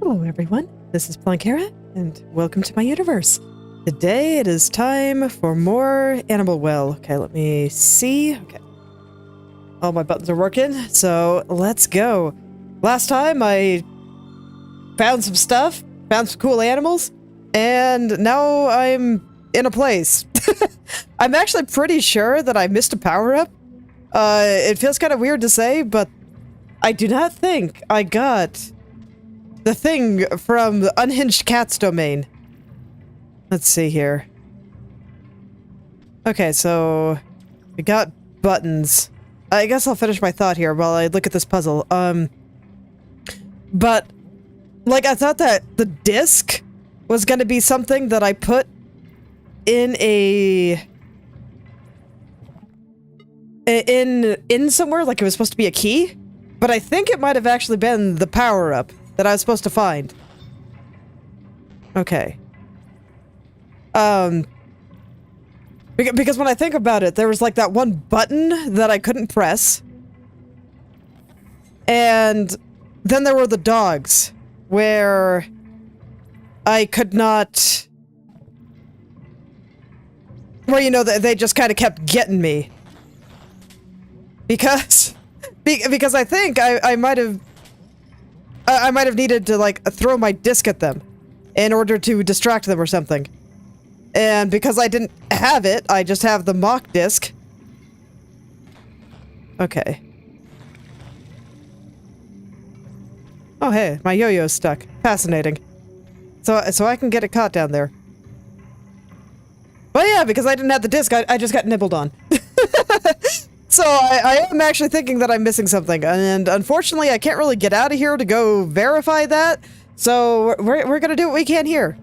Hello everyone, this is Planckera, and welcome to my universe. Today it is time for more Animal Well. Okay, let me see. Okay. All my buttons are working, so let's go. Last time I found some stuff, found some cool animals, and now I'm in a place. I'm actually pretty sure that I missed a power-up. It feels kind of weird to say, but I do not think I got the thing from the Unhinged Cats domain. Let's see here. Okay, so we got buttons. I guess I'll finish my thought here while I look at this puzzle. But like I thought that the disc was going to be something that I put in in somewhere, like it was supposed to be a key, but I think it might have actually been the power-up that I was supposed to find. Okay. Because when I think about it, there was like that one button that I couldn't press. And then there were the dogs, where I could not... Where, you know, they just kind of kept getting me. Because I think I might have needed to, like, throw my disc at them in order to distract them or something. And because I didn't have it, I just have the mock disc. Okay. Oh, hey, my yo-yo's stuck. Fascinating. So I can get it caught down there. Well, yeah, because I didn't have the disc, I just got nibbled on. So I am actually thinking that I'm missing something, and unfortunately I can't really get out of here to go verify that, so we're gonna do what we can here.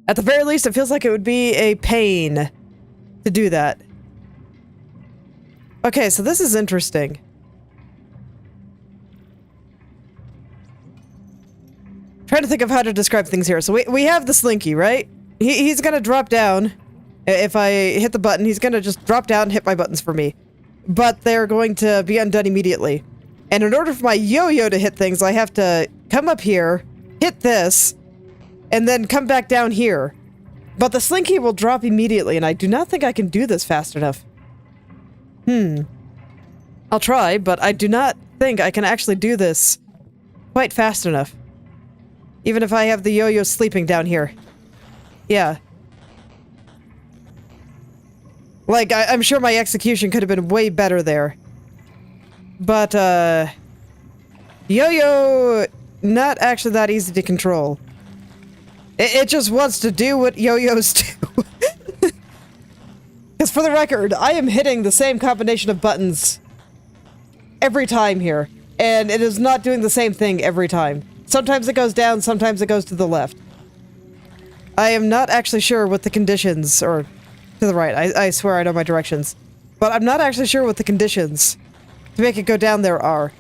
At the very least, it feels like it would be a pain to do that. Okay, so this is interesting. Trying to think of how to describe things here. So we have the Slinky, right? He's gonna drop down. If I hit the button, he's gonna just drop down and hit my buttons for me. But they're going to be undone immediately. And in order for my yo-yo to hit things, I have to come up here, hit this, and then come back down here. But the Slinky will drop immediately, and I do not think I can do this fast enough. I'll try, but I do not think I can actually do this quite fast enough. Even if I have the yo-yo sleeping down here. Yeah. Like, I'm sure my execution could have been way better there. But, yo-yo, not actually that easy to control. It just wants to do what yo-yos do. Because for the record, I am hitting the same combination of buttons every time here. And it is not doing the same thing every time. Sometimes it goes down, sometimes it goes to the left. I am not actually sure what the conditions, or to the right, I swear I know my directions. But I'm not actually sure what the conditions to make it go down there are.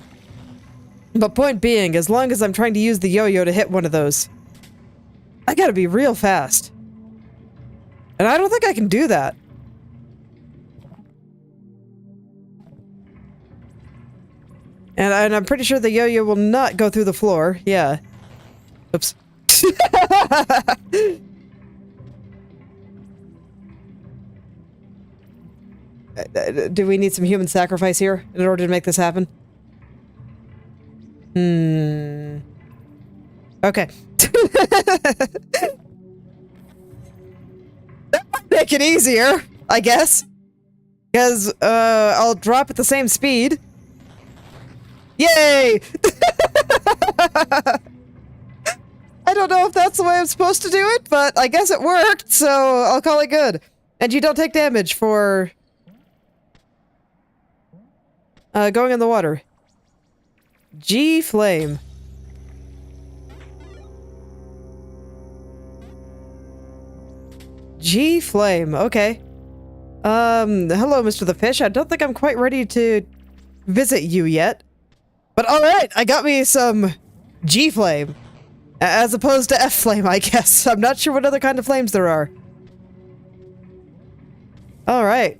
But point being, as long as I'm trying to use the yo-yo to hit one of those, I gotta be real fast. And I don't think I can do that. And I'm pretty sure the yo-yo will not go through the floor. Yeah. Oops. Do we need some human sacrifice here in order to make this happen? Okay. That might make it easier, I guess. Because, I'll drop at the same speed. Yay! I don't know if that's the way I'm supposed to do it, but I guess it worked, so I'll call it good. And you don't take damage for... going in the water. G-Flame. G-Flame, okay. Hello, Mr. the Fish. I don't think I'm quite ready to visit you yet. But alright, I got me some G-Flame. As opposed to F-Flame, I guess. I'm not sure what other kind of flames there are. Alright.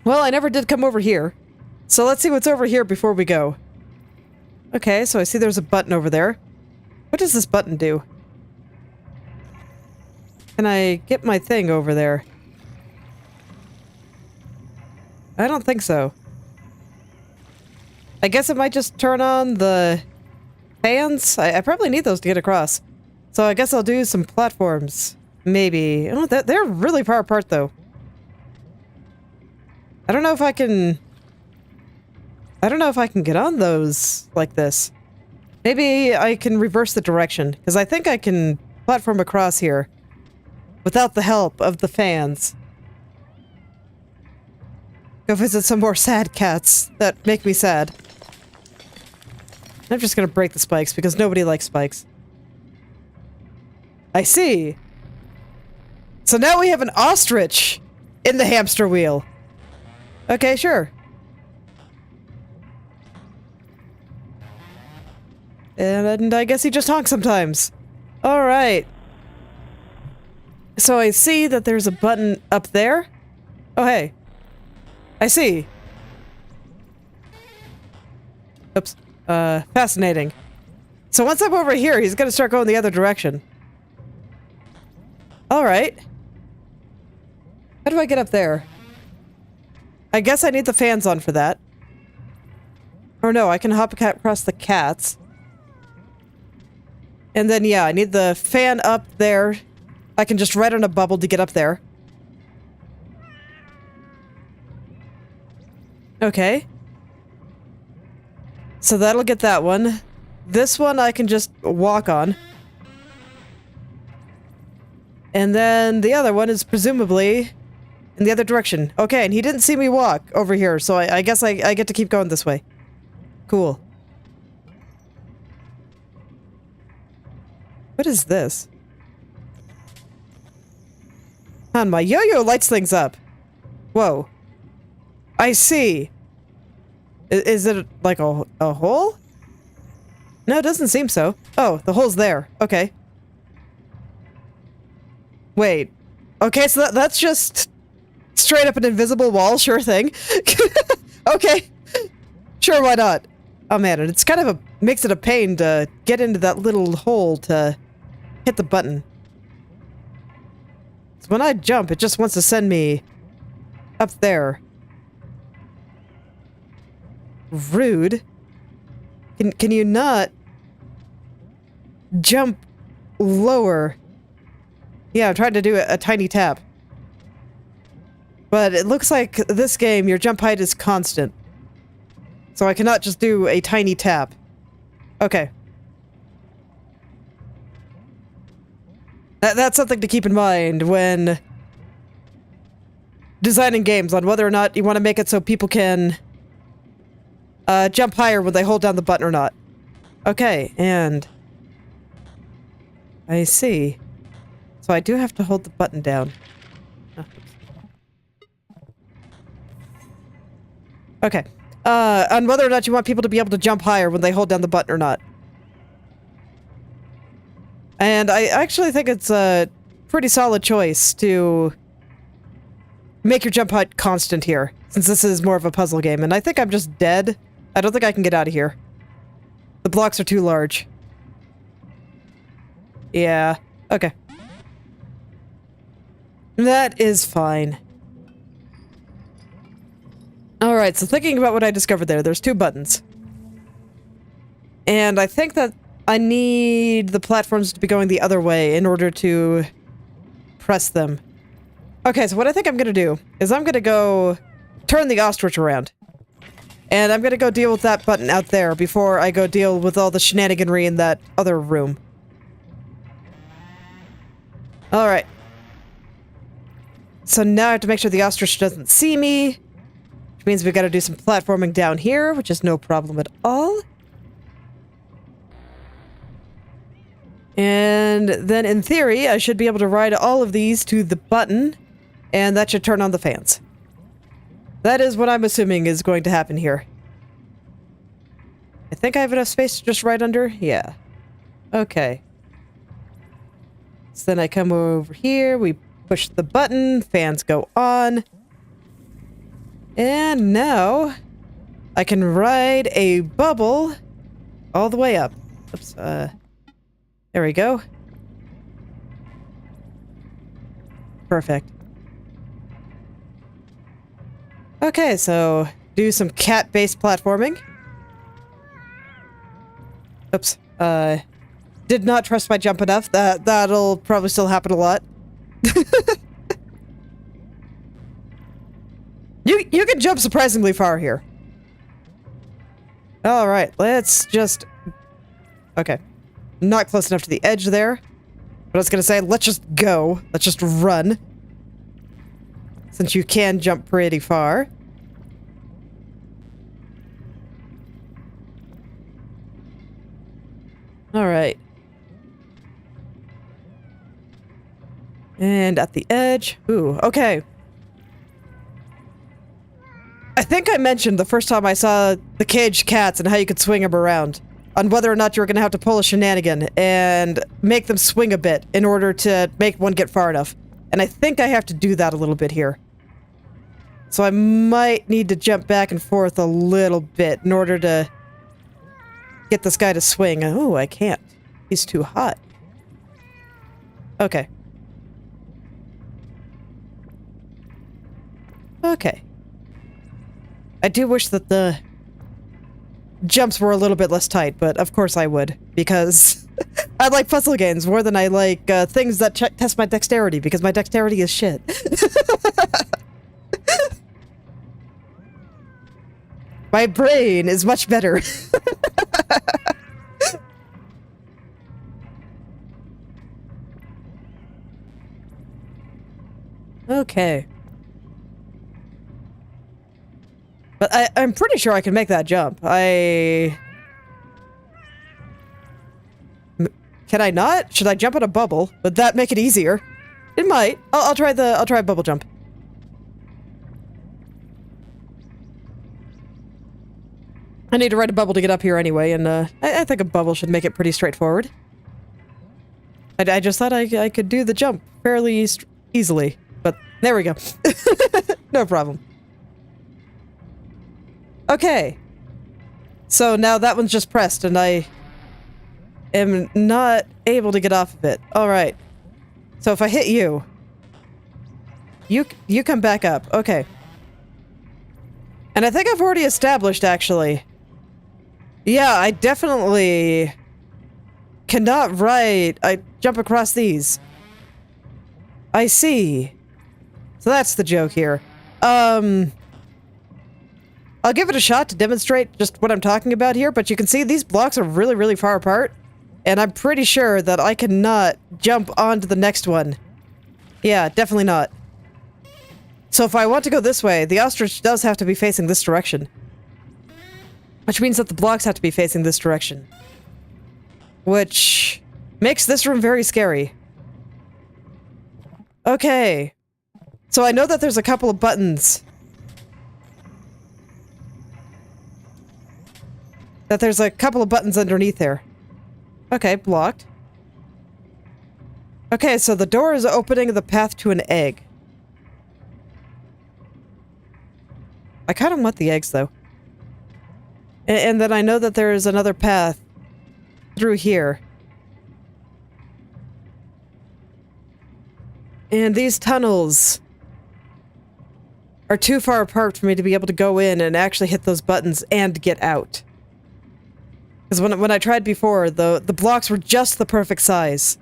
Well, I never did come over here. So let's see what's over here before we go. Okay, so I see there's a button over there. What does this button do? Can I get my thing over there? I don't think so. I guess it might just turn on the fans. I probably need those to get across. So I guess I'll do some platforms. Maybe. Oh, they're really far apart, though. I don't know if I can... I don't know if I can get on those like this. Maybe I can reverse the direction, because I think I can platform across here without the help of the fans. Go visit some more sad cats that make me sad. I'm just gonna break the spikes, because nobody likes spikes. I see. So now we have an ostrich in the hamster wheel. Okay, sure. And I guess he just honks sometimes. Alright. So I see that there's a button up there. Oh, hey. I see. Oops. Fascinating. So once I'm over here, he's gonna start going the other direction. Alright. How do I get up there? I guess I need the fans on for that. Or no, I can hop across the cats. And then, yeah, I need the fan up there. I can just ride on a bubble to get up there. Okay. So that'll get that one. This one I can just walk on. And then the other one is presumably in the other direction. Okay, and he didn't see me walk over here, so I guess I get to keep going this way. Cool. What is this? Man, my yo-yo lights things up. Whoa. I see. Is it like a hole? No, it doesn't seem so. Oh, the hole's there. Okay. Wait. Okay, so that's just straight up an invisible wall, sure thing. Okay. Sure, why not? Oh man, and it's kind of makes it a pain to get into that little hole to hit the button. So when I jump, it just wants to send me up there. Rude. Can you not jump lower? Yeah, I'm trying to do a tiny tap. But it looks like this game, your jump height is constant. So I cannot just do a tiny tap. Okay. That's something to keep in mind when designing games, on whether or not you want to make it so people can jump higher when they hold down the button or not. Okay, and I see. So I do have to hold the button down. Oh. Okay. On whether or not you want people to be able to jump higher when they hold down the button or not. And I actually think it's a pretty solid choice to make your jump height constant here, since this is more of a puzzle game. And I think I'm just dead. I don't think I can get out of here. The blocks are too large. Yeah. Okay. That is fine. Alright, so thinking about what I discovered there's two buttons. And I think that I need the platforms to be going the other way in order to press them. Okay, so what I think I'm gonna do is I'm gonna go turn the ostrich around. And I'm gonna go deal with that button out there before I go deal with all the shenaniganry in that other room. Alright. So now I have to make sure the ostrich doesn't see me. Which means we've got to do some platforming down here, which is no problem at all. And then in theory, I should be able to ride all of these to the button, and that should turn on the fans. That is what I'm assuming is going to happen here. I think I have enough space to just ride under? Yeah. Okay. So then I come over here, we push the button, fans go on. And now I can ride a bubble all the way up. Oops, there we go. Perfect. Okay, so do some cat-based platforming. Oops, did not trust my jump enough. That'll probably still happen a lot. You can jump surprisingly far here. Alright, let's just... Okay. Not close enough to the edge there. But I was gonna say, let's just go. Let's just run. Since you can jump pretty far. Alright. And at the edge. Ooh, okay. I think I mentioned the first time I saw the caged cats and how you could swing them around. On whether or not you were going to have to pull a shenanigan and make them swing a bit in order to make one get far enough. And I think I have to do that a little bit here. So I might need to jump back and forth a little bit in order to get this guy to swing. Oh, I can't. He's too hot. Okay. Okay. I do wish that the jumps were a little bit less tight, but of course I would, because I like puzzle games more than I like things that test my dexterity, because my dexterity is shit. My brain is much better. Okay. But I'm pretty sure I can make that jump. Can I not? Should I jump on a bubble? Would that make it easier? It might. I'll try a bubble jump. I need to ride a bubble to get up here anyway, and I think a bubble should make it pretty straightforward. I just thought I could do the jump fairly easily, but there we go. No problem. Okay. So now that one's just pressed, and I am not able to get off of it. Alright. So if I hit you... You come back up. Okay. And I think I've already established, actually. Yeah, I definitely cannot jump across these. I see. So that's the joke here. I'll give it a shot to demonstrate just what I'm talking about here, but you can see these blocks are really, really far apart, and I'm pretty sure that I cannot jump onto the next one. Yeah, definitely not. So if I want to go this way, the ostrich does have to be facing this direction. Which means that the blocks have to be facing this direction. Which makes this room very scary. Okay. So I know that there's a couple of buttons. There's a couple of buttons underneath there. Okay, blocked. Okay, so the door is opening the path to an egg. I kind of want the eggs, though. And then I know that there is another path through here. And these tunnels are too far apart for me to be able to go in and actually hit those buttons and get out. Because when I tried before, the blocks were just the perfect size.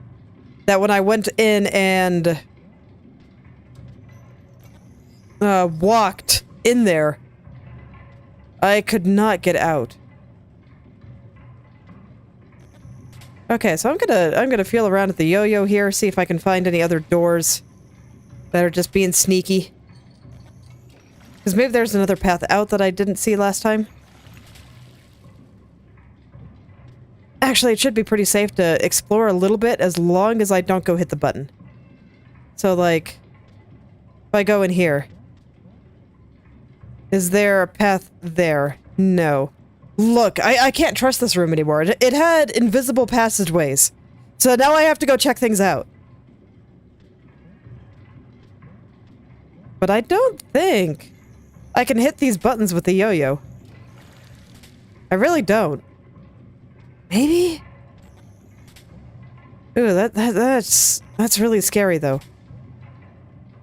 That when I went in and walked in there, I could not get out. Okay, so I'm gonna feel around at the yo-yo here, see if I can find any other doors that are just being sneaky. Because maybe there's another path out that I didn't see last time. Actually, it should be pretty safe to explore a little bit as long as I don't go hit the button. So, like, if I go in here, is there a path there? No. Look, I can't trust this room anymore. It had invisible passageways. So now I have to go check things out. But I don't think I can hit these buttons with the yo-yo. I really don't. Maybe? Ooh, that's really scary, though.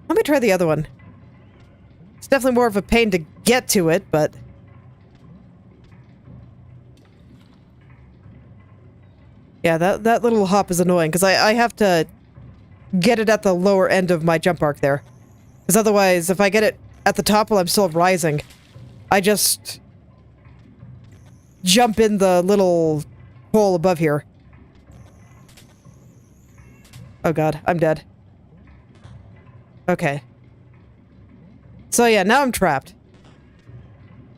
Let me try the other one. It's definitely more of a pain to get to it, but... Yeah, that little hop is annoying, because I have to get it at the lower end of my jump arc there. Because otherwise, if I get it at the top while I'm still rising, I just jump in the little hole above here. Oh god, I'm dead. Okay. So yeah, now I'm trapped.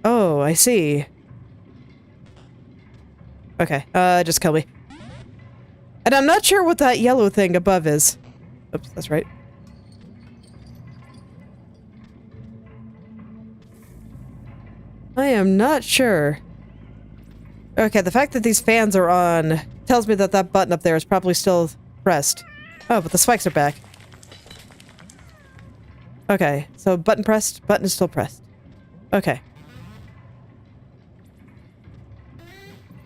Oh, I see. Okay, just kill me. And I'm not sure what that yellow thing above is. Oops, that's right. I am not sure. Okay, the fact that these fans are on tells me that that button up there is probably still pressed. Oh, but the spikes are back. Okay, so button pressed, button is still pressed. Okay.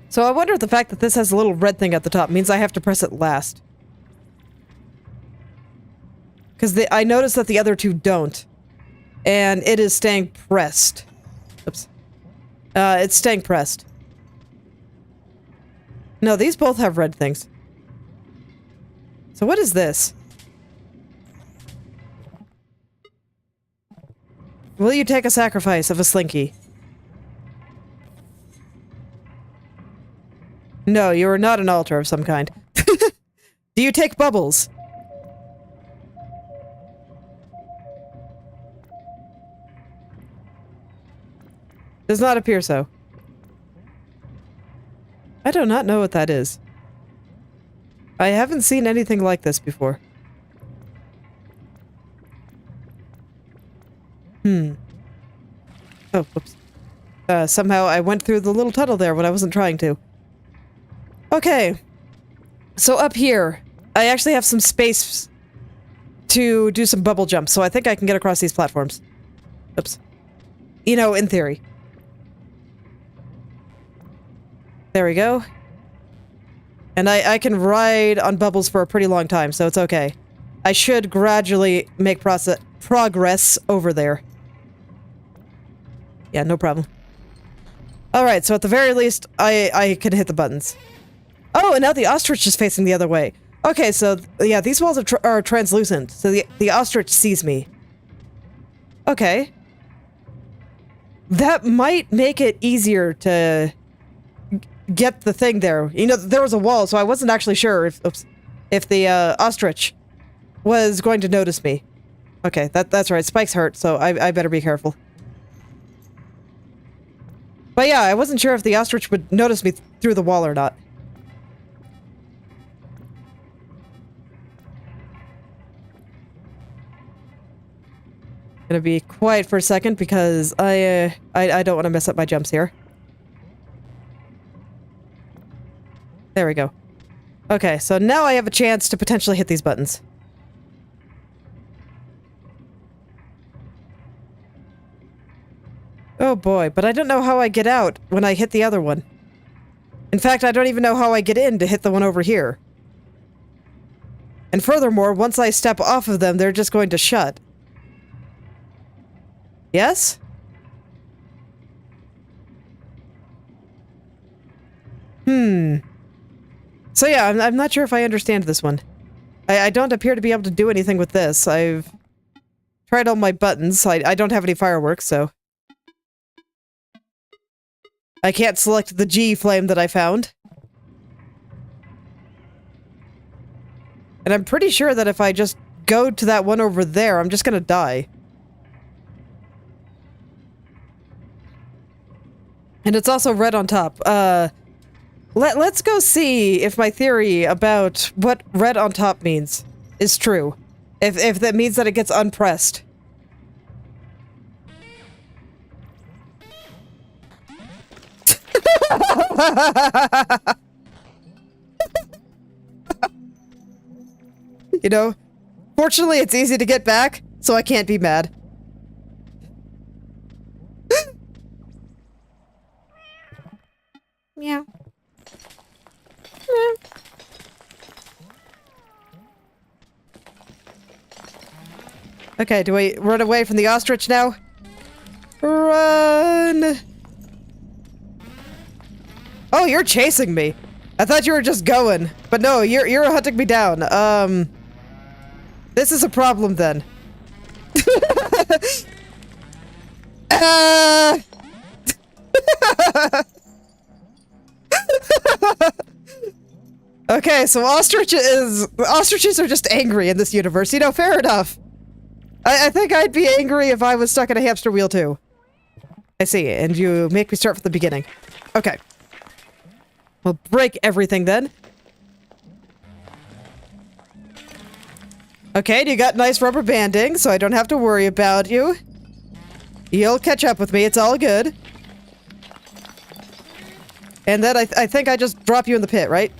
So I wonder if the fact that this has a little red thing at the top means I have to press it last. Because I noticed that the other two don't. And it is staying pressed. Oops. It's staying pressed. No, these both have red things. So what is this? Will you take a sacrifice of a slinky? No, you are not an altar of some kind. Do you take bubbles? Does not appear so. I do not know what that is. I haven't seen anything like this before. Oh, whoops. Somehow I went through the little tunnel there when I wasn't trying to. Okay. So up here, I actually have some space to do some bubble jumps, so I think I can get across these platforms. Oops. You know, in theory. There we go. And I can ride on bubbles for a pretty long time, so it's okay. I should gradually make progress over there. Yeah, no problem. Alright, so at the very least, I can hit the buttons. Oh, and now the ostrich is facing the other way. Okay, so, yeah, these walls are translucent, so the ostrich sees me. Okay. That might make it easier to get the thing there. You know, there was a wall, so I wasn't actually sure if the ostrich was going to notice me. Okay, that's right. Spikes hurt, so I better be careful. But yeah, I wasn't sure if the ostrich would notice me through the wall or not. Gonna be quiet for a second because I don't want to mess up my jumps here. There we go. Okay, so now I have a chance to potentially hit these buttons. Oh boy, but I don't know how I get out when I hit the other one. In fact, I don't even know how I get in to hit the one over here. And furthermore, once I step off of them, they're just going to shut. Yes? So yeah, I'm not sure if I understand this one. I don't appear to be able to do anything with this. I've tried all my buttons. I don't have any fireworks, so... I can't select the G flame that I found. And I'm pretty sure that if I just go to that one over there, I'm just gonna die. And it's also red on top. Let's go see if my theory about what red on top means is true. If that means that it gets unpressed. You know, fortunately it's easy to get back, so I can't be mad. Meow. Okay, do we run away from the ostrich now? Run! Oh, you're chasing me. I thought you were just going. But no, you're hunting me down. This is a problem then. Okay, so ostriches are just angry in this universe. You know, fair enough. I think I'd be angry if I was stuck in a hamster wheel too. I see, and you make me start from the beginning. Okay. We'll break everything then. Okay, you got nice rubber banding, so I don't have to worry about you. You'll catch up with me, it's all good. And then I think I just drop you in the pit, right?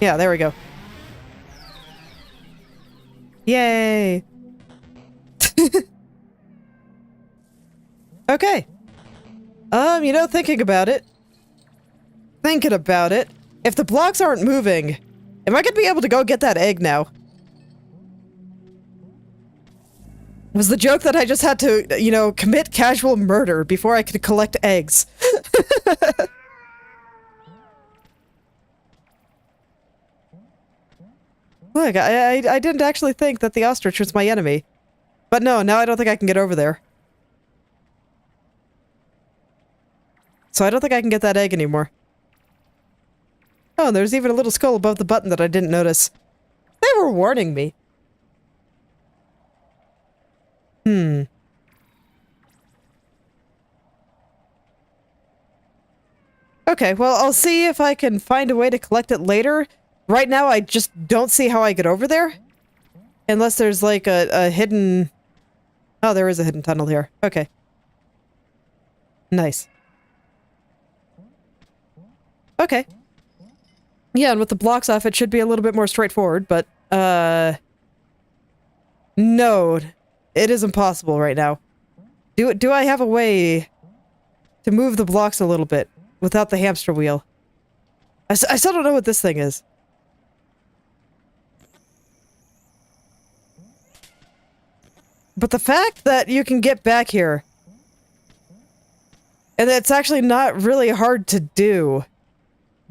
Yeah, there we go. Yay! Okay. You know, thinking about it, if the blocks aren't moving, am I gonna be able to go get that egg now? Was the joke that I just had to, you know, commit casual murder before I could collect eggs? Look, I didn't actually think that the ostrich was my enemy. But no, now I don't think I can get over there. So I don't think I can get that egg anymore. Oh, and there's even a little skull above the button that I didn't notice. They were warning me. Okay, well, I'll see if I can find a way to collect it later. Right now, I just don't see how I get over there. Unless there's, like, a hidden... Oh, there is a hidden tunnel here. Okay. Nice. Okay. Yeah, and with the blocks off, it should be a little bit more straightforward, but, no. It is impossible right now. Do I have a way to move the blocks a little bit without the hamster wheel? I still don't know what this thing is. But the fact that you can get back here, and it's actually not really hard to do,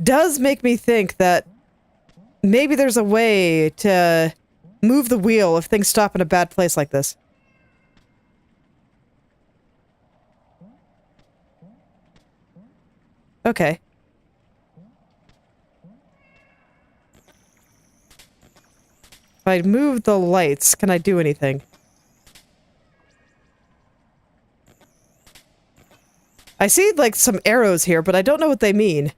does make me think that maybe there's a way to move the wheel if things stop in a bad place like this. Okay. If I move the lights, can I do anything? I see, like, some arrows here, but I don't know what they mean.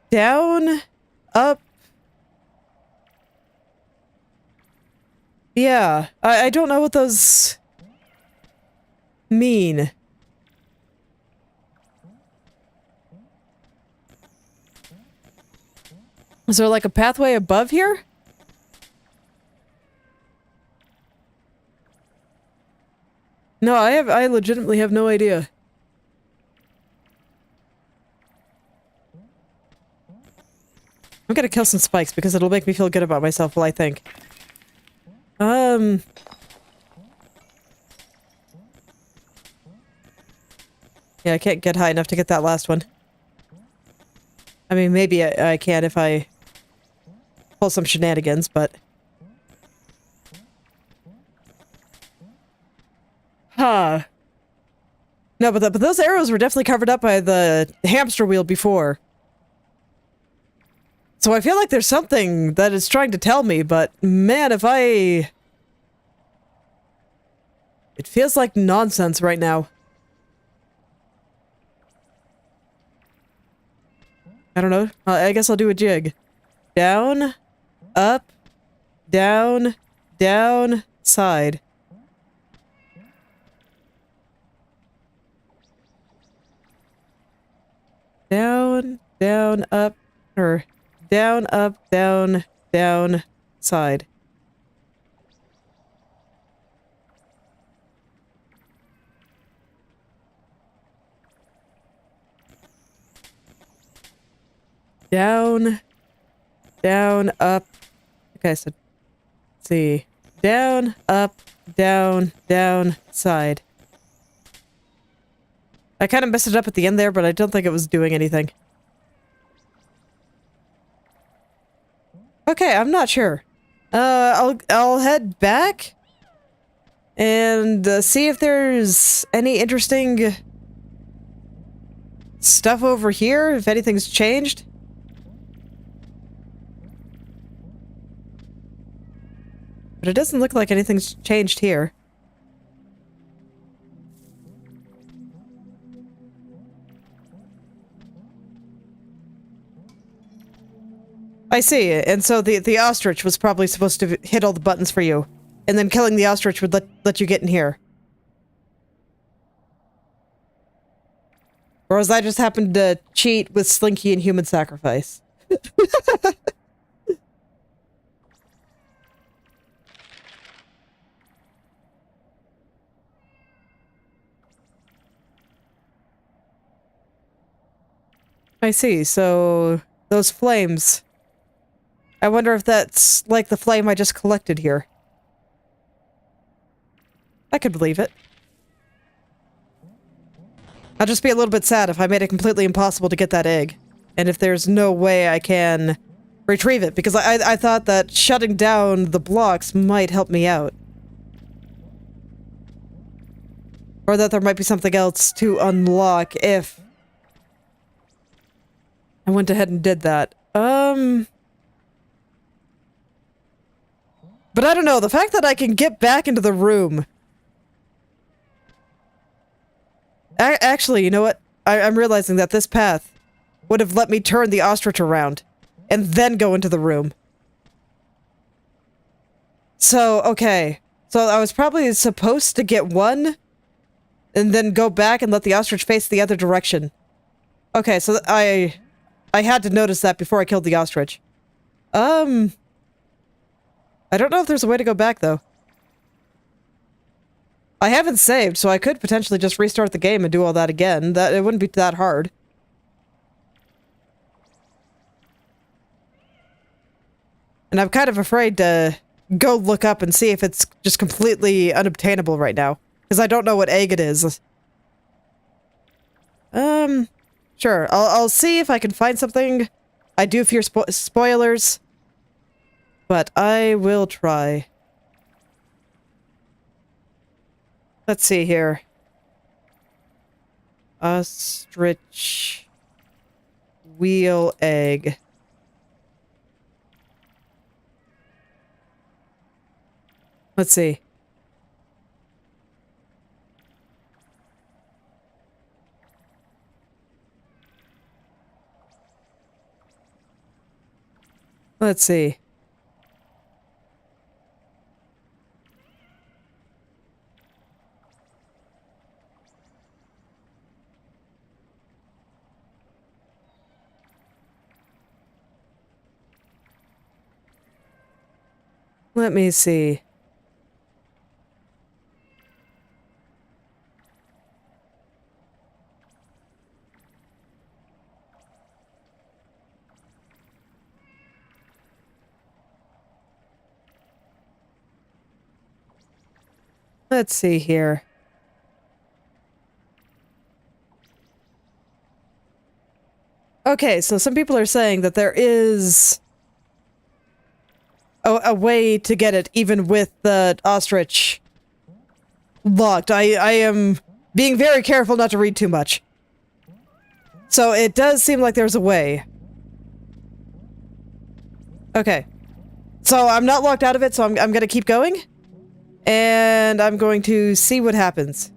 Down, up. Yeah, I don't know what those mean. Is there, like, a pathway above here? No, I legitimately have no idea. I'm gonna kill some spikes because it'll make me feel good about myself, well, I think. Yeah, I can't get high enough to get that last one. I mean, maybe I can if I pull some shenanigans, but... Huh. No, but those arrows were definitely covered up by the hamster wheel before. So I feel like there's something that it's trying to tell me, but man, if I... It feels like nonsense right now. I don't know. I guess I'll do a jig. Down, up, down, down, side. Down, down, up, or down, up, down, down, side. Down, down, up. Okay, so let's see. Down, up, down, down, side. I kind of messed it up at the end there, but I don't think it was doing anything. Okay, I'm not sure. I'll head back and see if there's any interesting stuff over here, if anything's changed. But it doesn't look like anything's changed here. I see, and so the ostrich was probably supposed to hit all the buttons for you, and then killing the ostrich would let you get in here. Or as I just happened to cheat with Slinky and human sacrifice. I see, so those flames. I wonder if that's like the flame I just collected here. I could believe it. I'll just be a little bit sad if I made it completely impossible to get that egg. And if there's no way I can retrieve it, because I thought that shutting down the blocks might help me out. Or that there might be something else to unlock if I went ahead and did that. But I don't know, the fact that I can get back into the room. Actually, you know what? I'm realizing that this path would have let me turn the ostrich around and then go into the room. So, okay. So I was probably supposed to get one and then go back and let the ostrich face the other direction. Okay, so I had to notice that before I killed the ostrich. I don't know if there's a way to go back, though. I haven't saved, so I could potentially just restart the game and do all that again. It wouldn't be that hard. And I'm kind of afraid to go look up and see if it's just completely unobtainable right now. Because I don't know what egg it is. Sure. I'll see if I can find something. I do fear spoilers. But I will try. Let's see here. Ostrich wheel egg. Let's see. Let's see. Let me see. Let's see here. Okay, so some people are saying that there is a way to get it even with the ostrich locked. I am being very careful not to read too much. So it does seem like there's a way. Okay. So I'm not locked out of it, so I'm gonna keep going. And I'm going to see what happens.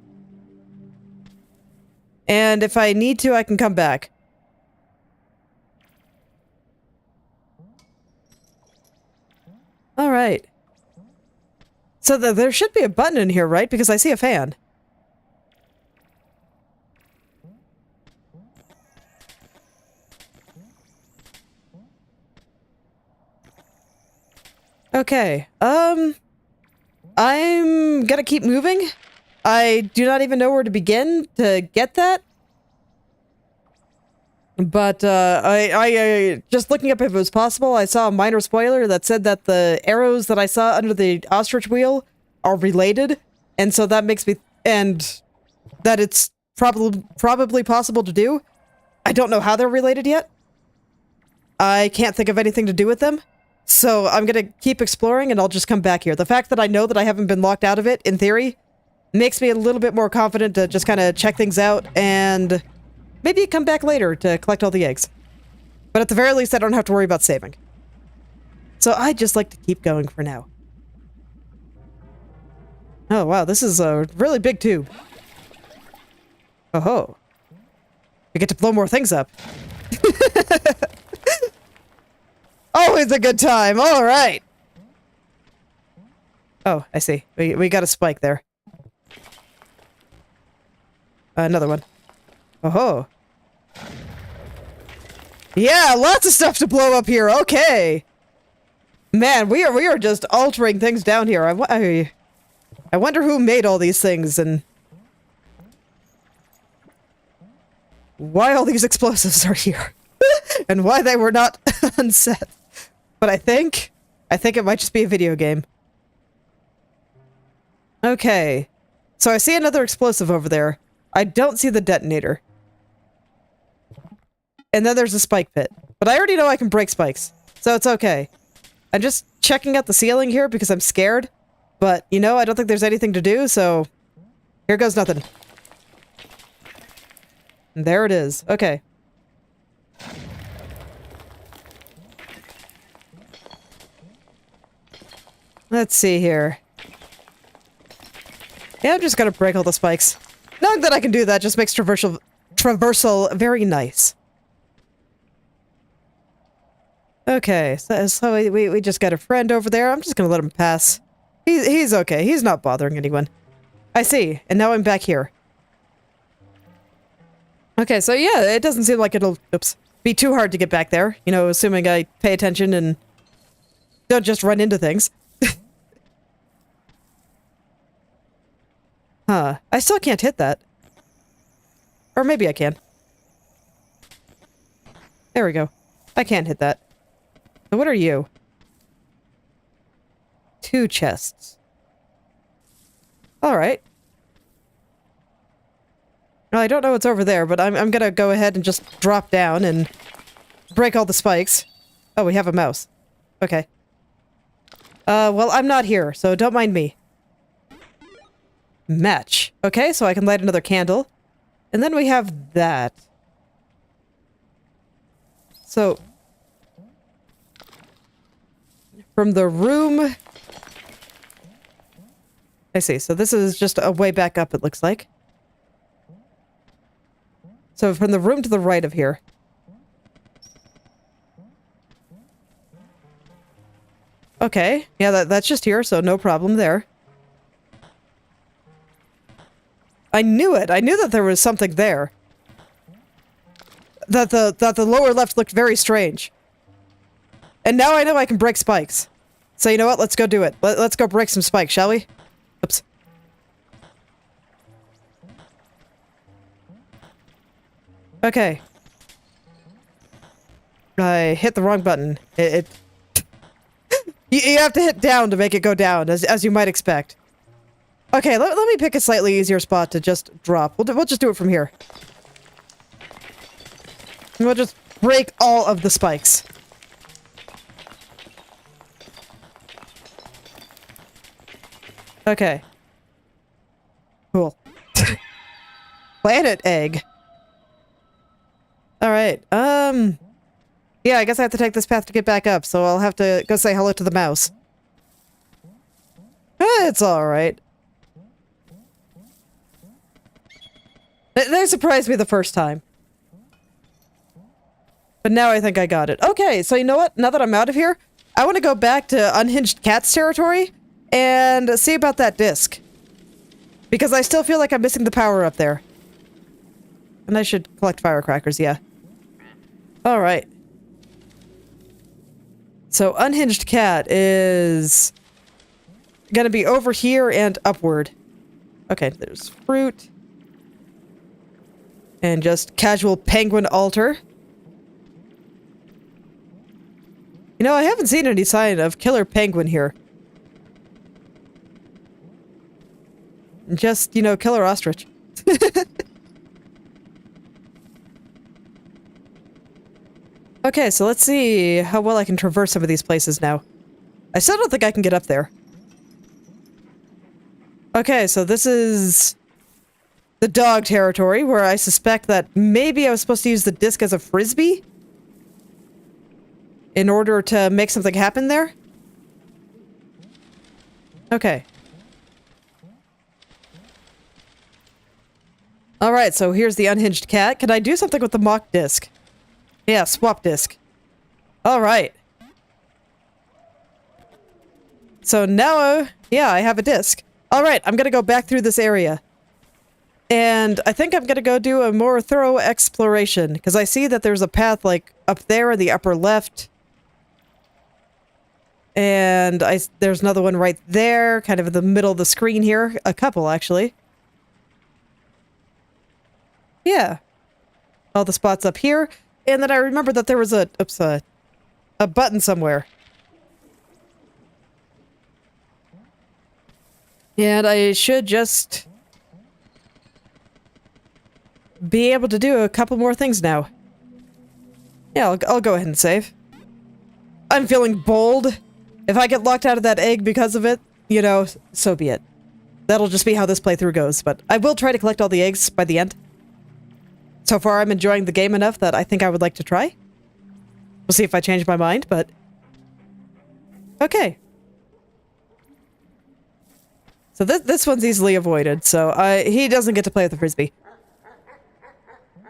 And if I need to, I can come back. Alright. So there should be a button in here, right? Because I see a fan. Okay, I'm gonna keep moving. I do not even know where to begin to get that. But I just looking up if it was possible, I saw a minor spoiler that said that the arrows that I saw under the ostrich wheel are related, and so that makes me, and that it's probably possible to do. I don't know how they're related yet. I can't think of anything to do with them, so I'm gonna keep exploring and I'll just come back here. The fact that I know that I haven't been locked out of it, in theory, makes me a little bit more confident to just kind of check things out and maybe come back later to collect all the eggs. But at the very least, I don't have to worry about saving. So I just like to keep going for now. Oh wow, this is a really big tube. Oh-ho. We get to blow more things up. Always a good time, alright! Oh, I see. We got a spike there. Another one. Oh-ho. Yeah, lots of stuff to blow up here, okay! Man, we are just altering things down here. I wonder who made all these things and why all these explosives are here and why they were not unset. But I think it might just be a video game. Okay. So I see another explosive over there. I don't see the detonator. And then there's a spike pit. But I already know I can break spikes, so it's okay. I'm just checking out the ceiling here because I'm scared. But, you know, I don't think there's anything to do, so here goes nothing. And there it is. Okay. Let's see here. Yeah, I'm just gonna break all the spikes. Knowing that I can do that just makes traversal very nice. Okay, so we just got a friend over there. I'm just gonna let him pass. He's okay. He's not bothering anyone. I see. And now I'm back here. Okay, so yeah, it doesn't seem like it'll, be too hard to get back there. You know, assuming I pay attention and don't just run into things. Huh. I still can't hit that. Or maybe I can. There we go. I can't hit that. So what are you? 2 chests. Alright. Well, I don't know what's over there, but I'm gonna go ahead and just drop down and break all the spikes. Oh, we have a mouse. Okay. Well, I'm not here, so don't mind me. Match. Okay, so I can light another candle. And then we have that. So, from the room... I see, so this is just a way back up, it looks like. So from the room to the right of here. Okay, yeah, that's just here, so no problem there. I knew it! I knew that there was something there. That the lower left looked very strange. And now I know I can break spikes. So you know what? Let's go do it. Let's go break some spikes, shall we? Oops. Okay. I hit the wrong button. You have to hit down to make it go down, as you might expect. Okay, let me pick a slightly easier spot to just drop. We'll just do it from here. And we'll just break all of the spikes. Okay. Cool. Planet egg. Alright, yeah, I guess I have to take this path to get back up, so I'll have to go say hello to the mouse. It's alright. They surprised me the first time. But now I think I got it. Okay, so you know what? Now that I'm out of here, I want to go back to Unhinged Cat's territory and see about that disc. Because I still feel like I'm missing the power up there. And I should collect firecrackers, yeah. Alright. So, Unhinged Cat is gonna be over here and upward. Okay, there's fruit. And just casual penguin altar. You know, I haven't seen any sign of killer penguin here. Just, you know, killer ostrich. Okay, so let's see how well I can traverse some of these places now. I still don't think I can get up there. Okay, so this is the dog territory, where I suspect that maybe I was supposed to use the disc as a frisbee in order to make something happen there. Okay. Alright, so here's the unhinged cat. Can I do something with the mock disc? Yeah, swap disc. Alright. So now, yeah, I have a disc. Alright, I'm gonna go back through this area. And I think I'm gonna go do a more thorough exploration, because I see that there's a path, like, up there in the upper left. And there's another one right there, kind of in the middle of the screen here. A couple, actually. Yeah. All the spots up here. And then I remember that there was a button somewhere. And I should just be able to do a couple more things now. Yeah, I'll go ahead and save. I'm feeling bold. If I get locked out of that egg because of it, you know, so be it. That'll just be how this playthrough goes, but I will try to collect all the eggs by the end. So far, I'm enjoying the game enough that I think I would like to try. We'll see if I change my mind, but... Okay. So this one's easily avoided, so he doesn't get to play with the frisbee.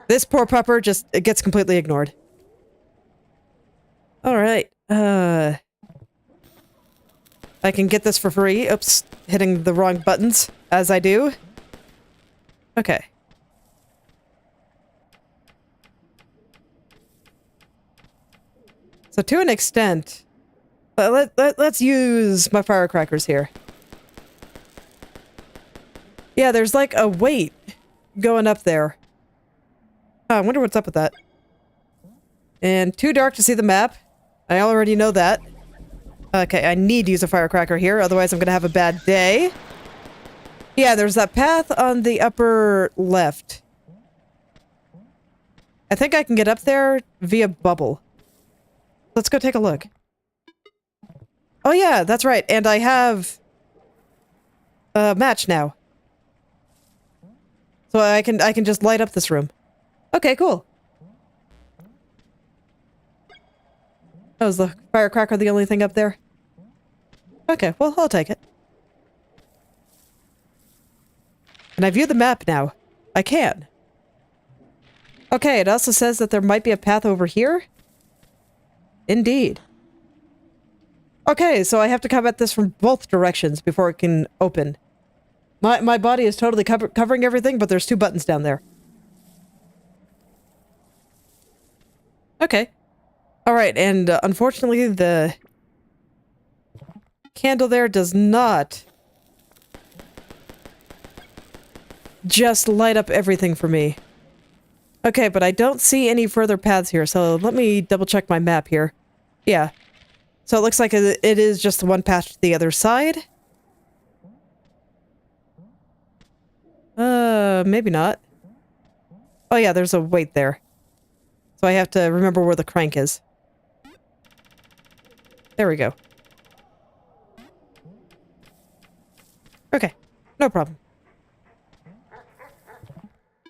This poor pupper just gets completely ignored. Alright, I can get this for free. Oops, hitting the wrong buttons, as I do. Okay. So to an extent, let's use my firecrackers here. Yeah, there's like a weight going up there. Oh, I wonder what's up with that. And too dark to see the map. I already know that. Okay, I need to use a firecracker here, otherwise I'm gonna have a bad day. Yeah, there's that path on the upper left. I think I can get up there via bubble. Let's go take a look. Oh yeah, that's right, and I have a match now. So I can just light up this room. Okay, cool. Oh, is the firecracker the only thing up there? Okay, well, I'll take it. Can I view the map now? I can. Okay, it also says that there might be a path over here. Indeed. Okay, so I have to come at this from both directions before it can open. My body is totally covering everything, but there's two buttons down there. Okay. Alright, and unfortunately the candle there does not just light up everything for me. Okay, but I don't see any further paths here, so let me double check my map here. Yeah. So it looks like it is just the one path to the other side. Maybe not. Oh yeah, there's a weight there. So I have to remember where the crank is. There we go. Okay, no problem.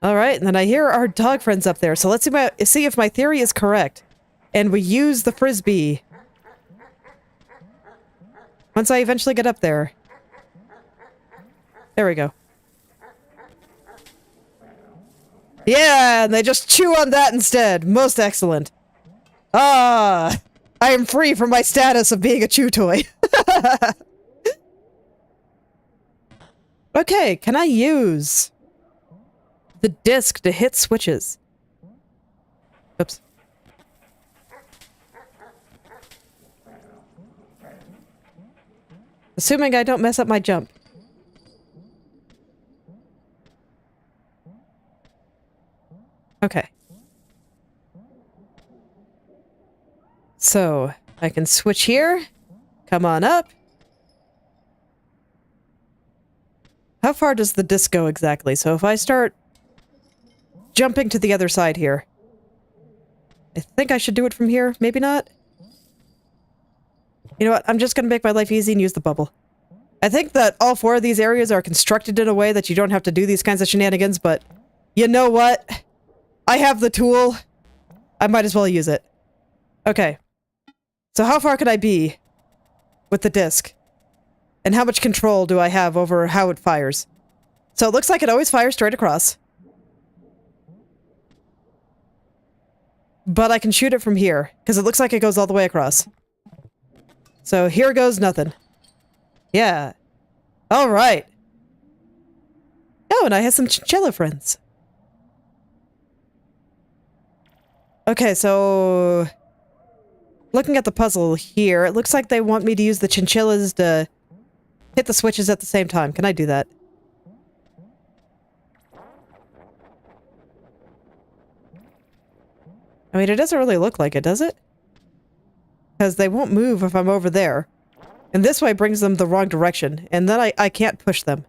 Alright, and then I hear our dog friends up there, so let's see if my theory is correct. And we use the frisbee. Once I eventually get up there. There we go. Yeah, and they just chew on that instead. Most excellent. Ah, I am free from my status of being a chew toy. Okay, can I use the disc to hit switches? Oops. Assuming I don't mess up my jump. Okay. So, I can switch here. Come on up. How far does the disc go exactly? So if I start jumping to the other side here, I think I should do it from here. Maybe not. You know what? I'm just going to make my life easy and use the bubble. I think that all 4 of these areas are constructed in a way that you don't have to do these kinds of shenanigans, but you know what? I have the tool. I might as well use it. Okay. So how far could I be with the disc? And how much control do I have over how it fires? So it looks like it always fires straight across. But I can shoot it from here, because it looks like it goes all the way across. So here goes nothing. Yeah. Alright. Oh, and I have some chinchilla friends. Okay, so... looking at the puzzle here, it looks like they want me to use the chinchillas to hit the switches at the same time. Can I do that? I mean, it doesn't really look like it, does it? Because they won't move if I'm over there. And this way brings them the wrong direction. And then I can't push them.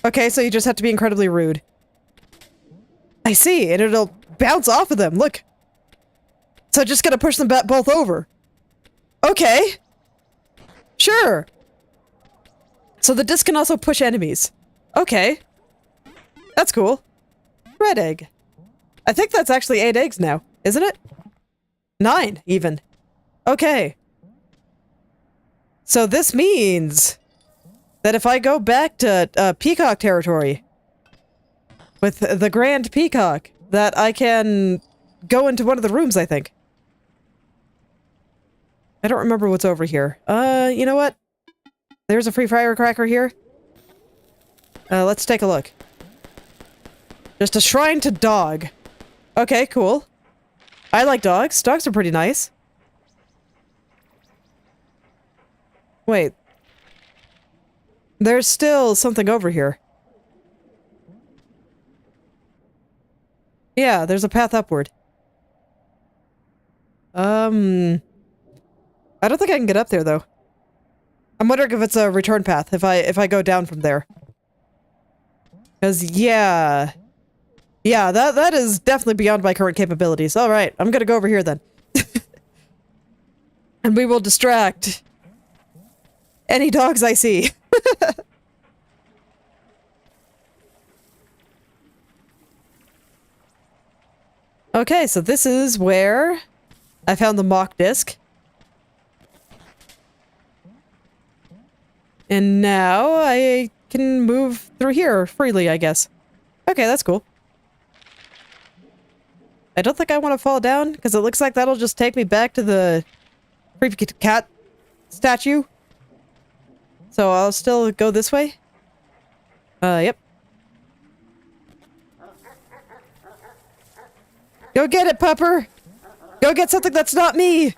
Okay, so you just have to be incredibly rude. I see, and it'll bounce off of them, look. So just gotta push them both over. Okay. Sure. So the disc can also push enemies. Okay. That's cool. Red egg. I think that's actually 8 eggs now, isn't it? 9, even. Okay. So this means that if I go back to Peacock territory with the Grand Peacock, that I can go into one of the rooms, I think. I don't remember what's over here. You know what? There's a free firecracker here. Let's take a look. Just a shrine to dog. Okay, cool. I like dogs. Dogs are pretty nice. Wait. There's still something over here. Yeah, there's a path upward. I don't think I can get up there, though. I'm wondering if it's a return path, if I go down from there. Because, yeah... yeah, that is definitely beyond my current capabilities. Alright, I'm gonna go over here, then. And we will distract any dogs I see. Okay, so this is where I found the mock disc. And now I can move through here freely, I guess. Okay, that's cool. I don't think I want to fall down, because it looks like that'll just take me back to the creepy cat statue. So I'll still go this way? Yep. Go get it, pupper! Go get something that's not me!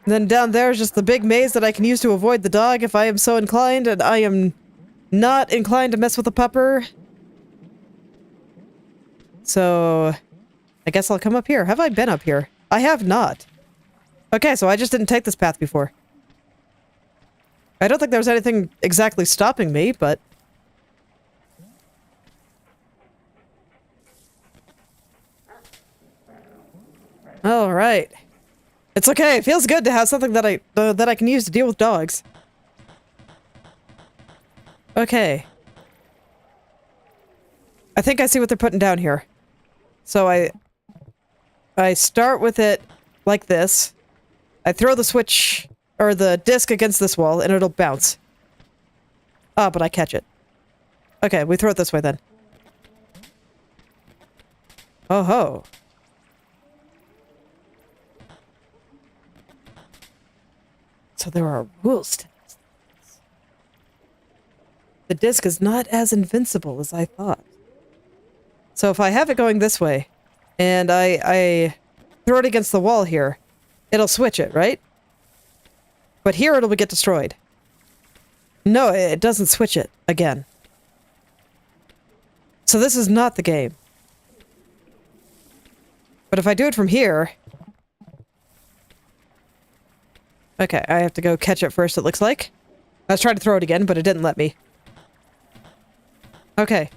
Then down there is just the big maze that I can use to avoid the dog if I am so inclined, and I am not inclined to mess with the pupper. So, I guess I'll come up here. Have I been up here? I have not. Okay, so I just didn't take this path before. I don't think there was anything exactly stopping me, but... Alright. It's okay, it feels good to have something that I can use to deal with dogs. Okay. I think I see what they're putting down here. So I start with it like this. I throw the switch, or the disc against this wall, and it'll bounce. Ah, but I catch it. Okay, we throw it this way then. Oh ho. So there are rules to this. The disc is not as invincible as I thought. So if I have it going this way, and I throw it against the wall here, it'll switch it, right? But here it'll get destroyed. No, it doesn't switch it again. So this is not the game. But if I do it from here... Okay, I have to go catch it first, it looks like. I was trying to throw it again, but it didn't let me. Okay.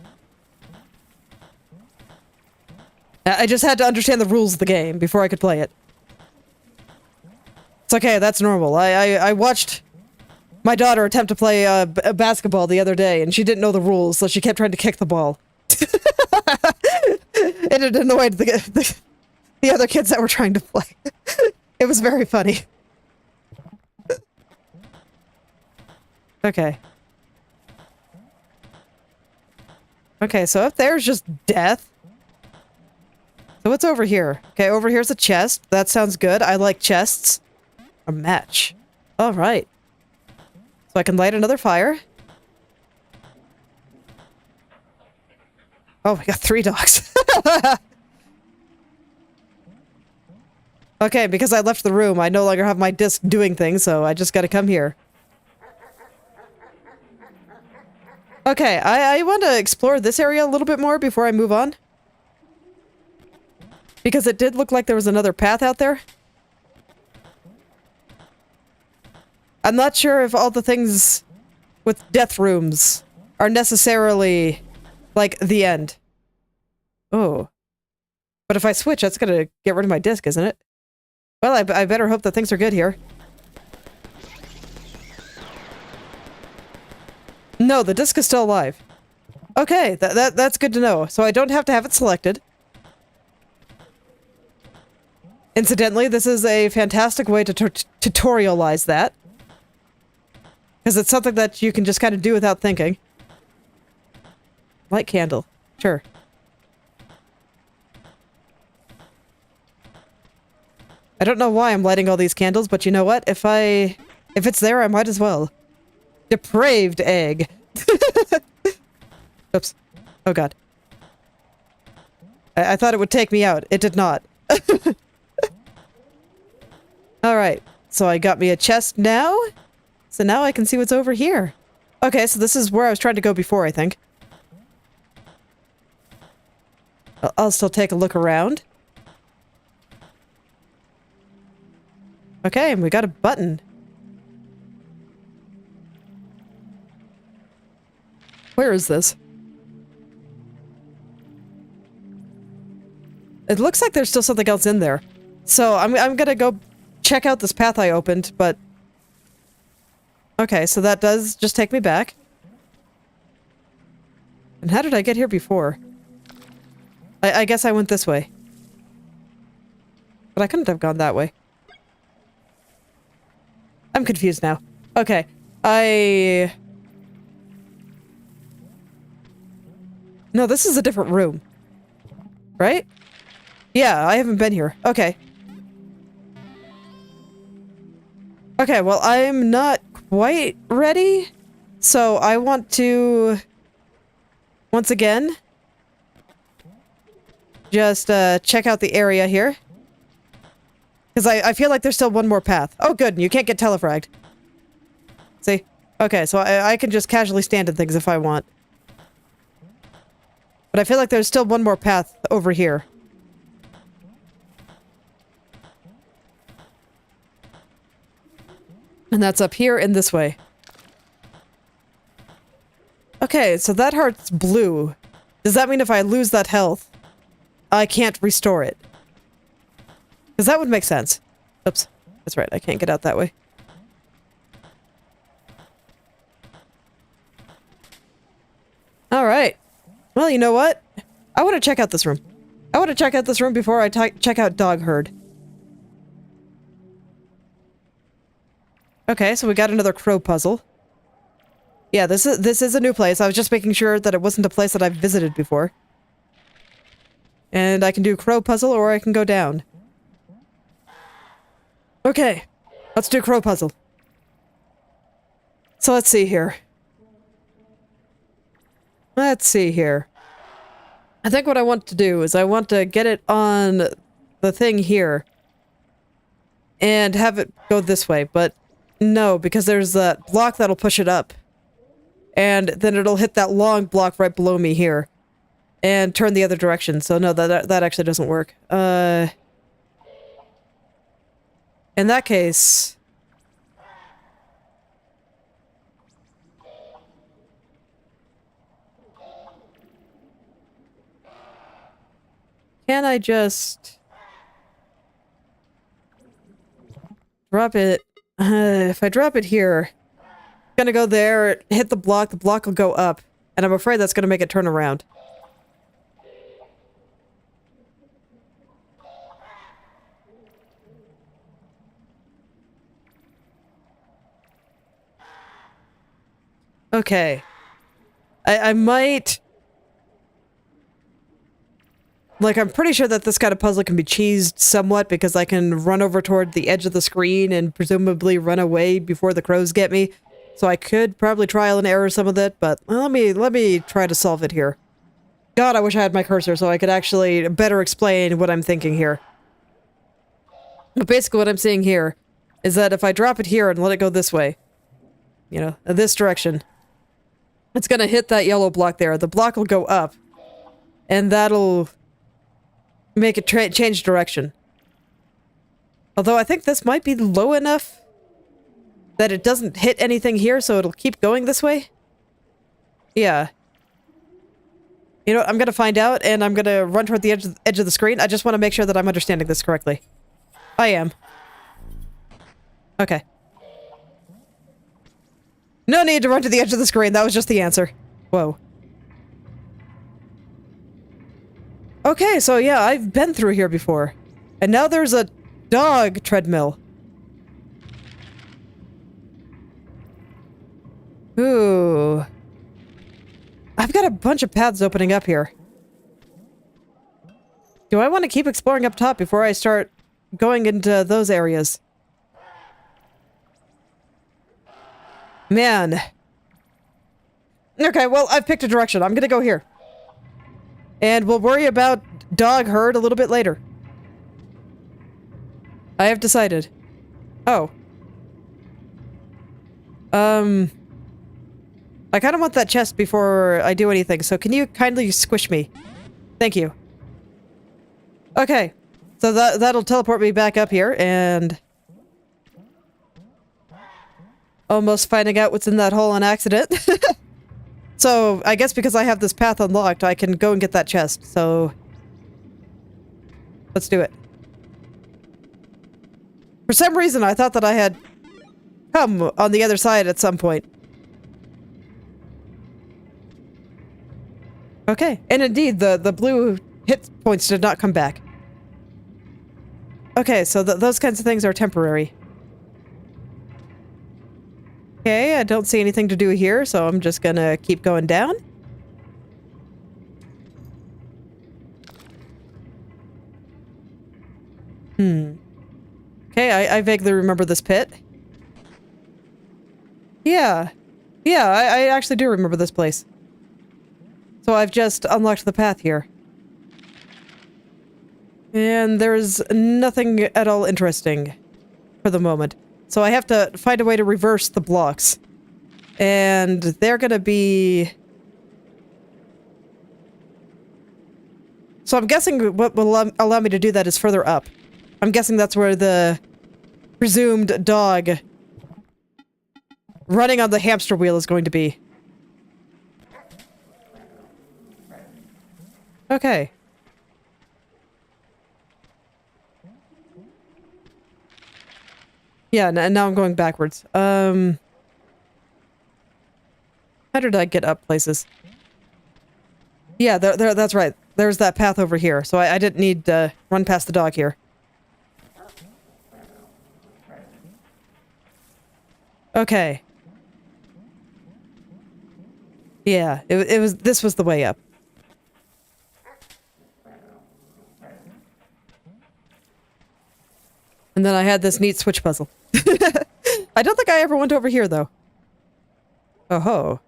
I just had to understand the rules of the game before I could play it. It's okay, that's normal. I watched my daughter attempt to play basketball the other day, and she didn't know the rules, so she kept trying to kick the ball. And it annoyed the other kids that were trying to play. It was very funny. Okay. Okay, so up there's just death. So what's over here? Okay, over here's a chest. That sounds good. I like chests. A match. Alright. So I can light another fire. Oh, we got 3 dogs. Okay, because I left the room, I no longer have my disc doing things, so I just gotta come here. Okay, I want to explore this area a little bit more before I move on. Because it did look like there was another path out there. I'm not sure if all the things with death rooms are necessarily, like, the end. Oh. But if I switch, that's gonna get rid of my disc, isn't it? Well, I better hope that things are good here. No, the disc is still alive. Okay, that's good to know. So I don't have to have it selected. Incidentally, this is a fantastic way to tutorialize that. Because it's something that you can just kind of do without thinking. Light candle. Sure. I don't know why I'm lighting all these candles, but you know what? If it's there, I might as well. Depraved egg. Oops. Oh god. I thought it would take me out. It did not. Alright. So I got me a chest now. So now I can see what's over here. Okay, so this is where I was trying to go before, I think. I'll still take a look around. Okay, and we got a button. Where is this? It looks like there's still something else in there. So I'm gonna go check out this path I opened, but... Okay, so that does just take me back. And how did I get here before? I guess I went this way. But I couldn't have gone that way. I'm confused now. Okay, No, this is a different room. Right? Yeah, I haven't been here. Okay. Okay, well, I'm not quite ready. So I want to... Once again... Just, check out the area here. Because I feel like there's still one more path. Oh, good. You can't get telefragged. See? Okay, so I can just casually stand in things if I want. But I feel like there's still one more path over here. And that's up here and this way. Okay, so that heart's blue. Does that mean if I lose that health, I can't restore it? Because that would make sense. Oops. That's right, I can't get out that way. Alright. Well, you know what? I want to check out this room. I want to check out this room before I check out Dog Herd. Okay, so we got another crow puzzle. Yeah, this is a new place. I was just making sure that it wasn't a place that I've visited before. And I can do crow puzzle or I can go down. Okay, let's do crow puzzle. So let's see here. Let's see here. I think what I want to do is I want to get it on the thing here. And have it go this way, but no, because there's that block that'll push it up. And then it'll hit that long block right below me here. and turn the other direction. So no, that actually doesn't work. In that case... Can I just... drop it? If I drop it here, it's gonna go there, hit the block will go up, and I'm afraid that's gonna make it turn around. Okay. I might... Like, I'm pretty sure that this kind of puzzle can be cheesed somewhat because I can run over toward the edge of the screen and presumably run away before the crows get me. So I could probably trial and error some of that, but let me try to solve it here. God, I wish I had my cursor so I could actually better explain what I'm thinking here. But basically what I'm seeing here is that if I drop it here and let it go this way, you know, this direction, it's gonna hit that yellow block there. The block will go up, and that'll make it change direction. Although I think this might be low enough that it doesn't hit anything here, so it'll keep going this way. Yeah. You know what, I'm gonna find out, and I'm gonna run toward the edge of the screen. I just want to make sure that I'm understanding this correctly. I am. Okay. No need to run to the edge of the screen, that was just the answer. Whoa. Okay, so yeah, I've been through here before. And now there's a dog treadmill. Ooh. I've got a bunch of paths opening up here. Do I want to keep exploring up top before I start going into those areas? Man. Okay, well, I've picked a direction. I'm gonna go here. And we'll worry about dog herd a little bit later. I have decided. Oh. I kind of want that chest before I do anything, so can you kindly squish me? Thank you. Okay. So that'll teleport me back up here, and... almost finding out what's in that hole on accident. So, I guess because I have this path unlocked, I can go and get that chest, so... let's do it. For some reason, I thought that I had come on the other side at some point. Okay, and indeed, the blue hit points did not come back. Okay, so those kinds of things are temporary. Okay, I don't see anything to do here, so I'm just gonna keep going down. Okay, I vaguely remember this pit. Yeah. Yeah, I actually do remember this place. So I've just unlocked the path here. And there's nothing at all interesting for the moment. So I have to find a way to reverse the blocks. And they're gonna be... So I'm guessing what will allow me to do that is further up. I'm guessing that's where the presumed dog running on the hamster wheel is going to be. Okay. Yeah, and now I'm going backwards. How did I get up places? Yeah, that's right. There's that path over here, so I didn't need to run past the dog here. Okay. Yeah, this was the way up. And then I had this neat switch puzzle. I don't think I ever went over here, though. Oh-ho.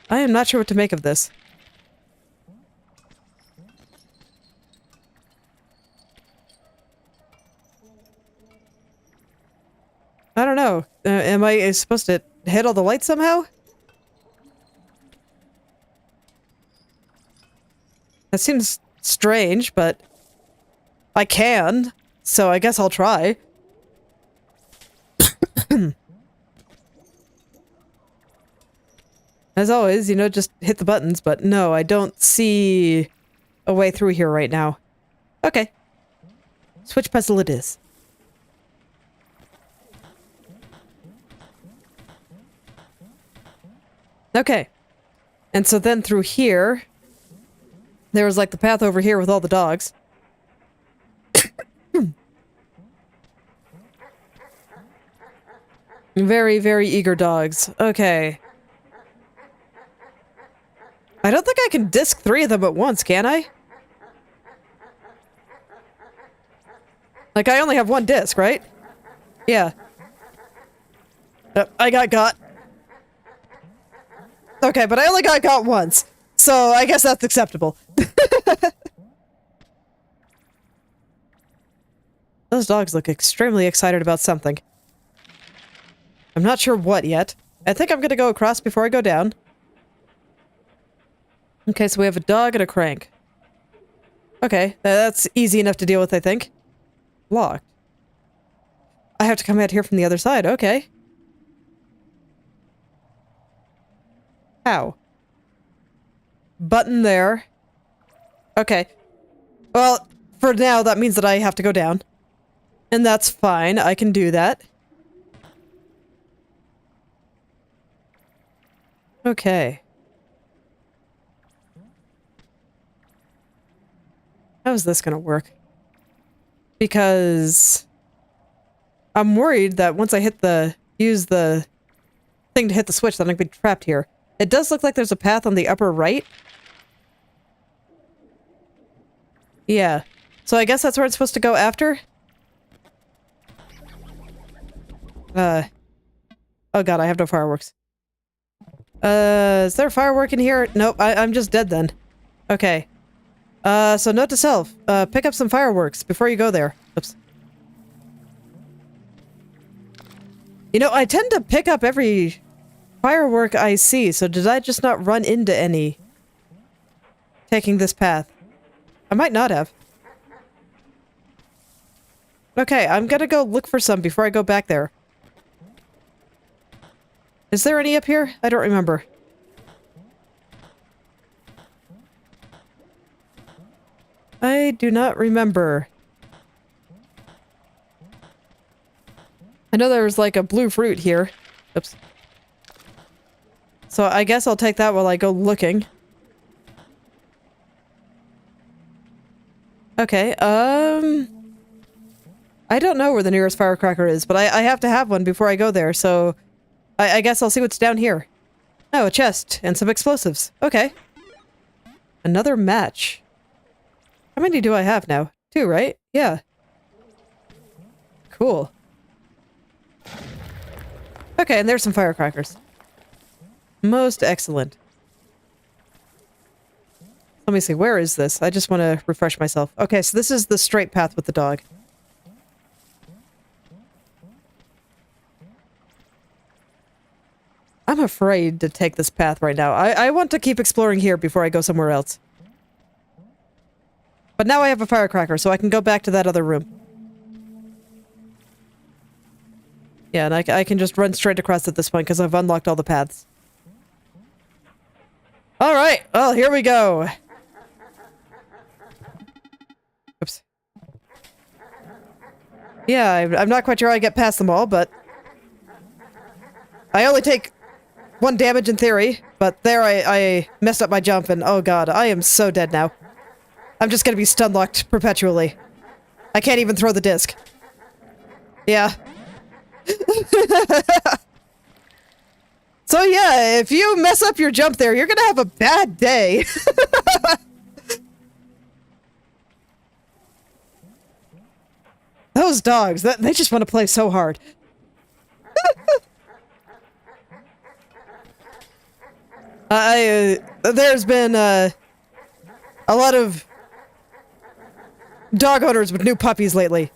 I am not sure what to make of this. I don't know. Am I supposed to hit all the lights somehow? That seems strange, but I can, so I guess I'll try. As always, you know, just hit the buttons, but no, I don't see a way through here right now. Okay. Switch puzzle it is. Okay. And so then through here, there was like the path over here with all the dogs. Very, very eager dogs. Okay. I don't think I can disc 3 of them at once, can I? Like, I only have 1 disc, right? Yeah. I got. Okay, but I only got once. So, I guess that's acceptable. Those dogs look extremely excited about something. I'm not sure what yet. I think I'm gonna go across before I go down. Okay, so we have a dog and a crank. Okay, that's easy enough to deal with, I think. Locked. I have to come out here from the other side, okay. How? Button there. Okay. Well, for now, that means that I have to go down. And that's fine, I can do that. Okay. How is this gonna work? Because I'm worried that once I use the thing to hit the switch, that I'm gonna be trapped here. It does look like there's a path on the upper right. Yeah. So I guess that's where it's supposed to go after? Oh god, I have no fireworks. Is there a firework in here? Nope, I'm just dead then. Okay. So note to self, pick up some fireworks before you go there. Oops. You know, I tend to pick up every firework I see, so did I just not run into any taking this path? I might not have. Okay, I'm gonna go look for some before I go back there. Is there any up here? I don't remember. I do not remember. I know there was like a blue fruit here. Oops. So I guess I'll take that while I go looking. Okay, I don't know where the nearest firecracker is, but I have to have one before I go there, so I guess I'll see what's down here. Oh, a chest and some explosives. Okay. Another match. How many do I have now? 2, right? Yeah. Cool. Okay, and there's some firecrackers. Most excellent. Let me see, where is this? I just want to refresh myself. Okay, so this is the straight path with the dog. I'm afraid to take this path right now. I want to keep exploring here before I go somewhere else. But now I have a firecracker, so I can go back to that other room. Yeah, and I can just run straight across at this point, because I've unlocked all the paths. Alright, well, here we go. Oops. Yeah, I'm not quite sure how I get past them all, but... I only take 1 damage in theory, but there I messed up my jump, and oh god, I am so dead now. I'm just gonna be stun-locked perpetually. I can't even throw the disc. Yeah. So yeah, if you mess up your jump there, you're gonna have a bad day. Those dogs, they just want to play so hard. There's been, a lot of dog owners with new puppies lately.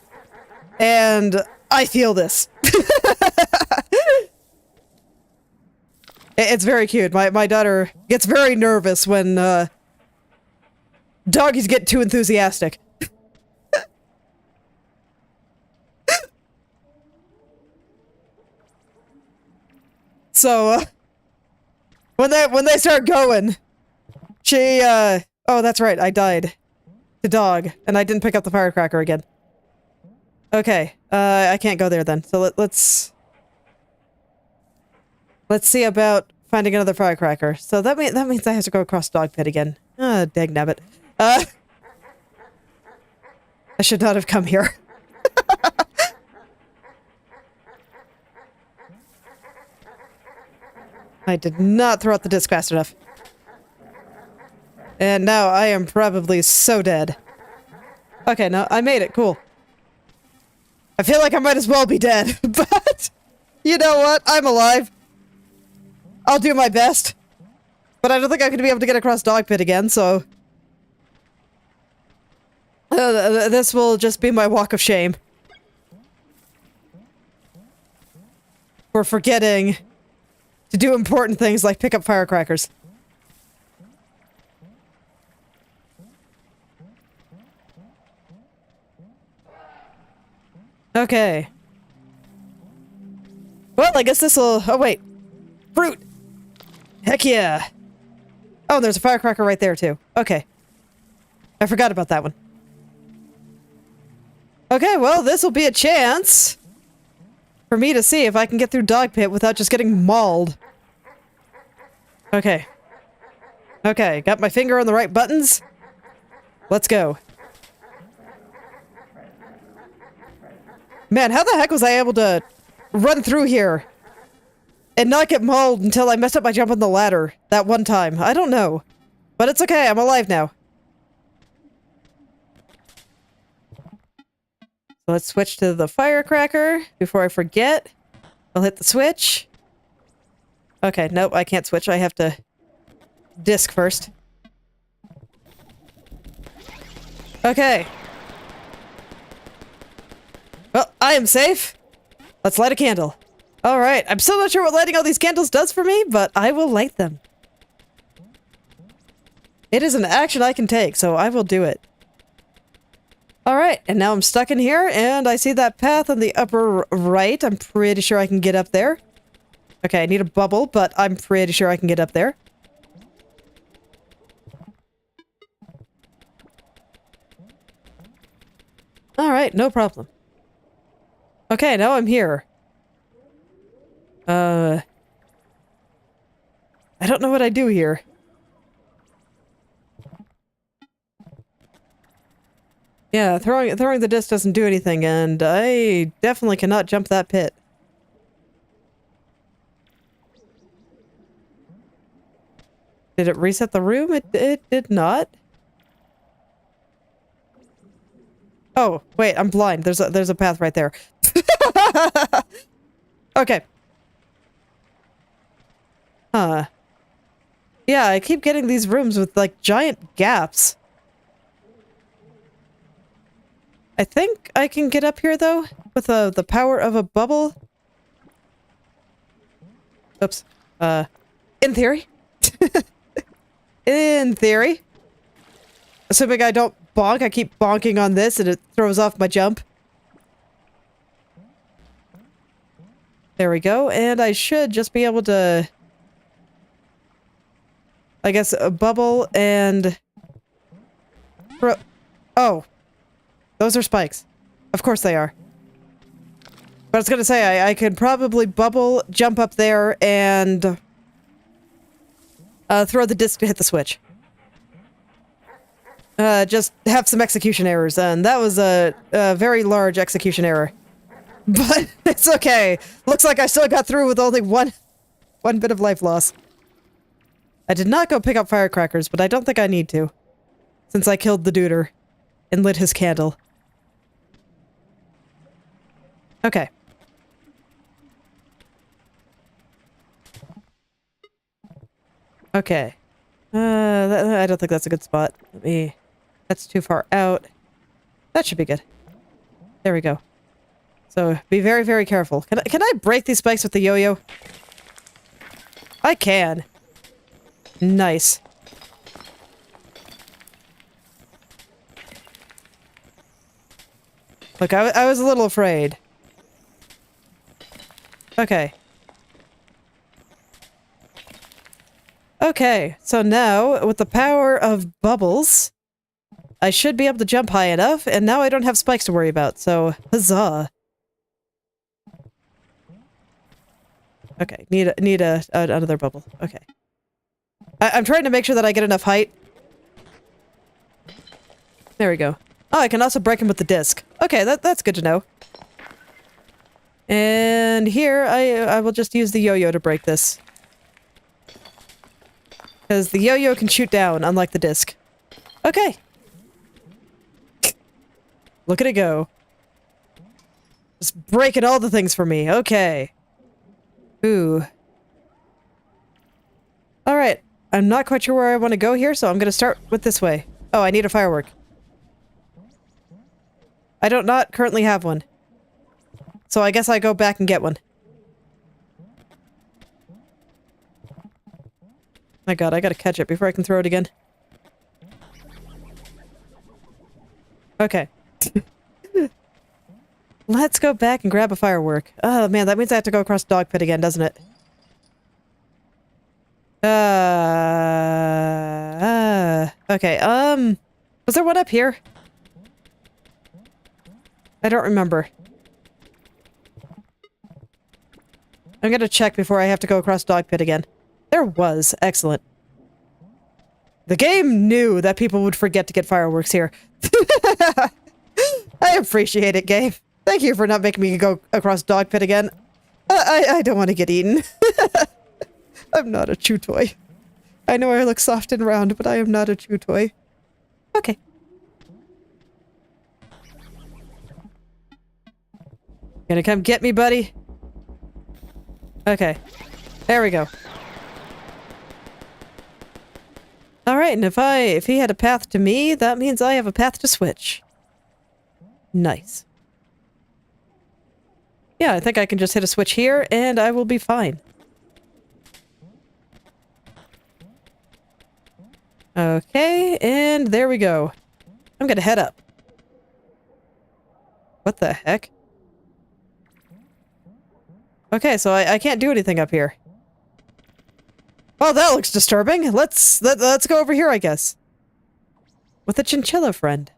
And I feel this. It's very cute. My daughter gets very nervous when, Doggies get too enthusiastic. So, when they start going, she, oh, that's right, I died. The dog, and I didn't pick up the firecracker again. Okay, I can't go there then. So let's see about finding another firecracker. So that means I have to go across dog pit again. Ah, dagnabbit. I should not have come here. I did not throw out the disc fast enough. And now I am probably so dead. Okay, no, I made it. Cool. I feel like I might as well be dead, but you know what? I'm alive. I'll do my best. But I don't think I'm going to be able to get across dog pit again, so... this will just be my walk of shame. For forgetting to do important things like pick up firecrackers. Okay. Well, I guess this'll... Oh, wait. Fruit! Heck yeah! Oh, there's a firecracker right there, too. Okay. I forgot about that one. Okay, well, this'll be a chance for me to see if I can get through dog pit without just getting mauled. Okay. Okay, got my finger on the right buttons. Let's go. Man, how the heck was I able to run through here and not get mauled until I messed up my jump on the ladder that one time? I don't know. But it's okay, I'm alive now. So let's switch to the firecracker before I forget. I'll hit the switch. Okay, nope, I can't switch. I have to disc first. Okay. Well, I am safe. Let's light a candle. Alright, I'm still not sure what lighting all these candles does for me, but I will light them. It is an action I can take, so I will do it. Alright, and now I'm stuck in here, and I see that path on the upper right. I'm pretty sure I can get up there. Okay, I need a bubble, but I'm pretty sure I can get up there. Alright, no problem. Okay, now I'm here. I don't know what I do here. Yeah, throwing the disc doesn't do anything, and I definitely cannot jump that pit. Did it reset the room? It did not. Oh, wait, I'm blind. There's a path right there. Okay. Huh. Yeah, I keep getting these rooms with, like, giant gaps. I think I can get up here, though, with the power of a bubble. Oops. In theory. In theory. Assuming I don't bonk, I keep bonking on this and it throws off my jump. There we go, and I should just be able to... I guess a bubble and... Oh. Those are spikes. Of course they are. But I was gonna say, I could probably bubble, jump up there, and... throw the disc to hit the switch. Just have some execution errors, and that was a very large execution error. But it's okay. Looks like I still got through with only one bit of life loss. I did not go pick up firecrackers, but I don't think I need to. Since I killed the duder and lit his candle. Okay. Okay. I don't think that's a good spot. That's too far out. That should be good. There we go. So, be very, very careful. Can I break these spikes with the yo-yo? I can. Nice. Look, I was a little afraid. Okay. Okay, so now, with the power of bubbles, I should be able to jump high enough, and now I don't have spikes to worry about, so huzzah. Okay, need another bubble. Okay. I'm trying to make sure that I get enough height. There we go. Oh, I can also break him with the disc. Okay, that's good to know. And here, I will just use the yo-yo to break this. Because the yo-yo can shoot down, unlike the disc. Okay. Look at it go. Just breaking all the things for me. Okay. Ooh. Alright. I'm not quite sure where I want to go here, so I'm going to start with this way. Oh, I need a firework. I don't not currently have one. So I guess I go back and get one. My god, I gotta catch it before I can throw it again. Okay. Let's go back and grab a firework. Oh man, that means I have to go across the dog pit again, doesn't it? Okay, was there one up here? I don't remember. I'm gonna check before I have to go across dog pit again. There was. Excellent. The game knew that people would forget to get fireworks here. I appreciate it, game. Thank you for not making me go across dog pit again. I don't want to get eaten. I'm not a chew toy. I know I look soft and round, but I am not a chew toy. Okay. Gonna come get me, buddy? Okay. There we go. Alright, and if he had a path to me, that means I have a path to switch. Nice. Yeah, I think I can just hit a switch here, and I will be fine. Okay, and there we go. I'm gonna head up. What the heck? Okay, so I can't do anything up here. Oh, that looks disturbing. Let's go over here, I guess. With a chinchilla friend.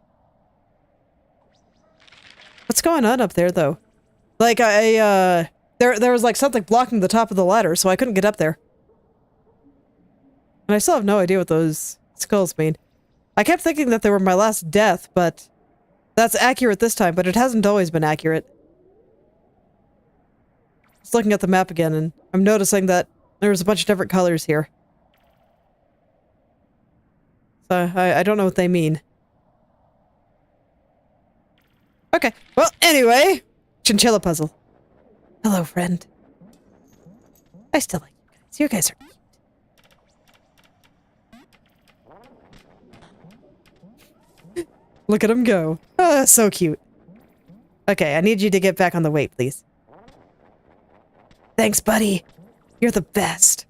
What's going on up there, though? Like, there was like something blocking the top of the ladder, so I couldn't get up there. And I still have no idea what those skulls mean. I kept thinking that they were my last death, but that's accurate this time, but it hasn't always been accurate. Just looking at the map again, and I'm noticing that there's a bunch of different colors here. So, I don't know what they mean. Okay, well, anyway, chinchilla puzzle. Hello, friend. I still like you guys. You guys are cute. Look at him go. Oh, so cute. Okay, I need you to get back on the weight, please. Thanks, buddy. You're the best.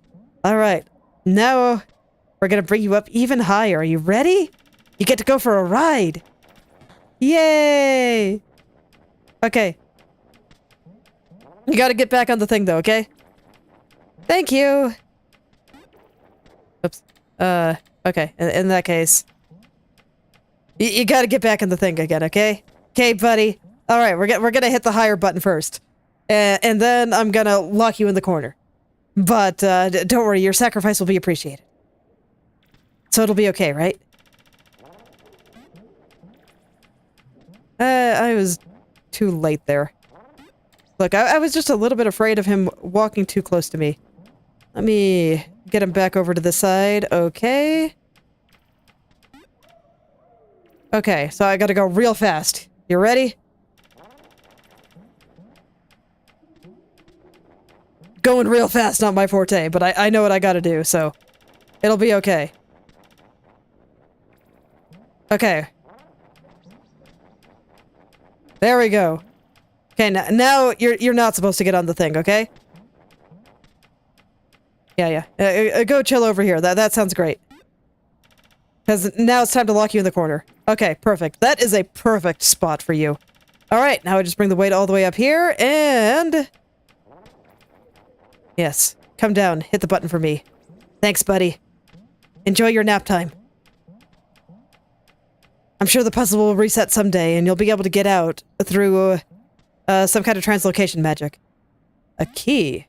Alright, now we're gonna bring you up even higher. Are you ready? You get to go for a ride. Yay! Okay. You gotta get back on the thing, though, okay? Thank you! Oops. Okay. In that case... You gotta get back on the thing again, okay? Okay, buddy. Alright, we're gonna hit the higher button first. And then I'm gonna lock you in the corner. But, don't worry, your sacrifice will be appreciated. So it'll be okay, right? I was too late there. Look, I was just a little bit afraid of him walking too close to me. Let me get him back over to the side. Okay. Okay, so I gotta go real fast. You ready? Going real fast, not my forte, but I know what I gotta do, so it'll be okay. Okay. There we go. Okay, now you're not supposed to get on the thing, okay? Yeah. Go chill over here. That sounds great. Because now it's time to lock you in the corner. Okay, perfect. That is a perfect spot for you. Alright, now I just bring the weight all the way up here, and... Yes. Come down. Hit the button for me. Thanks, buddy. Enjoy your nap time. I'm sure the puzzle will reset someday, and you'll be able to get out through some kind of translocation magic. A key?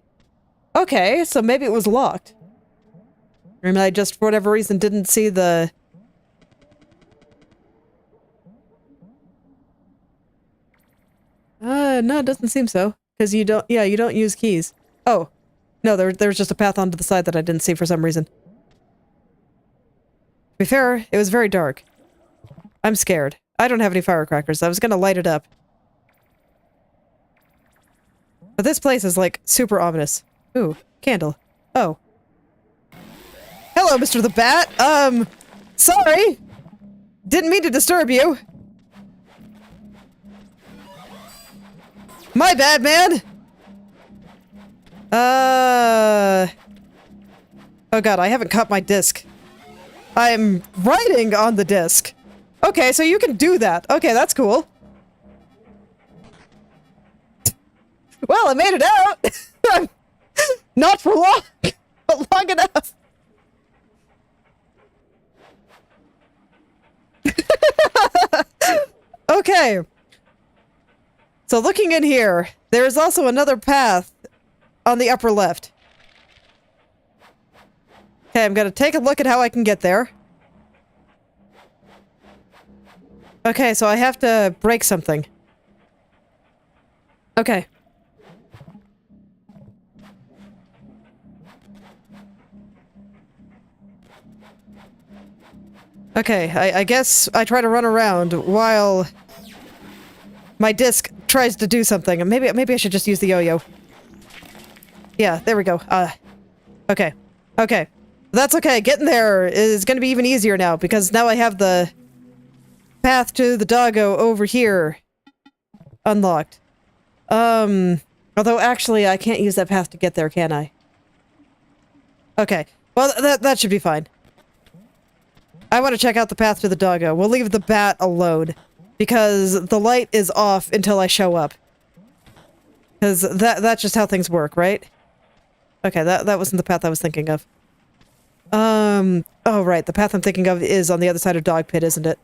Okay, so maybe it was locked. Or I just, for whatever reason, didn't see the... No, it doesn't seem so. Because you don't, yeah, you don't use keys. Oh. No, there's just a path onto the side that I didn't see for some reason. To be fair, it was very dark. I'm scared. I don't have any firecrackers. I was gonna light it up. But this place is, like, super ominous. Ooh, candle. Oh. Hello, Mr. the Bat! Sorry! Didn't mean to disturb you! My bad, man! Oh god, I haven't cut my disc. I'm writing on the disc. Okay, so you can do that. Okay, that's cool. Well, I made it out! Not for long, but long enough. Okay. So looking in here, there is also another path on the upper left. Okay, I'm gonna take a look at how I can get there. Okay, so I have to break something. Okay. Okay, I guess I try to run around while my disc tries to do something. Maybe I should just use the yo-yo. Yeah, there we go. Okay. Okay. That's okay. Getting there is gonna be even easier now, because now I have the path to the doggo over here unlocked. Although actually I can't use that path to get there, can I? Okay. Well, that should be fine. I want to check out the path to the doggo. We'll leave the bat alone, because the light is off until I show up. Because that's just how things work, right? Okay, that wasn't the path I was thinking of. Oh right, the path I'm thinking of is on the other side of Dog Pit, isn't it?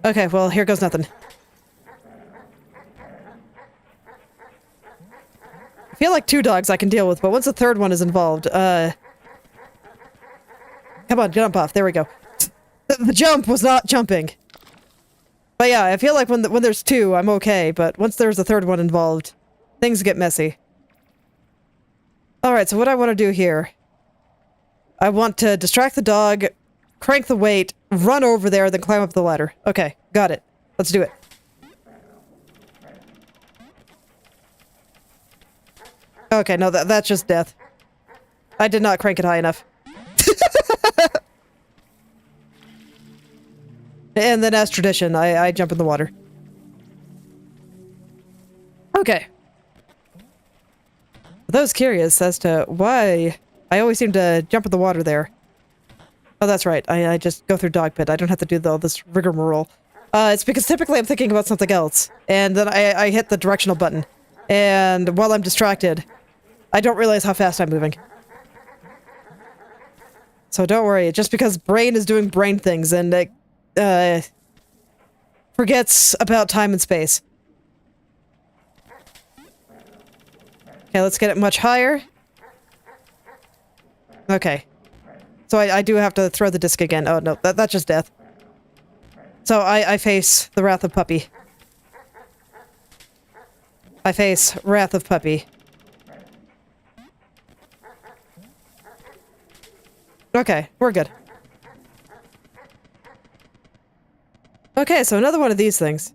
Okay, well, here goes nothing. I feel like 2 dogs I can deal with, but once the 3rd one is involved, come on, jump off. There we go. The jump was not jumping. But yeah, I feel like when there's 2, I'm okay, but once there's a 3rd one involved, things get messy. Alright, so what I want to do here... I want to distract the dog, crank the weight, run over there, then climb up the ladder. Okay, got it. Let's do it. Okay, no, that's just death. I did not crank it high enough. And then, as tradition, I jump in the water. Okay. For those curious as to why I always seem to jump in the water there. Oh, that's right. I just go through Dog Pit. I don't have to do all this rigmarole. It's because typically I'm thinking about something else, and then I hit the directional button. And while I'm distracted, I don't realize how fast I'm moving. So don't worry, just because brain is doing brain things and it forgets about time and space. Okay, let's get it much higher. Okay. So I do have to throw the disc again. Oh no, that's just death. So I face the Wrath of Puppy. I face Wrath of Puppy. Okay, we're good. Okay, so another one of these things.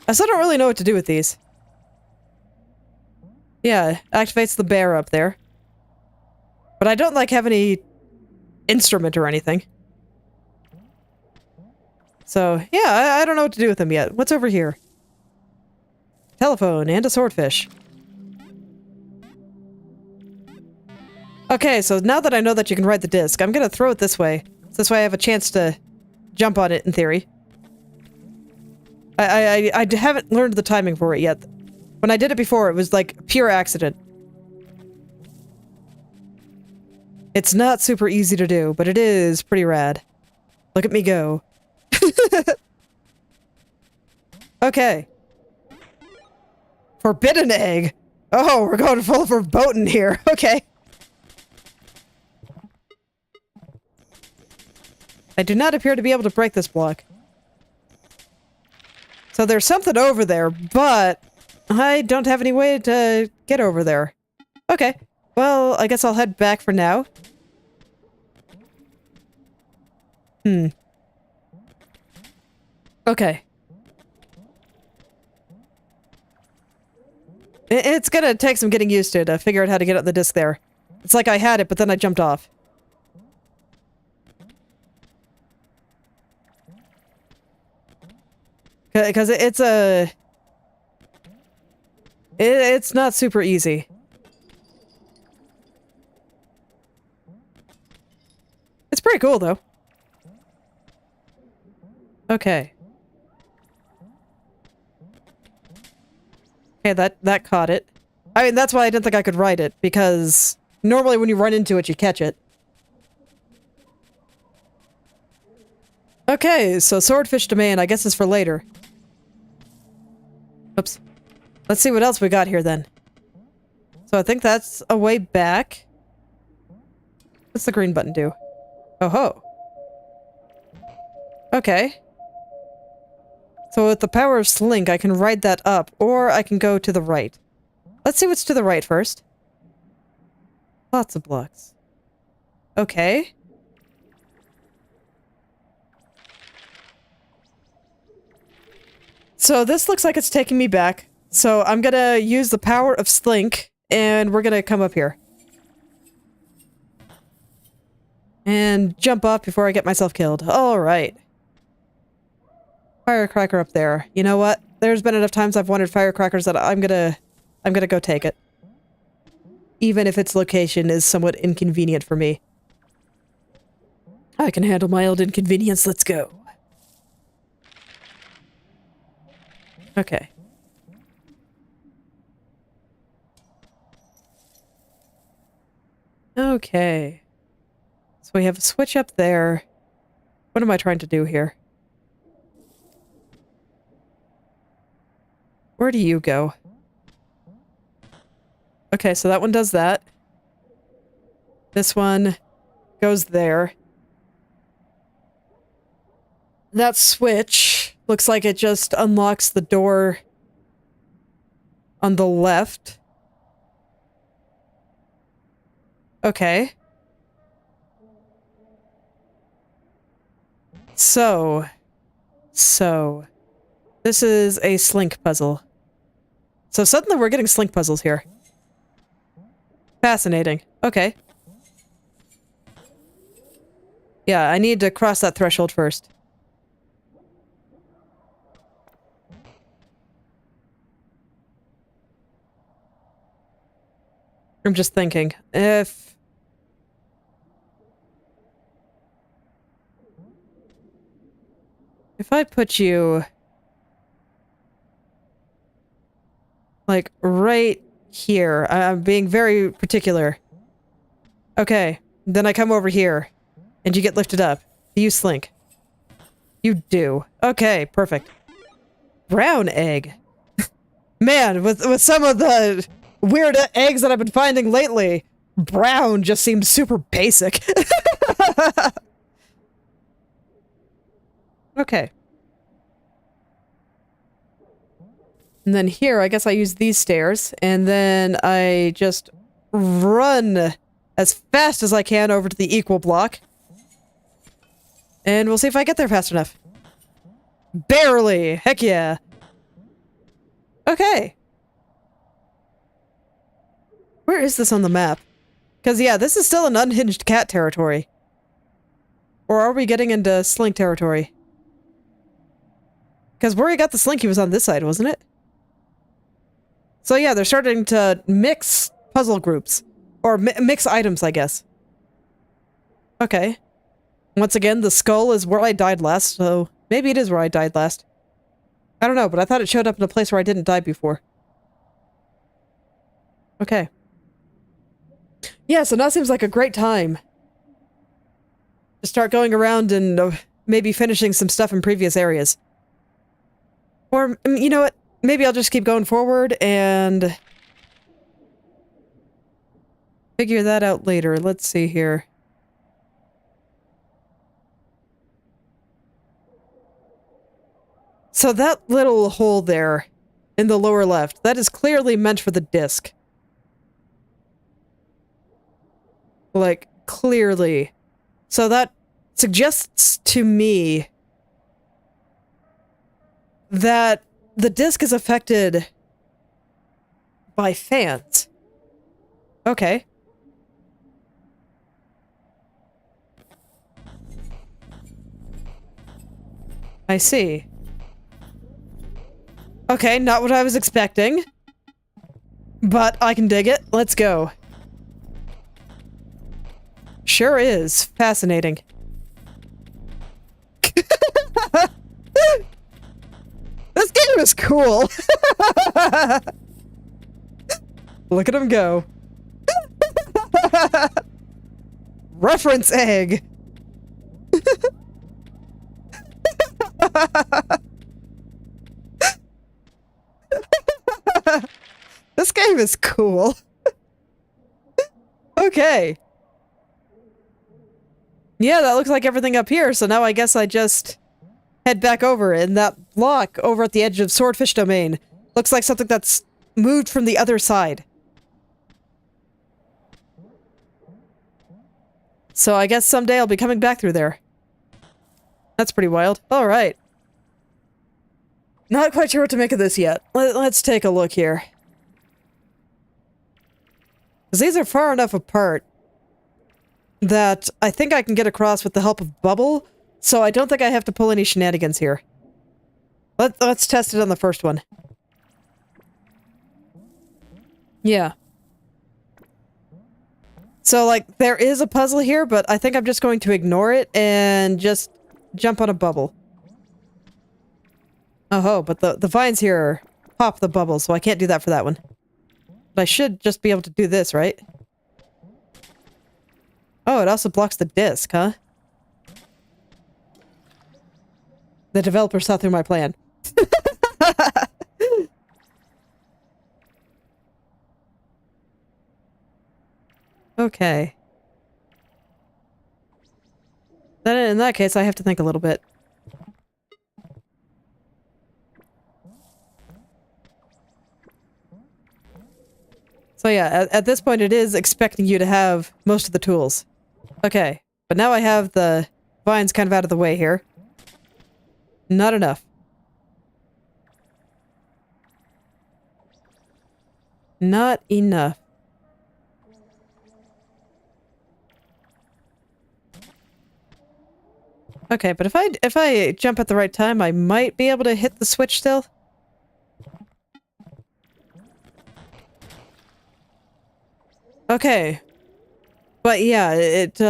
I still don't really know what to do with these. Yeah, activates the bear up there. But I don't, like, have any instrument or anything. So, yeah, I don't know what to do with them yet. What's over here? Telephone and a swordfish. Okay, so now that I know that you can ride the disc, I'm gonna throw it this way. So this way I have a chance to jump on it, in theory. I haven't learned the timing for it yet. When I did it before, it was like pure accident. It's not super easy to do, but it is pretty rad. Look at me go. Okay. Forbidden egg. Oh, we're going full verboten here. Okay. I do not appear to be able to break this block. So there's something over there, but I don't have any way to get over there. Okay. Well, I guess I'll head back for now. Okay. It's gonna take some getting used to figure out how to get on the disc there. It's like I had it, but then I jumped off. Because it's not super easy. It's pretty cool, though. Okay. Okay, that caught it. I mean, that's why I didn't think I could ride it, because normally when you run into it, you catch it. Okay, so Swordfish Domain, I guess is for later. Oops. Let's see what else we got here, then. So I think that's a way back. What's the green button do? Oh ho. Okay. So with the power of Slink, I can ride that up, or I can go to the right. Let's see what's to the right first. Lots of blocks. Okay. So this looks like it's taking me back. So I'm gonna use the power of Slink, and we're gonna come up here. And jump up before I get myself killed. Alright. Firecracker up there. You know what? There's been enough times I've wanted firecrackers that I'm gonna go take it. Even if its location is somewhat inconvenient for me. I can handle my old inconvenience, let's go. Okay. Okay. So we have a switch up there. What am I trying to do here? Where do you go? Okay, so that one does that. This one goes there. That switch looks like it just unlocks the door on the left. Okay. So, this is a Slink puzzle. So suddenly we're getting Slink puzzles here. Fascinating. Okay. Yeah, I need to cross that threshold first. I'm just thinking, if I put you like right here, I'm being very particular. Okay, then I come over here and you get lifted up. Do you Slink? You do. Okay, perfect. Brown egg. Man, with some of the weird eggs that I've been finding lately, brown just seems super basic. Okay. And then here, I guess I use these stairs, and then I just run as fast as I can over to the equal block. And we'll see if I get there fast enough. Barely! Heck yeah! Okay. Where is this on the map? Because, yeah, this is still an unhinged cat territory. Or are we getting into Slink territory? Because where he got the Slinky was on this side, wasn't it? So yeah, they're starting to mix puzzle groups. Or mix items, I guess. Okay. Once again, the skull is where I died last, so maybe it is where I died last. I don't know, but I thought it showed up in a place where I didn't die before. Okay. Yeah, so now seems like a great time to start going around and maybe finishing some stuff in previous areas. Or, you know what? Maybe I'll just keep going forward and figure that out later. Let's see here. So that little hole there in the lower left, that is clearly meant for the disc. Like, clearly. So that suggests to me that the disc is affected by fans. Okay. I see. Okay, not what I was expecting. But I can dig it. Let's go. Sure is. Fascinating. This game is cool. Look at him go. Reference egg. This game is cool. Okay. Yeah, that looks like everything up here, so now I guess I just head back over, and that block over at the edge of Swordfish Domain looks like something that's moved from the other side. So I guess someday I'll be coming back through there. That's pretty wild. Alright. Not quite sure what to make of this yet. Let's take a look here. Because these are far enough apart that I think I can get across with the help of Bubble, so I don't think I have to pull any shenanigans here. Let's test it on the first one. Yeah. So, like, there is a puzzle here, but I think I'm just going to ignore it and just jump on a bubble. Oh, but the vines here pop the bubble, so I can't do that for that one. But I should just be able to do this, right? Oh, it also blocks the disc, huh? The developer saw through my plan. Okay. Then in that case, I have to think a little bit. So yeah, at this point it is expecting you to have most of the tools. Okay, but now I have the vines kind of out of the way here. Not enough. Not enough. Okay, but if I jump at the right time, I might be able to hit the switch still. Okay. But yeah, it's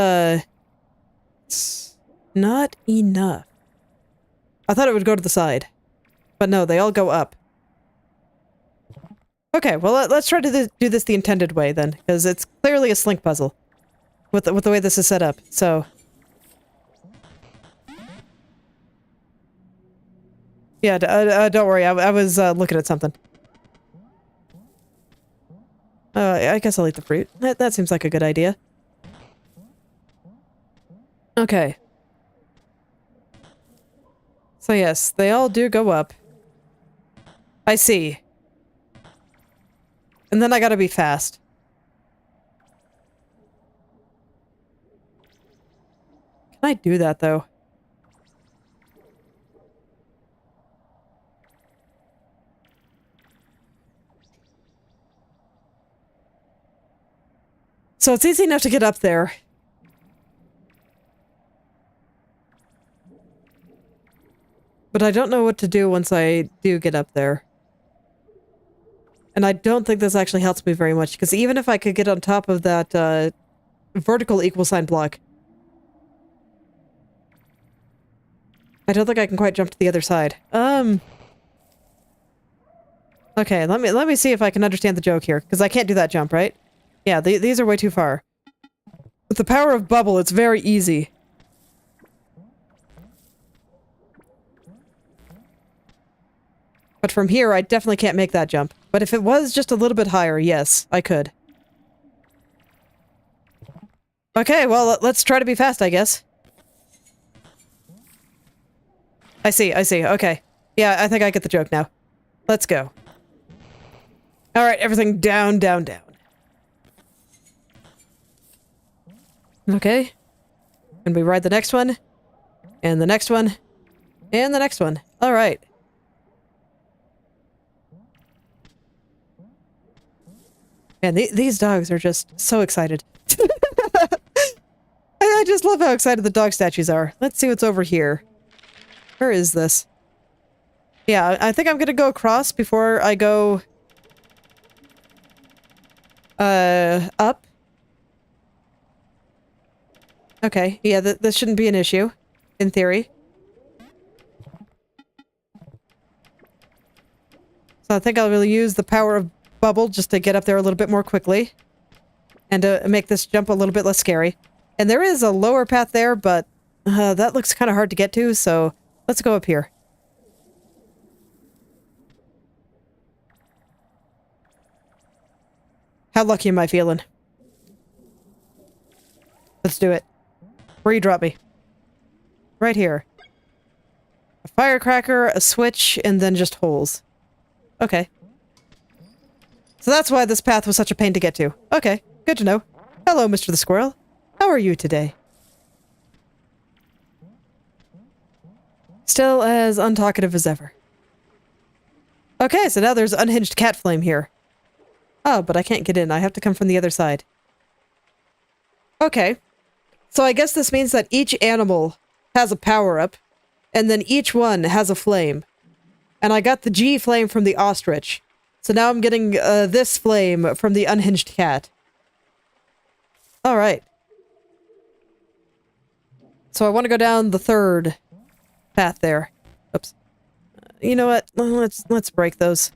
not enough. I thought it would go to the side. But no, they all go up. Okay, well let's try to do this the intended way then, because it's clearly a slink puzzle. With the way this is set up, so... Yeah, don't worry, I was looking at something. I guess I'll eat the fruit. That seems like a good idea. Okay. So yes, they all do go up. I see. And then I gotta be fast. Can I do that, though? So it's easy enough to get up there. But I don't know what to do once I do get up there. And I don't think this actually helps me very much, because even if I could get on top of that vertical equal sign block, I don't think I can quite jump to the other side. Okay, let me see if I can understand the joke here, because I can't do that jump, right? Yeah, these are way too far. With the power of bubble, it's very easy. But from here, I definitely can't make that jump. But if it was just a little bit higher, yes, I could. Okay, well, let's try to be fast, I guess. I see, okay. Yeah, I think I get the joke now. Let's go. Alright, everything down, down, down. Okay. And we ride the next one. And the next one. And the next one. Alright. Man, these dogs are just so excited. I just love how excited the dog statues are. Let's see what's over here. Where is this? Yeah, I think I'm gonna go across before I go... up. Okay, yeah, this shouldn't be an issue, in theory. So I think I'll really use the power of bubble just to get up there a little bit more quickly. And to make this jump a little bit less scary. And there is a lower path there, but that looks kind of hard to get to, so let's go up here. How lucky am I feeling? Let's do it. Where you drop me? Right here. A firecracker, a switch, and then just holes. Okay. So that's why this path was such a pain to get to. Okay, good to know. Hello, Mr. the Squirrel. How are you today? Still as untalkative as ever. Okay, so now there's unhinged cat flame here. Oh, but I can't get in. I have to come from the other side. Okay. So I guess this means that each animal has a power-up, and then each one has a flame. And I got the G flame from the ostrich. So now I'm getting this flame from the unhinged cat. Alright. So I want to go down the third path there. Oops. You know what? Let's break those.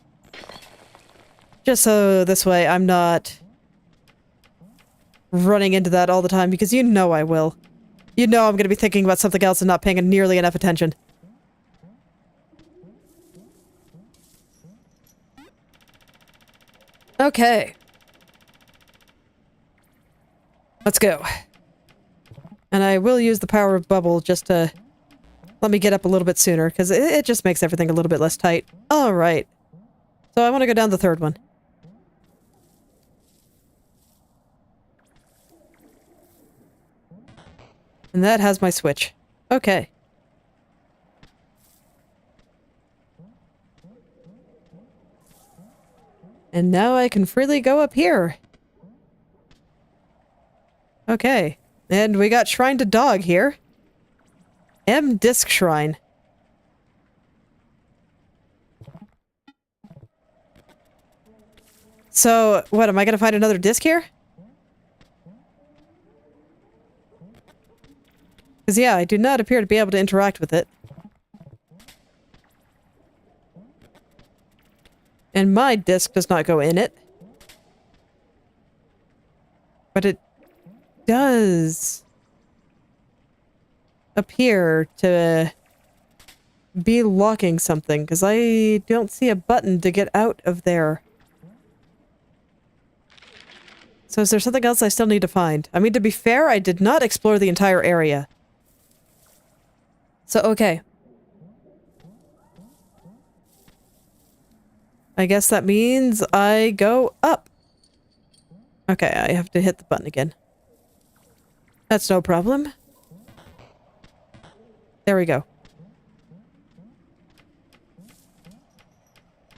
Just so this way I'm not running into that all the time, because you know I will. You know I'm going to be thinking about something else and not paying nearly enough attention. Okay. Let's go. And I will use the power of bubble just to let me get up a little bit sooner, because it just makes everything a little bit less tight. Alright. So I want to go down the third one. And that has my switch. Okay. And now I can freely go up here. Okay. And we got Shrine to Dog here. M Disc Shrine. So, what, am I gonna find another disc here? Because, yeah, I do not appear to be able to interact with it. And my disc does not go in it. But it does appear to be locking something, because I don't see a button to get out of there. So is there something else I still need to find? I mean, to be fair, I did not explore the entire area. So, okay. I guess that means I go up. Okay, I have to hit the button again. That's no problem. There we go.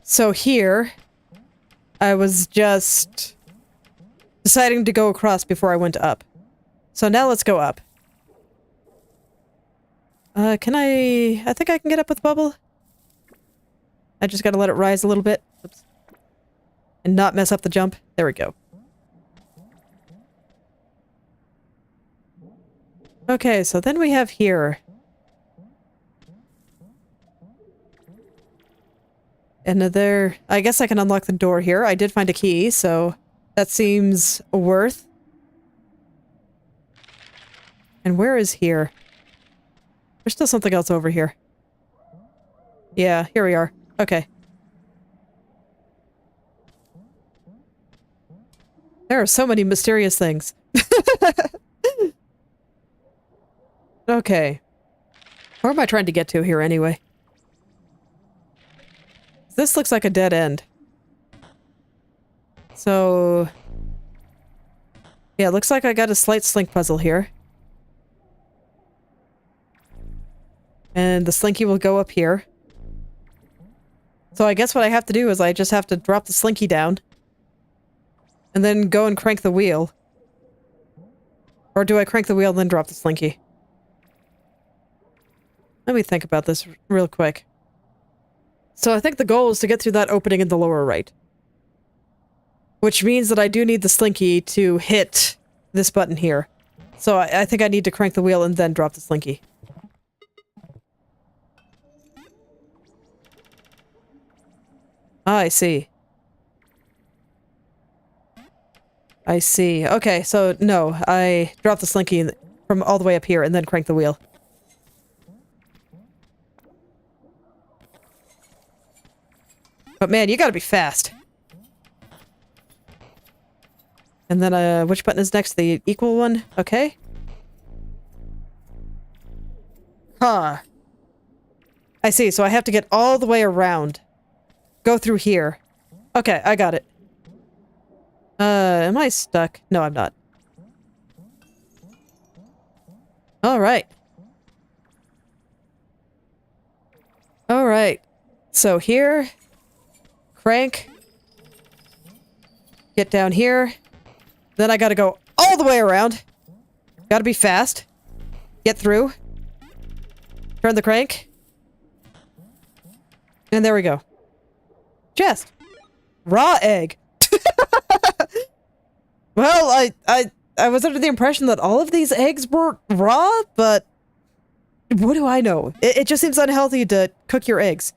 So here, I was just deciding to go across before I went up. So now let's go up. Can I think I can get up with bubble? I just gotta let it rise a little bit. Oops. And not mess up the jump. There we go. Okay, so then we have here. another... I guess I can unlock the door here. I did find a key, so that seems worth. And where is here? There's still something else over here. Yeah, here we are. Okay. There are so many mysterious things. Okay. Where am I trying to get to here anyway? This looks like a dead end. So... yeah, it looks like I got a slight slink puzzle here. And the slinky will go up here. So I guess what I have to do is I just have to drop the slinky down. And then go and crank the wheel. Or do I crank the wheel and then drop the slinky? Let me think about this real quick. So I think the goal is to get through that opening in the lower right. Which means that I do need the slinky to hit this button here. So I think I need to crank the wheel and then drop the slinky. Ah, I see. I see. Okay, so no, I drop the slinky from all the way up here and then crank the wheel. But man, you gotta be fast. And then, which button is next? The equal one? Okay. Huh. I see, so I have to get all the way around. Go through here. Okay, I got it. Am I stuck? No, I'm not. Alright. Alright. So here... crank. Get down here. Then I gotta go all the way around. Gotta be fast. Get through. Turn the crank. And there we go. Chest. Raw egg. Well, I was under the impression that all of these eggs were raw, but what do I know? It just seems unhealthy to cook your eggs.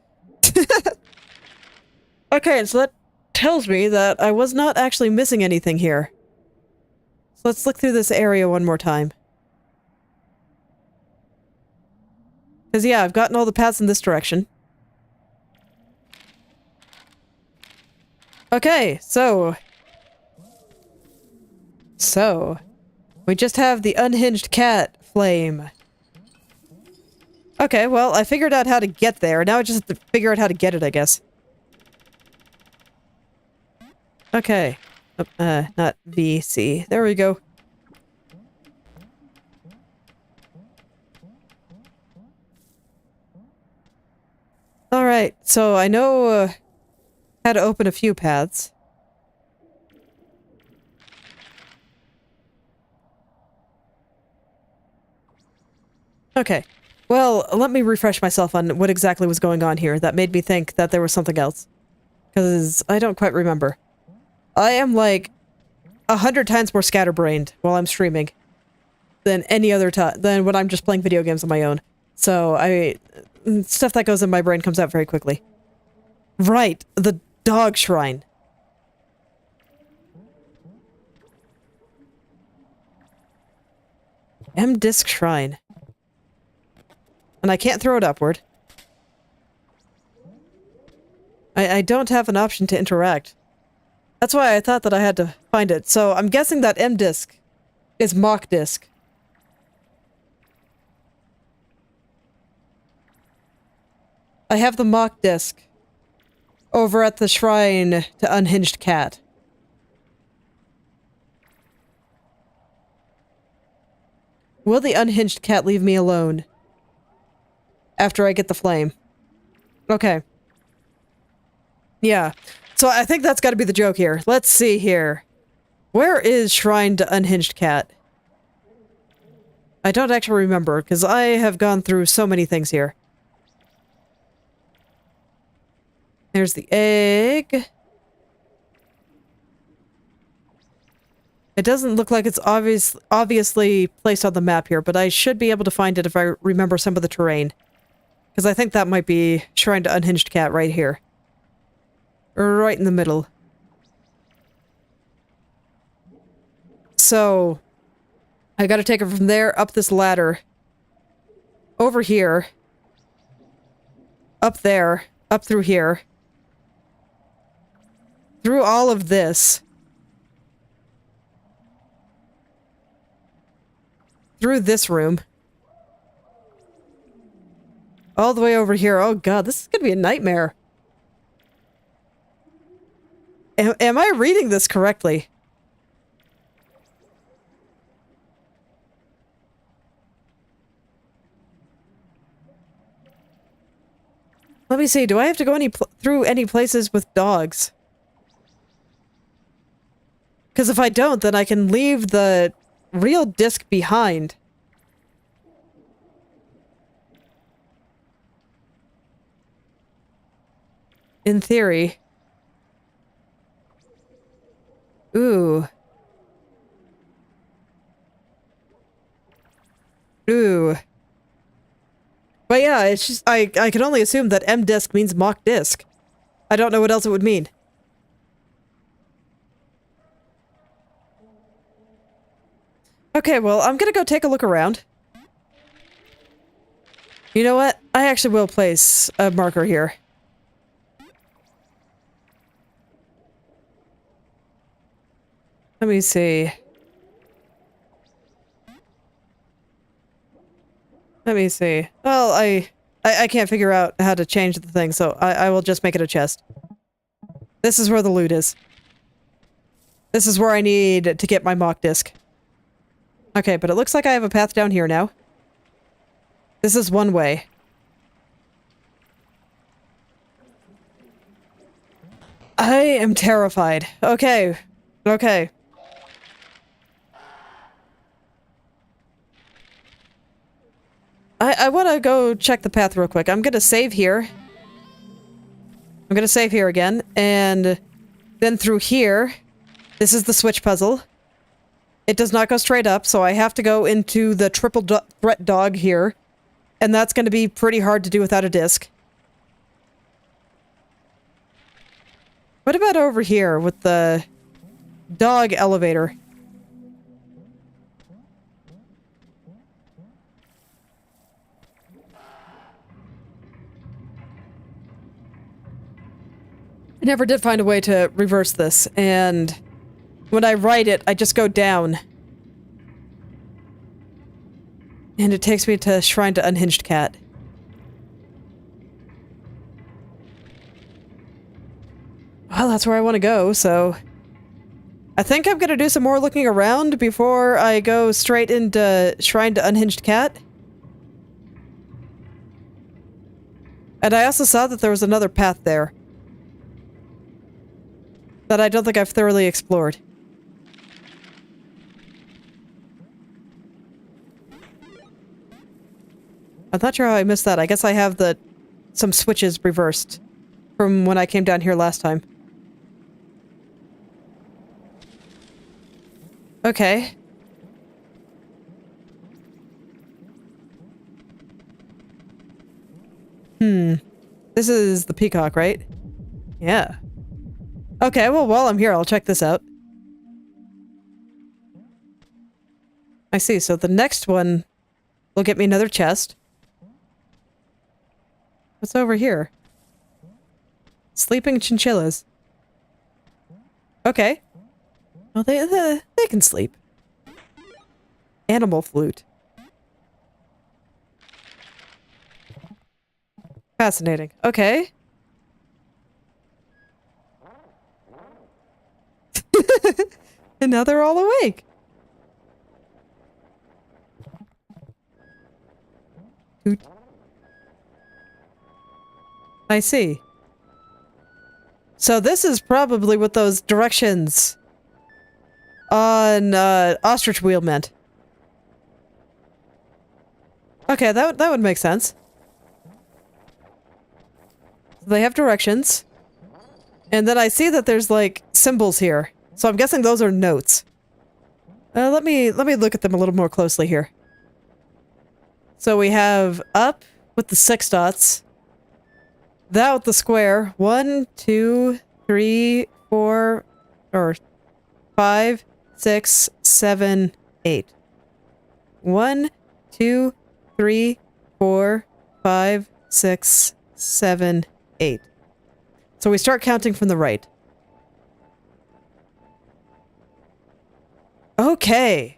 Okay, so that tells me that I was not actually missing anything here. So let's look through this area one more time. Because yeah, I've gotten all the paths in this direction. Okay, so... we just have the unhinged cat flame. Okay, well, I figured out how to get there. Now I just have to figure out how to get it, I guess. Okay. Not VC. There we go. Alright, so I know how to open a few paths. Okay. Well, let me refresh myself on what exactly was going on here that made me think that there was something else. Because I don't quite remember. I am like 100 times more scatterbrained while I'm streaming than any other time, than when I'm just playing video games on my own. So stuff that goes in my brain comes out very quickly. Right, the dog shrine. M-Disc Shrine. And I can't throw it upward. I don't have an option to interact. That's why I thought that I had to find it. So I'm guessing that M-Disc is mock disc. I have the mock disc over at the shrine to Unhinged Cat. Will the Unhinged Cat leave me alone after I get the flame? Okay. Yeah. So I think that's got to be the joke here. Let's see here. Where is Shrine to Unhinged Cat? I don't actually remember, because I have gone through so many things here. There's the egg. It doesn't look like it's obviously placed on the map here, but I should be able to find it if I remember some of the terrain. Because I think that might be Shrine to Unhinged Cat right here. right in the middle. So, I gotta take it from there, up this ladder. Over here. Up there. Up through here. Through all of this. Through this room. All the way over here. Oh god, this is gonna be a nightmare. Am I reading this correctly? Let me see, do I have to go through any places with dogs? Because if I don't, then I can leave the real disc behind. In theory. Ooh. Ooh. But yeah, it's just, I can only assume that M-disc means mock disc. I don't know what else it would mean. Okay, well, I'm gonna go take a look around. You know what? I actually will place a marker here. Let me see. Let me see. Well, I can't figure out how to change the thing, so I will just make it a chest. This is where the loot is. This is where I need to get my mock disc. Okay, but it looks like I have a path down here now. This is one way. I am terrified. Okay. Okay. I want to go check the path real quick. I'm gonna save here. I'm gonna save here again, and then through here. This is the switch puzzle. It does not go straight up, so I have to go into the triple threat dog here. And that's going to be pretty hard to do without a disc. What about over here with the dog elevator? I never did find a way to reverse this, and when I write it, I just go down. And it takes me to Shrine to Unhinged Cat. Well, that's where I want to go, so... I think I'm gonna do some more looking around before I go straight into Shrine to Unhinged Cat. And I also saw that there was another path there. That I don't think I've thoroughly explored. I'm not sure how I missed that. I guess I have some switches reversed from when I came down here last time. Okay. This is the peacock, right? Yeah. Okay, well, while I'm here, I'll check this out. I see, so the next one will get me another chest. What's over here? Sleeping chinchillas. Okay. Well, they can sleep. Animal flute. Fascinating. Okay. And now they're all awake. Toot. I see. So this is probably what those directions on ostrich wheel meant. Okay, that would make sense. They have directions. And then I see that there's like symbols here. So I'm guessing those are notes. Let me look at them a little more closely here. So we have up with the 6 dots. That with the square. 1, 2, 3, 4, or 5, 6, 7, 8. 1, 2, 3, 4, 5, 6, 7, 8. So we start counting from the right. Okay.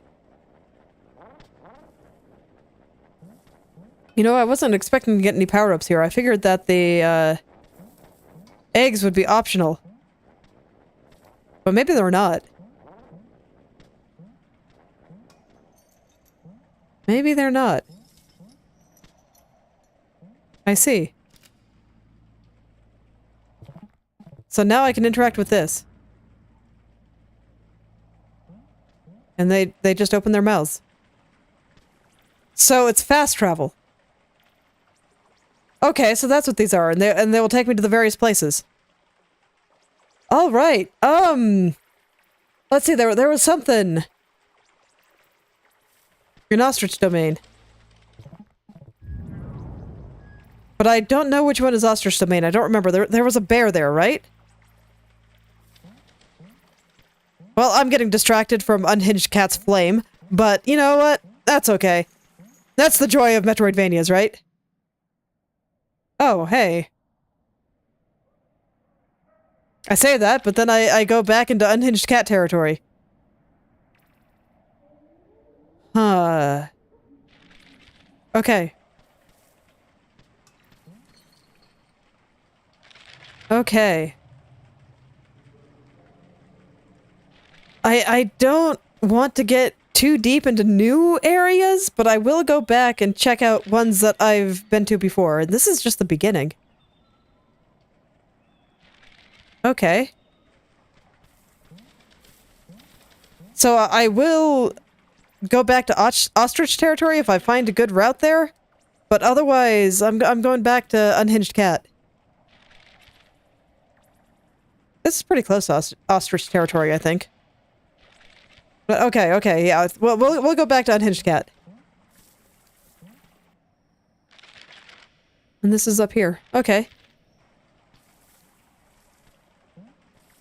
You know, I wasn't expecting to get any power-ups here. I figured that the, eggs would be optional. But maybe they're not. Maybe they're not. I see. So now I can interact with this. And they just open their mouths. So it's fast travel. Okay, so that's what these are, and they will take me to the various places. All right. Let's see. There was something. An ostrich domain. But I don't know which one is ostrich domain. I don't remember. There was a bear there, right? Well, I'm getting distracted from Unhinged Cat's flame, but you know what? That's okay. That's the joy of Metroidvanias, right? Oh, hey. I say that, but then I go back into Unhinged Cat territory. Huh. Okay. Okay. I don't want to get too deep into new areas, but I will go back and check out ones that I've been to before. And this is just the beginning. Okay. So I will go back to ostrich territory if I find a good route there, but otherwise I'm going back to Unhinged Cat. This is pretty close to ostrich territory, I think. But okay, yeah. Well, we'll go back to Unhinged Cat. And this is up here. Okay.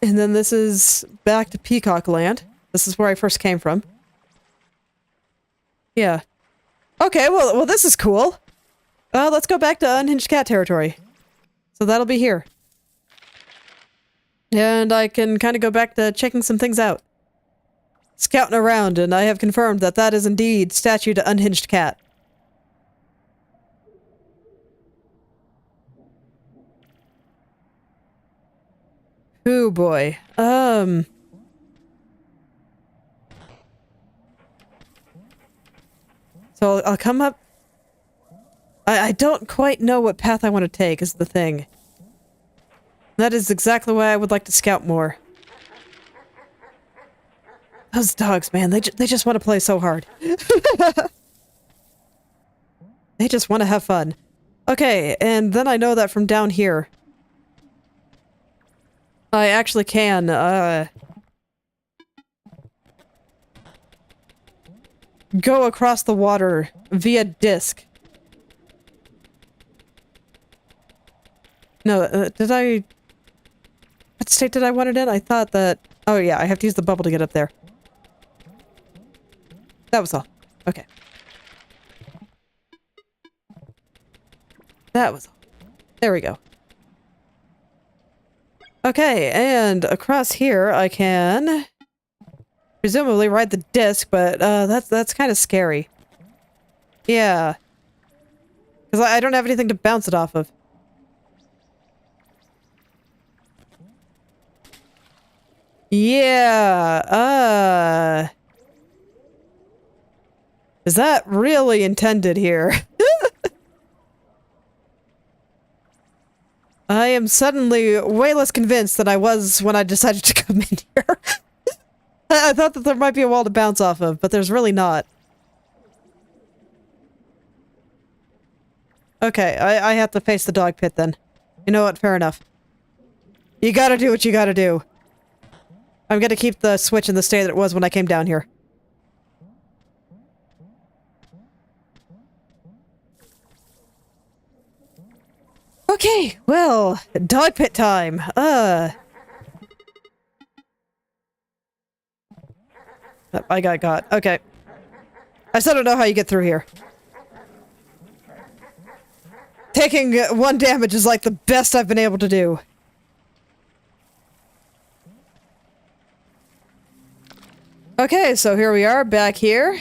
And then this is back to Peacock Land. This is where I first came from. Yeah. Okay, well, this is cool. Let's go back to Unhinged Cat territory. So that'll be here. And I can kind of go back to checking some things out. Scouting around, and I have confirmed that that is indeed statue to Unhinged Cat. Ooh boy. So I'll come up. I don't quite know what path I want to take is the thing. That is exactly why I would like to scout more. Those dogs, man, they just want to play so hard. They just want to have fun. Okay, and then I know that from down here, I actually can, go across the water via disc. No, did I... What state did I want it in? I thought that... Oh yeah, I have to use the bubble to get up there. That was all. Okay. That was all. There we go. Okay, and across here I can... presumably ride the disc, but that's kind of scary. Yeah. Because I don't have anything to bounce it off of. Yeah, is that really intended here? I am suddenly way less convinced than I was when I decided to come in here. I thought that there might be a wall to bounce off of, but there's really not. Okay, I have to face the dog pit then. You know what? Fair enough. You gotta do what you gotta do. I'm gonna keep the switch in the state that it was when I came down here. Okay, well, dog pit time. I got. Okay. I still don't know how you get through here. Taking 1 damage is like the best I've been able to do. Okay, so here we are, back here.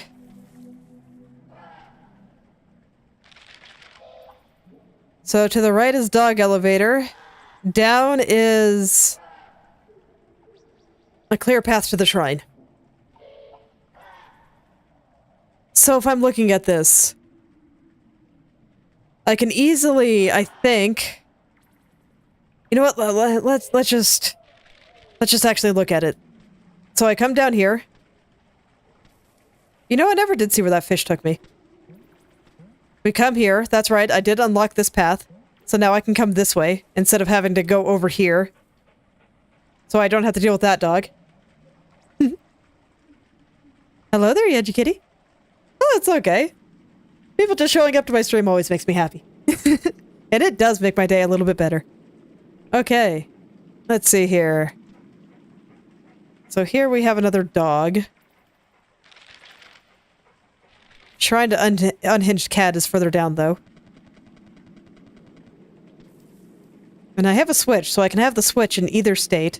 So to the right is dog elevator. Down is a clear path to the shrine. So if I'm looking at this, I can easily, I think... You know what? Let's just actually look at it. So I come down here. You know, I never did see where that fish took me. We come here. That's right. I did unlock this path. So now I can come this way instead of having to go over here. So I don't have to deal with that dog. Hello there, Yedgy Kitty. Oh, it's okay. People just showing up to my stream always makes me happy. And it does make my day a little bit better. Okay. Let's see here. So here we have another dog. Shrine to Unhinged Cat is further down, though. And I have a switch, so I can have the switch in either state.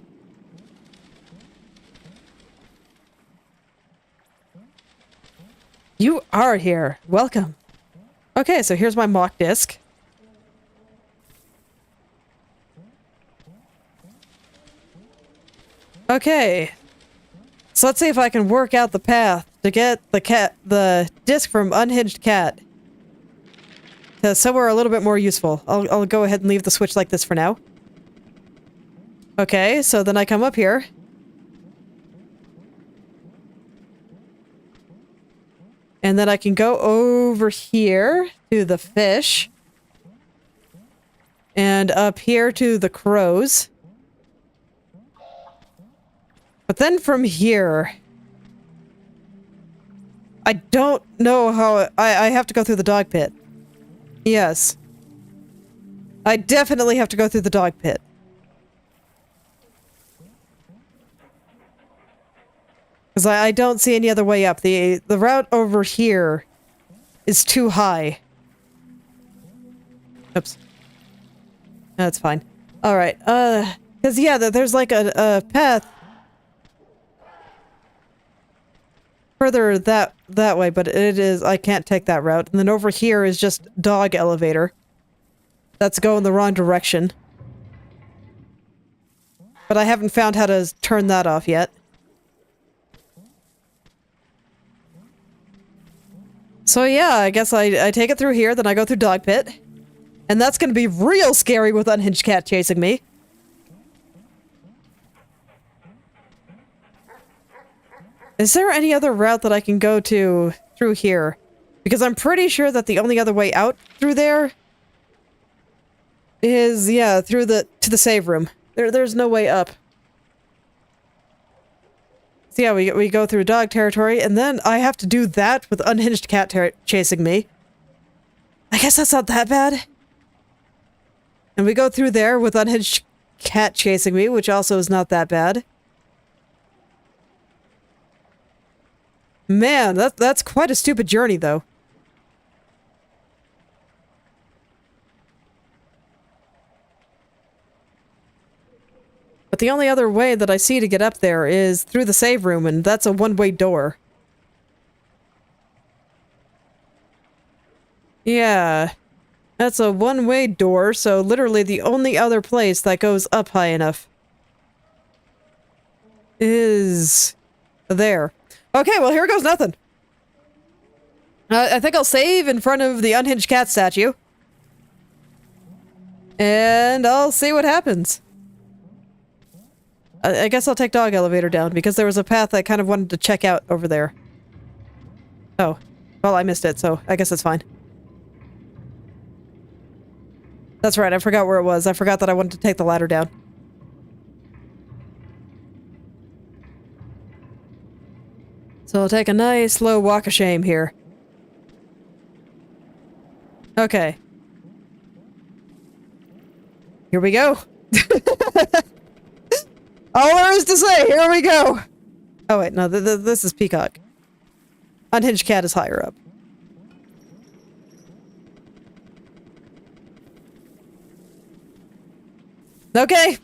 You are here. Welcome. Okay, so here's my mock disc. Okay. So let's see if I can work out the path to get the disc from Unhinged Cat to somewhere a little bit more useful. I'll go ahead and leave the switch like this for now. Okay, so then I come up here. And then I can go over here to the fish. And up here to the crows. But then from here... I don't know how... I have to go through the dog pit. Yes. I definitely have to go through the dog pit. Because I don't see any other way up. The route over here is too high. Oops. That's fine. Alright, because yeah, there's like a path further that way, but it is, I can't take that route. And then over here is just dog elevator. That's going the wrong direction. But I haven't found how to turn that off yet. So yeah, I guess I take it through here, then I go through dog pit. And that's gonna be real scary with Unhinged Cat chasing me. Is there any other route that I can go to through here? Because I'm pretty sure that the only other way out through there is, yeah, through to the save room. There's no way up. So yeah, we go through dog territory, and then I have to do that with Unhinged Cat chasing me. I guess that's not that bad. And we go through there with Unhinged Cat chasing me, which also is not that bad. Man, that's quite a stupid journey, though. But the only other way that I see to get up there is through the save room, and that's a one-way door. Yeah. That's a one-way door, so literally the only other place that goes up high enough is there. Okay, well, here goes nothing. I think I'll save in front of the Unhinged Cat statue. And I'll see what happens. I guess I'll take dog elevator down, because there was a path I kind of wanted to check out over there. Oh. Well, I missed it, so I guess it's fine. That's right, I forgot where it was. I forgot that I wanted to take the ladder down. So I'll take a nice slow walk of shame here. Okay. Here we go. All there is to say, here we go. Oh wait, no, this is Peacock. Unhinged Cat is higher up. Okay.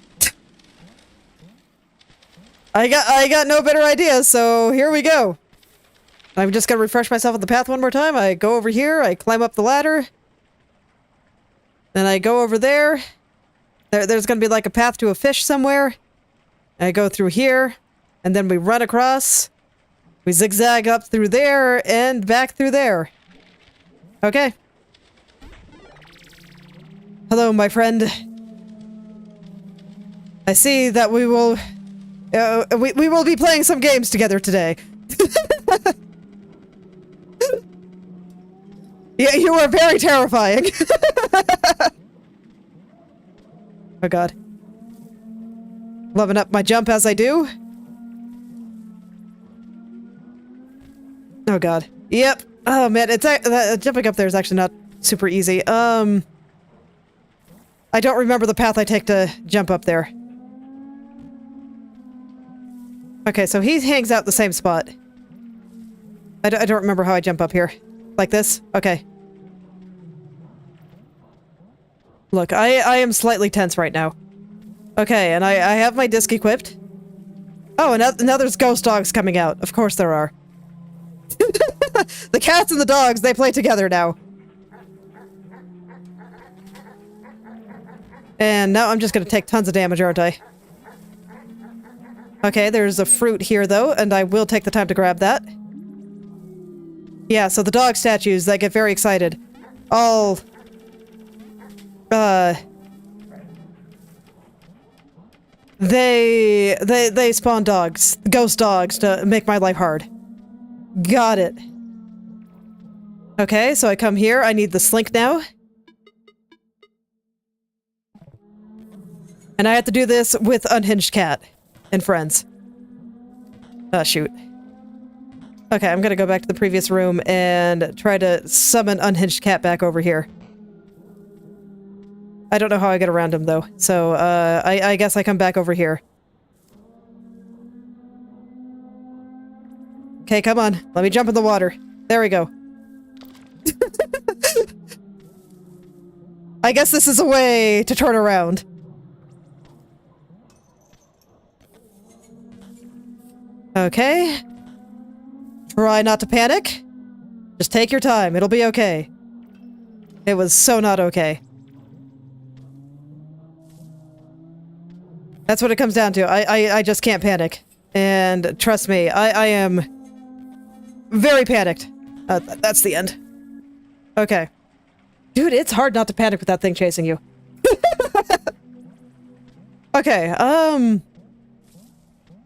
I got no better idea, so here we go. I'm just gonna refresh myself on the path one more time. I go over here, I climb up the ladder. Then I go over there. There's gonna be like a path to a fish somewhere. I go through here, and then we run across. We zigzag up through there, and back through there. Okay. Hello, my friend. I see that we will be playing some games together today. Yeah, you are very terrifying. Oh god. Loving up my jump as I do. Oh god. Yep. Oh man, it's jumping up there is actually not super easy. I don't remember the path I take to jump up there. Okay, so he hangs out the same spot. I don't remember how I jump up here. Like this? Okay. Look, I am slightly tense right now. Okay, and I have my disc equipped. Oh, and now there's ghost dogs coming out. Of course there are. The cats and the dogs, they play together now. And now I'm just gonna take tons of damage, aren't I? Okay, there's a fruit here, though, and I will take the time to grab that. Yeah, so the dog statues, they get very excited. All... They spawn dogs. Ghost dogs to make my life hard. Got it. Okay, so I come here. I need the slink now. And I have to do this with Unhinged Cat and friends. Oh, shoot. Okay, I'm gonna go back to the previous room and try to summon Unhinged Cat back over here. I don't know how I get around him, though. So, I guess I come back over here. Okay, come on. Let me jump in the water. There we go. I guess this is a way to turn around. Okay. Try not to panic. Just take your time. It'll be okay. It was so not okay. That's what it comes down to. I just can't panic. And trust me, I am very panicked. That's the end. Okay. Dude, it's hard not to panic with that thing chasing you. Okay, I'm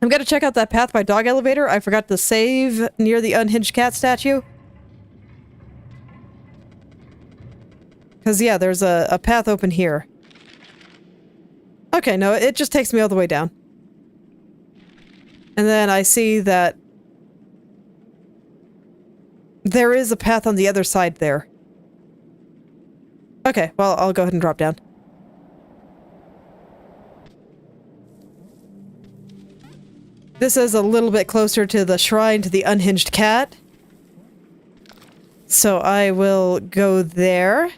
gonna check out that path by dog elevator. I forgot to save near the Unhinged Cat statue. Because, yeah, there's a path open here. Okay, no, it just takes me all the way down. And then I see that there is a path on the other side there. Okay, well, I'll go ahead and drop down. This is a little bit closer to the shrine to the Unhinged Cat. So I will go there.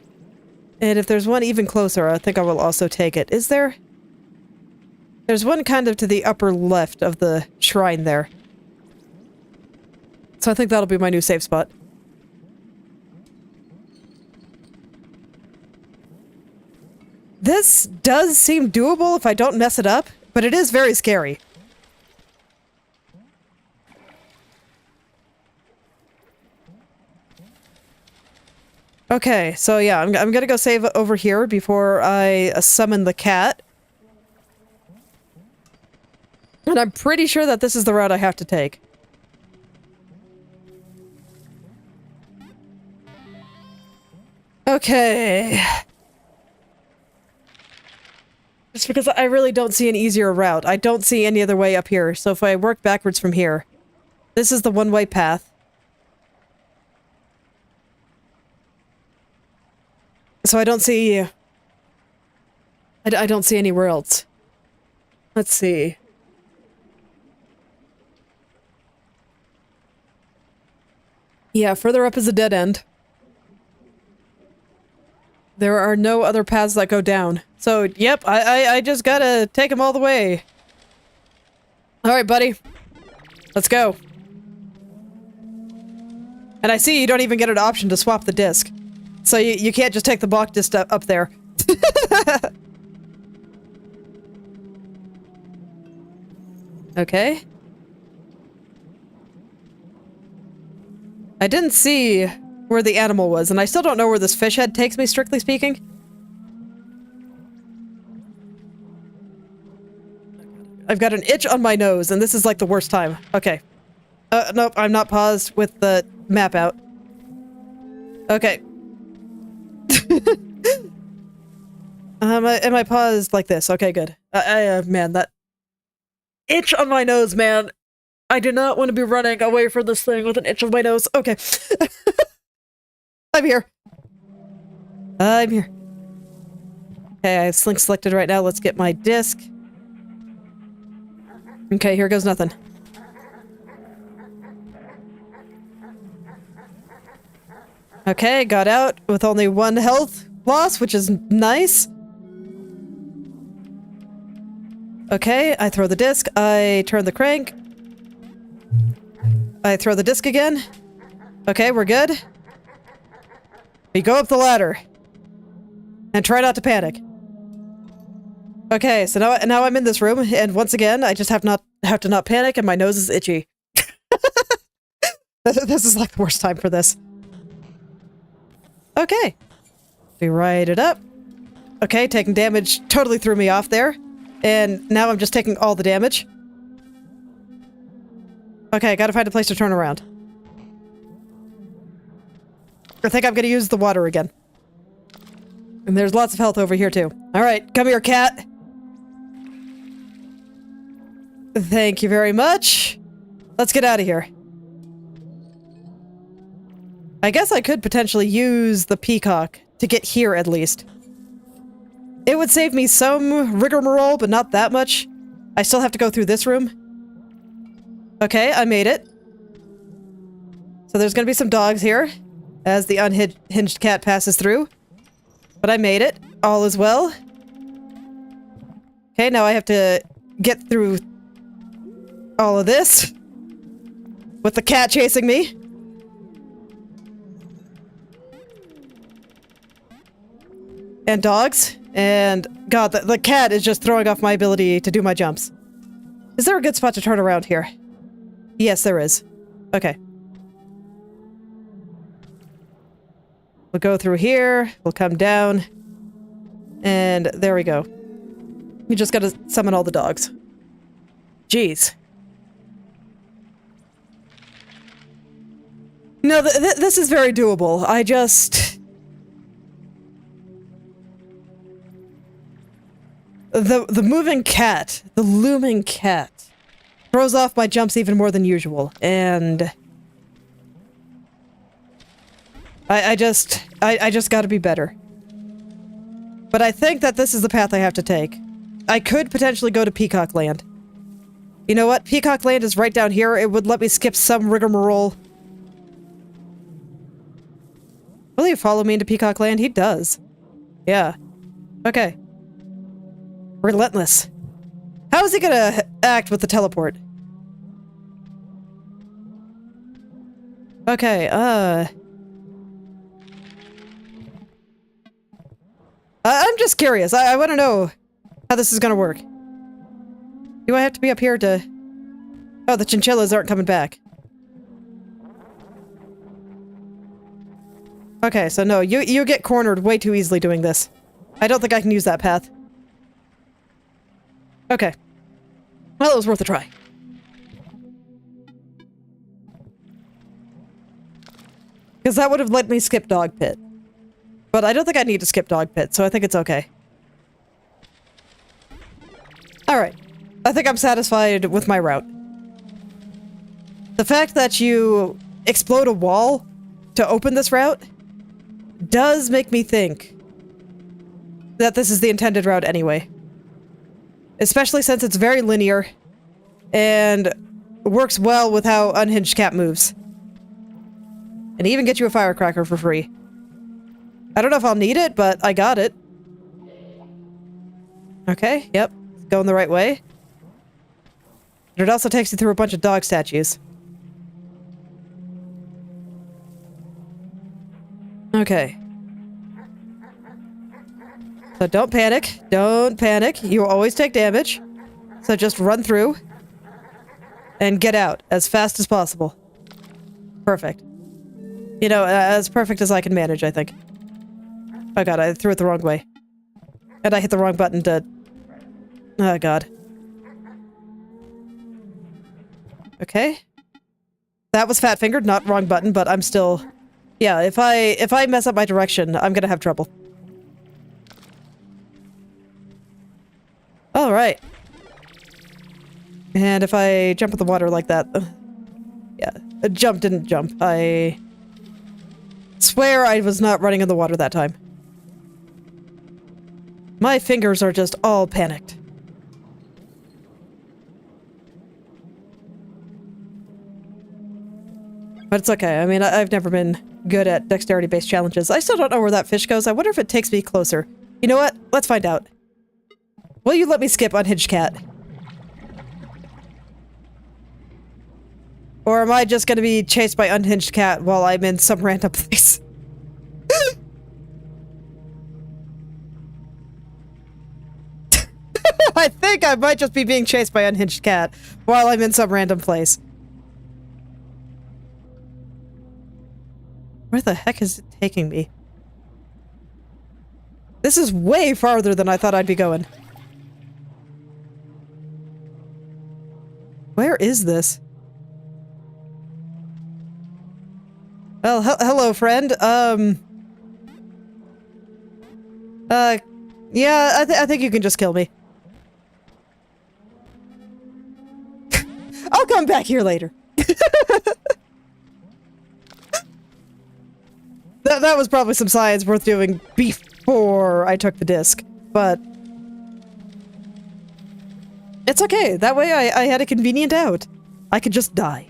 And if there's one even closer, I think I will also take it. Is there? There's one kind of to the upper left of the shrine there. So I think that'll be my new safe spot. This does seem doable if I don't mess it up, but it is very scary. Okay, so yeah, I'm gonna go save over here before I summon the cat. And I'm pretty sure that this is the route I have to take. Okay. Just because I really don't see an easier route. I don't see any other way up here, so if I work backwards from here, this is the one-way path. So I don't see... I don't see anywhere else. Let's see. Yeah, further up is a dead end. There are no other paths that go down. So, yep, I just gotta take them all the way. Alright, buddy. Let's go. And I see you don't even get an option to swap the disc. So you can't just take the block disc up there. Okay. I didn't see where the animal was, and I still don't know where this fish head takes me, strictly speaking. I've got an itch on my nose, and this is like the worst time. Okay. Nope, I'm not paused with the map out. Okay. Am I paused like this? Okay, good. Man, that itch on my nose, man. I do not want to be running away from this thing with an itch on my nose. Okay. I'm here. I'm here. Okay, I have Slink selected right now. Let's get my disc. Okay, here goes nothing. Okay, got out with only 1 health loss, which is nice. Okay, I throw the disc. I turn the crank. I throw the disc again. Okay, we're good. We go up the ladder. And try not to panic. Okay, so now I'm in this room, and once again, I just have to not panic, and my nose is itchy. This is like the worst time for this. Okay. We ride it up. Okay, taking damage totally threw me off there. And now I'm just taking all the damage. Okay, gotta find a place to turn around. I think I'm gonna use the water again. And there's lots of health over here too. Alright, come here, cat. Thank you very much. Let's get out of here. I guess I could potentially use the peacock to get here at least. It would save me some rigmarole, but not that much. I still have to go through this room. Okay, I made it. So there's gonna be some dogs here as the unhinged cat passes through. But I made it. All is well. Okay, now I have to get through all of this with the cat chasing me. And dogs. And god, the cat is just throwing off my ability to do my jumps. Is there a good spot to turn around here? Yes, there is. Okay. We'll go through here. We'll come down. And there we go. You just gotta summon all the dogs. Jeez. No, this is very doable. I just... The moving cat, the looming cat, throws off my jumps even more than usual, and... I just gotta be better. But I think that this is the path I have to take. I could potentially go to Peacock Land. You know what? Peacock Land is right down here. It would let me skip some rigmarole. Will he follow me into Peacock Land? He does. Yeah. Okay. Relentless. How is he gonna act with the teleport? Okay, I'm just curious. I want to know how this is gonna work. Do I have to be up here to... Oh, the chinchillas aren't coming back. Okay, so no, you get cornered way too easily doing this. I don't think I can use that path. Okay. Well, it was worth a try. Because that would have let me skip Dog Pit. But I don't think I need to skip Dog Pit, so I think it's okay. Alright. I think I'm satisfied with my route. The fact that you explode a wall to open this route does make me think that this is the intended route anyway. Especially since it's very linear and works well with how Unhinged Cat moves. And even get you a firecracker for free. I don't know if I'll need it, but I got it. Okay, yep. Going the right way. But it also takes you through a bunch of dog statues. Okay. So don't panic. Don't panic. You will always take damage. So just run through. And get out as fast as possible. Perfect. You know, as perfect as I can manage, I think. Oh god, I threw it the wrong way. And I hit the wrong button to... Oh god. Okay. That was fat-fingered, not wrong button, but I'm still... Yeah, if I mess up my direction, I'm gonna have trouble. Alright. And if I jump in the water like that... yeah, a jump didn't jump. I swear I was not running in the water that time. My fingers are just all panicked. But it's okay. I mean, I've never been good at dexterity-based challenges. I still don't know where that fish goes. I wonder if it takes me closer. You know what? Let's find out. Will you let me skip Unhinged Cat? Or am I just gonna be chased by Unhinged Cat while I'm in some random place? I think I might just be being chased by Unhinged Cat while I'm in some random place. Where the heck is it taking me? This is way farther than I thought I'd be going. Where is this? Well, hello, friend. Yeah, I think you can just kill me. I'll come back here later. That was probably some science worth doing before I took the disc, but... It's okay, that way I had a convenient out. I could just die.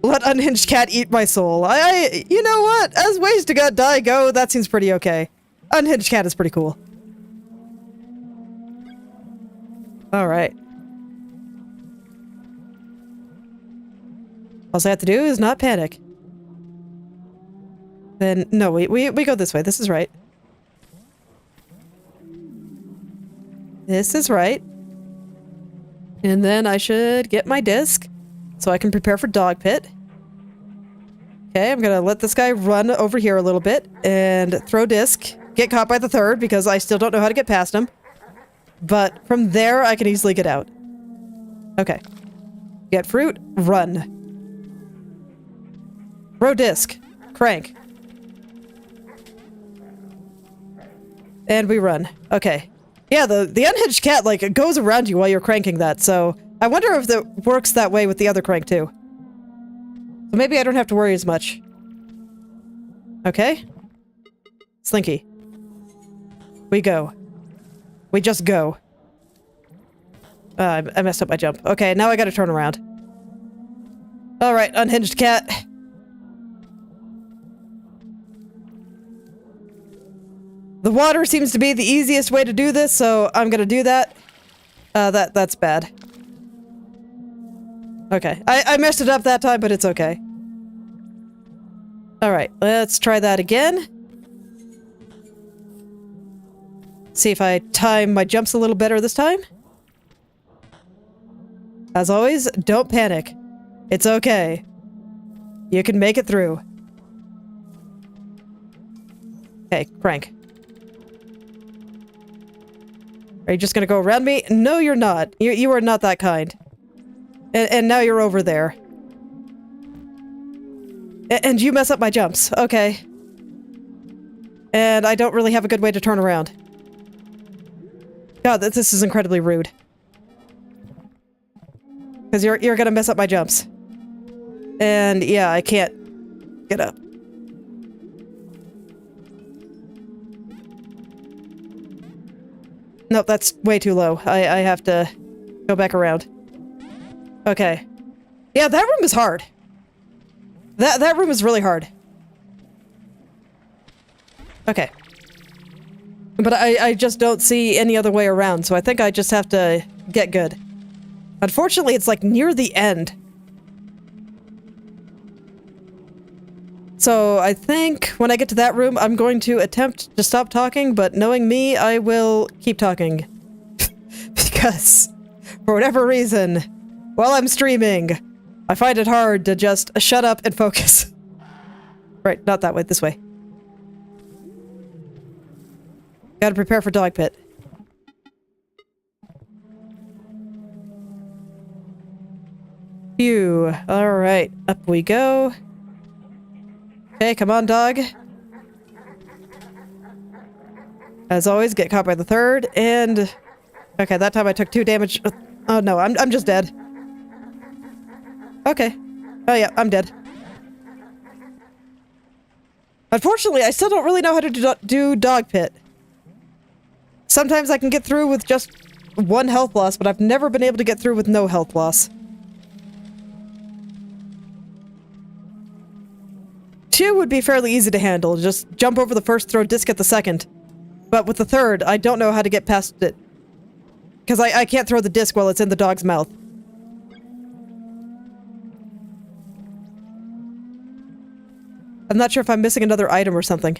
Let Unhinged Cat eat my soul. You know what? As ways to die go, that seems pretty okay. Unhinged Cat is pretty cool. Alright. All I have to do is not panic. Then, no, we go this way. This is right. This is right. And then I should get my disc so I can prepare for Dog Pit. Okay, I'm gonna let this guy run over here a little bit and throw disc. Get caught by the third because I still don't know how to get past him. But from there, I can easily get out. Okay. Get fruit, run. Throw disc. Crank. And we run. Okay. Yeah, the Unhinged Cat, like, it goes around you while you're cranking that, so... I wonder if that works that way with the other crank, too. So maybe I don't have to worry as much. Okay. Slinky. We go. We just go. I messed up my jump. Okay, now I gotta turn around. Alright, Unhinged Cat. The water seems to be the easiest way to do this, so I'm gonna do that. That's bad. Okay. I messed it up that time, but it's okay. Alright, let's try that again. See if I time my jumps a little better this time. As always, don't panic. It's okay. You can make it through. Okay, crank. Are you just gonna go around me? No, you're not. You are not that kind. And now you're over there. And you mess up my jumps. Okay. And I don't really have a good way to turn around. God, this is incredibly rude. Because you're gonna mess up my jumps. And yeah, I can't get up. Nope, that's way too low. I have to go back around. Okay. Yeah, that room is hard. That room is really hard. Okay. But I just don't see any other way around, so I think I just have to get good. Unfortunately, it's like near the end. So I think when I get to that room, I'm going to attempt to stop talking, but knowing me, I will keep talking. Because, for whatever reason, while I'm streaming, I find it hard to just shut up and focus. Right, not that way, this way. Gotta prepare for dog pit. Phew. Alright, up we go. Okay, come on, dog. As always, get caught by the third, and... Okay, that time I took 2 damage. Oh no, I'm just dead. Okay. Oh yeah, I'm dead. Unfortunately, I still don't really know how to do dog pit. Sometimes I can get through with just 1 health loss, but I've never been able to get through with no health loss. 2 would be fairly easy to handle. Just jump over the first, throw disc at the second. But with the third, I don't know how to get past it. Because I can't throw the disc while it's in the dog's mouth. I'm not sure if I'm missing another item or something.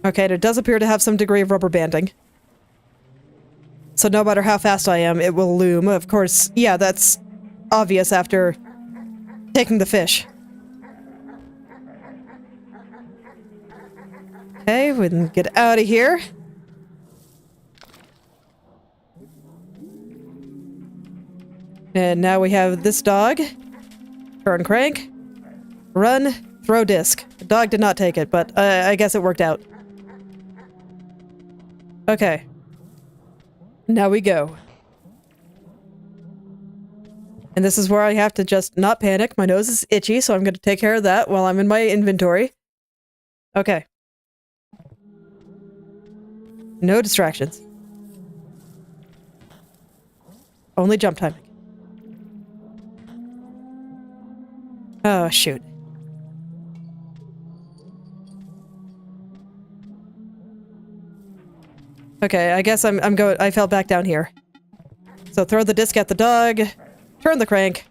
Okay, it does appear to have some degree of rubber banding. So no matter how fast I am, it will loom. Of course, yeah, that's obvious after taking the fish. Okay, we can get out of here. And now we have this dog. Turn crank. Run. Throw disc. The dog did not take it, but I guess it worked out. Okay. Now we go. And this is where I have to just not panic. My nose is itchy, so I'm going to take care of that while I'm in my inventory. Okay. No distractions. Only jump timing. Oh, shoot. Okay, I guess I'm going. I fell back down here. So throw the disc at the dog. Turn the crank.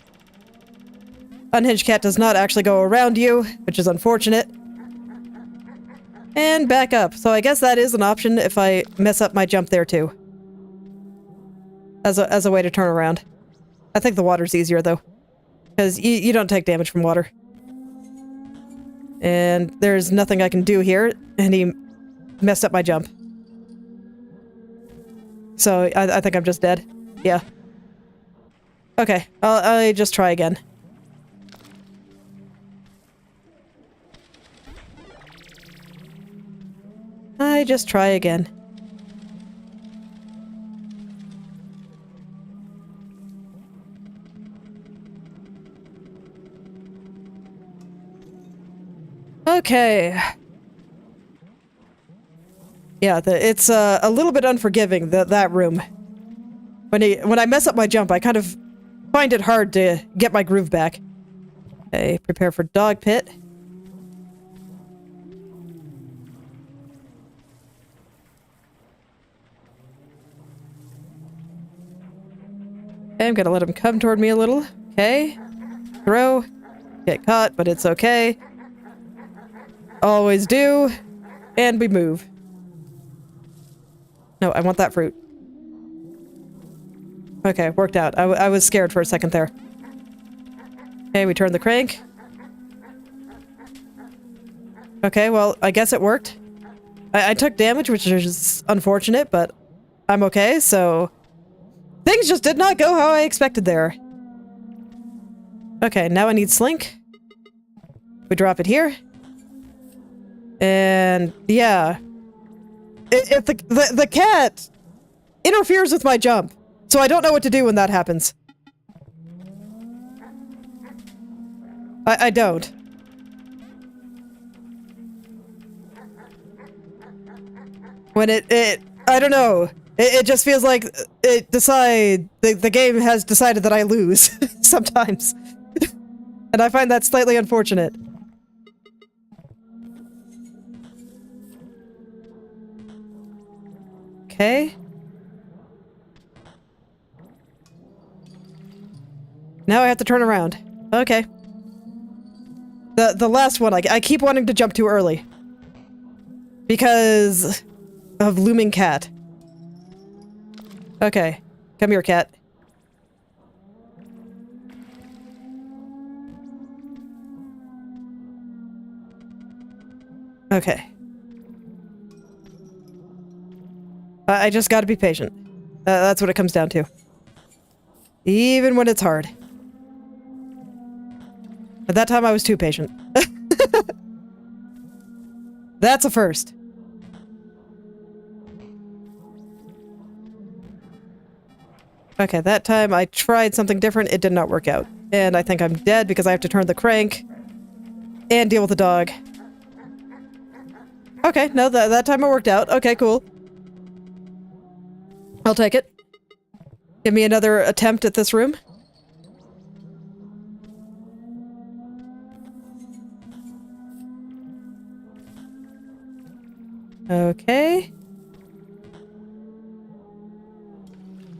Unhinged cat does not actually go around you, which is unfortunate. And back up. So I guess that is an option if I mess up my jump there too. As a way to turn around. I think the water's easier though. Because you don't take damage from water. And there's nothing I can do here, and he messed up my jump. So I think I'm just dead. Yeah. Okay, I'll just try again. I just try again. Okay. Yeah, it's a little bit unforgiving, that room. When I mess up my jump, I kind of find it hard to get my groove back. Okay, prepare for dog pit. Okay, I'm gonna let him come toward me a little. Okay. Throw. Get caught, but it's okay. Always do. And we move. No, I want that fruit. Okay, worked out. I was scared for a second there. Okay, we turn the crank. Okay, well, I guess it worked. I took damage, which is unfortunate, but I'm okay, so... Things just did not go how I expected there. Okay, now I need Slink. We drop it here. And, yeah. If the cat interferes with my jump, so I don't know what to do when that happens. I don't. When I don't know. It just feels like the game has decided that I lose sometimes. And I find that slightly unfortunate. Okay. Now I have to turn around. Okay. The last one, I keep wanting to jump too early. Because of looming cat. Okay. Come here, cat. Okay. I just gotta be patient. That's what it comes down to. Even when it's hard. At that time, I was too patient. That's a first. Okay, that time I tried something different. It did not work out. And I think I'm dead because I have to turn the crank and deal with the dog. Okay, no, that time it worked out. Okay, cool. I'll take it. Give me another attempt at this room. Okay.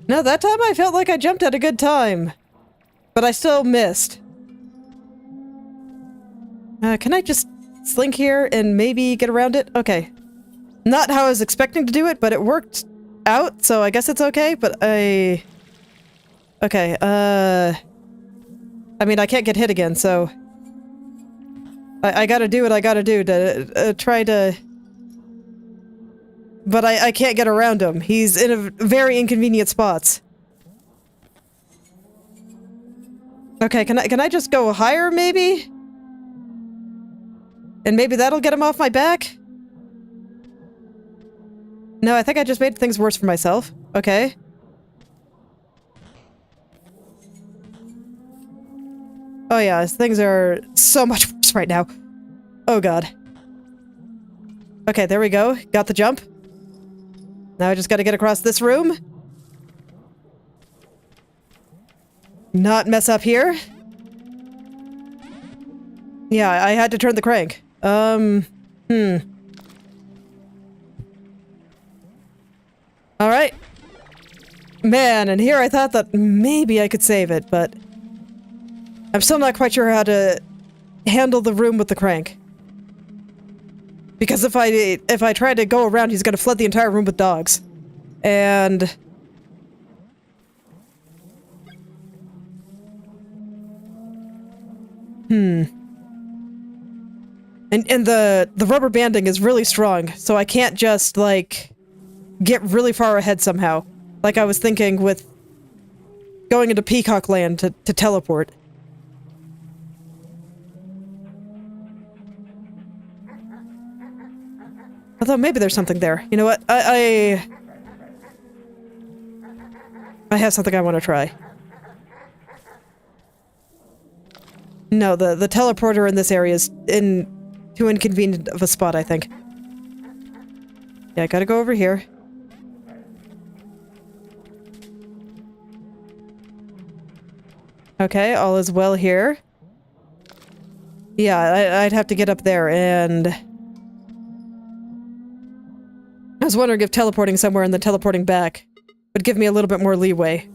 No, that time I felt like I jumped at a good time. But I still missed. Can I just slink here and maybe get around it? Okay. Not how I was expecting to do it, but it worked out, so I guess it's okay, but Okay, I mean, I can't get hit again, so... I gotta do what I gotta do to try to... But I can't get around him. He's in a very inconvenient spots. Okay, can I just go higher, maybe? And maybe that'll get him off my back? No, I think I just made things worse for myself. Okay. Oh yeah, things are so much worse right now. Oh god. Okay, there we go. Got the jump. Now I just gotta get across this room. Not mess up here. Yeah, I had to turn the crank. Alright. Man, and here I thought that maybe I could save it, but... I'm still not quite sure how to handle the room with the crank. Because if I try to go around, he's gonna flood the entire room with dogs. And... And the rubber banding is really strong, so I can't just, like, get really far ahead somehow. Like I was thinking with going into Peacock Land to teleport. Although maybe there's something there. You know what? I have something I want to try. No, the teleporter in this area is in too inconvenient of a spot, I think. Yeah, I gotta go over here. Okay, all is well here. Yeah, I'd have to get up there, and... I was wondering if teleporting somewhere and then teleporting back would give me a little bit more leeway.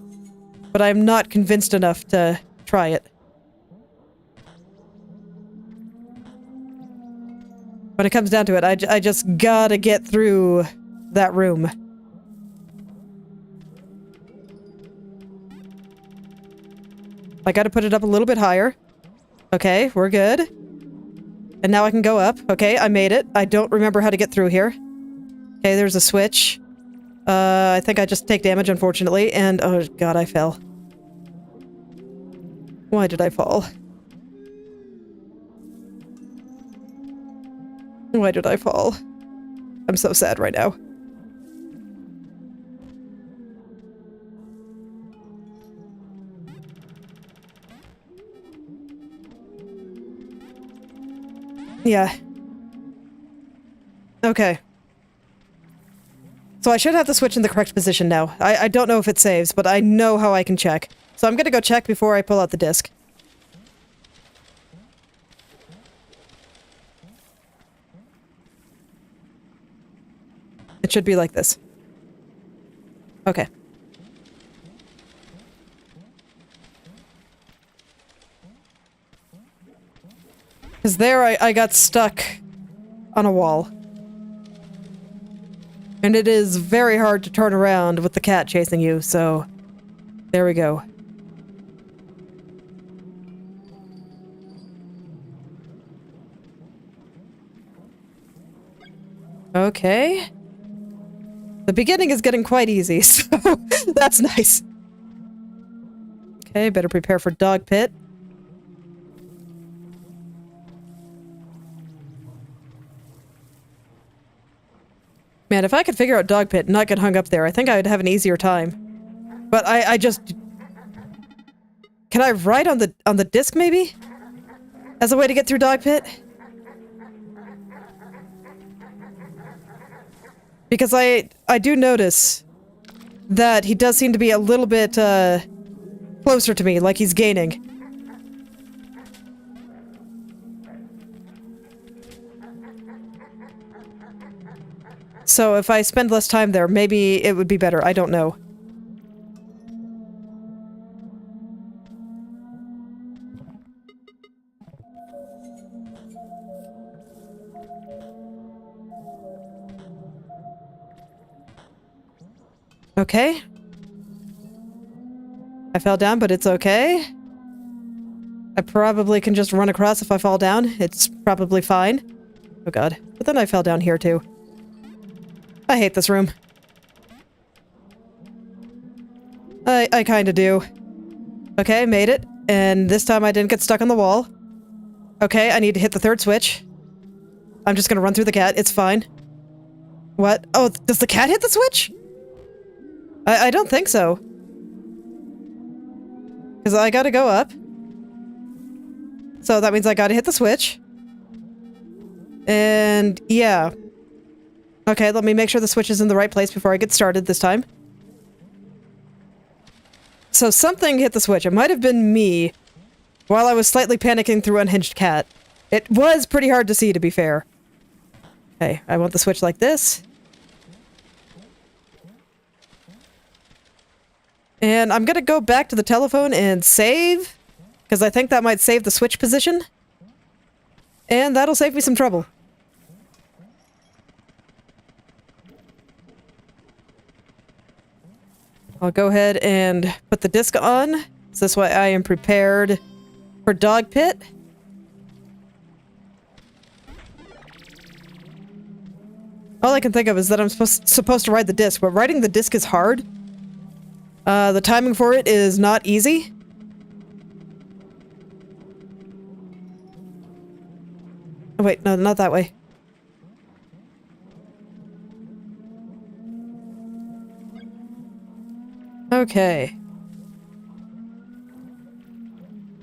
But I'm not convinced enough to try it. When it comes down to it, I just gotta get through that room. I gotta put it up a little bit higher. Okay, we're good. And now I can go up. Okay, I made it. I don't remember how to get through here. Okay, there's a switch. I think I just take damage, unfortunately, and oh god, I fell. Why did I fall? Why did I fall? I'm so sad right now. Yeah. Okay. So I should have the switch in the correct position now. I don't know if it saves, but I know how I can check. So I'm gonna go check before I pull out the disc. It should be like this. Okay. Because there I got stuck on a wall. And it is very hard to turn around with the cat chasing you, so there we go. Okay. The beginning is getting quite easy, so that's nice. Okay, better prepare for dog pit. Man, if I could figure out dog pit and not get hung up there, I think I would have an easier time. But I just... Can I ride on the disc, maybe? As a way to get through dog pit? Because I do notice that he does seem to be a little bit, closer to me, like he's gaining. So if I spend less time there, maybe it would be better. I don't know. Okay. I fell down, but it's okay. I probably can just run across if I fall down. It's probably fine. Oh god. But then I fell down here too. I hate this room. I kinda do. Okay, made it. And this time I didn't get stuck on the wall. Okay, I need to hit the third switch. I'm just gonna run through the cat. It's fine. What? Oh, does the cat hit the switch? I don't think so. Because I gotta go up. So that means I gotta hit the switch. And yeah. Okay, let me make sure the switch is in the right place before I get started this time. So something hit the switch. It might have been me while I was slightly panicking through Unhinged Cat. It was pretty hard to see, to be fair. Okay, I want the switch like this. And I'm gonna go back to the telephone and save, because I think that might save the switch position. And that'll save me some trouble. I'll go ahead and put the disc on, so this way I am prepared for dog pit. All I can think of is that I'm supposed to ride the disc, but riding the disc is hard. The timing for it is not easy. Oh wait, no, not that way. Okay.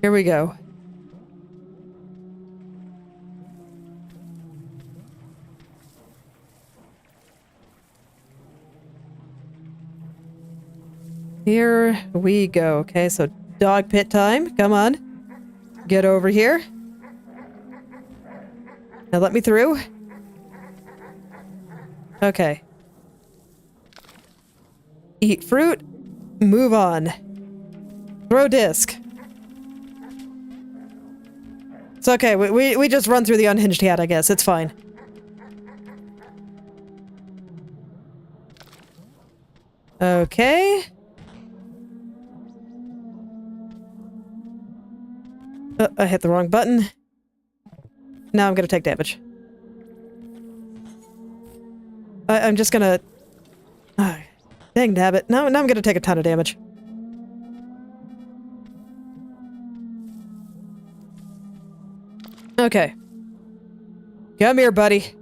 Here we go. Here we go. Okay, so dog pit time. Come on. Get over here. Now let me through. Okay. Eat fruit. Move on. Throw disc. It's okay. We just run through the Unhinged Cat, I guess. It's fine. Okay. I hit the wrong button. Now I'm gonna take damage. I'm just gonna... dang nabbit. Now I'm gonna take a ton of damage. Okay. Come here, buddy.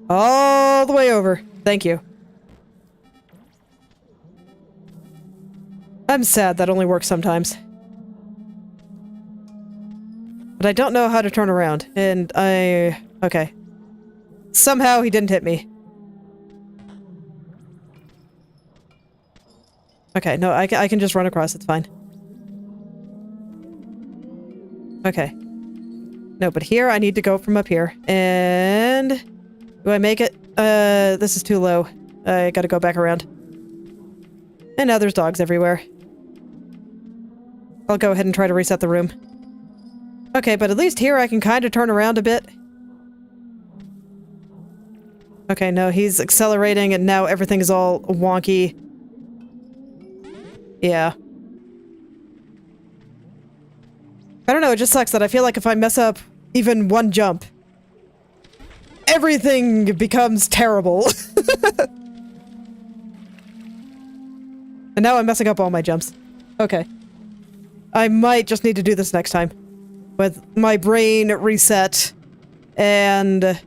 All the way over. Thank you. I'm sad that only works sometimes. But I don't know how to turn around, and okay. Somehow he didn't hit me. Okay, no, I can just run across. It's fine. Okay. No, but here I need to go from up here. And... do I make it? This is too low. I gotta go back around. And now there's dogs everywhere. I'll go ahead and try to reset the room. Okay, but at least here I can kind of turn around a bit. Okay, no, he's accelerating and now everything is all wonky. Yeah. I don't know, it just sucks that I feel like if I mess up even one jump, everything becomes terrible. And now I'm messing up all my jumps. Okay. I might just need to do this next time. With my brain reset and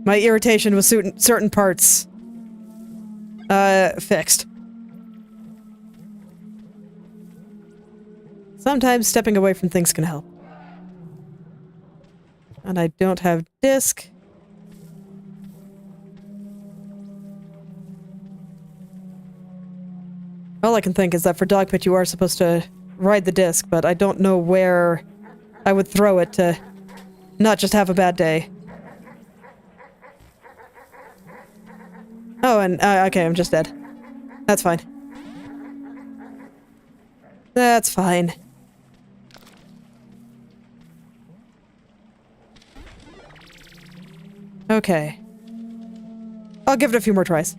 my irritation with certain parts fixed. Sometimes stepping away from things can help. And I don't have disc. All I can think is that for dog pit you are supposed to ride the disc, but I don't know where I would throw it to not just have a bad day. Oh, and okay, I'm just dead. That's fine. That's fine. Okay. I'll give it a few more tries.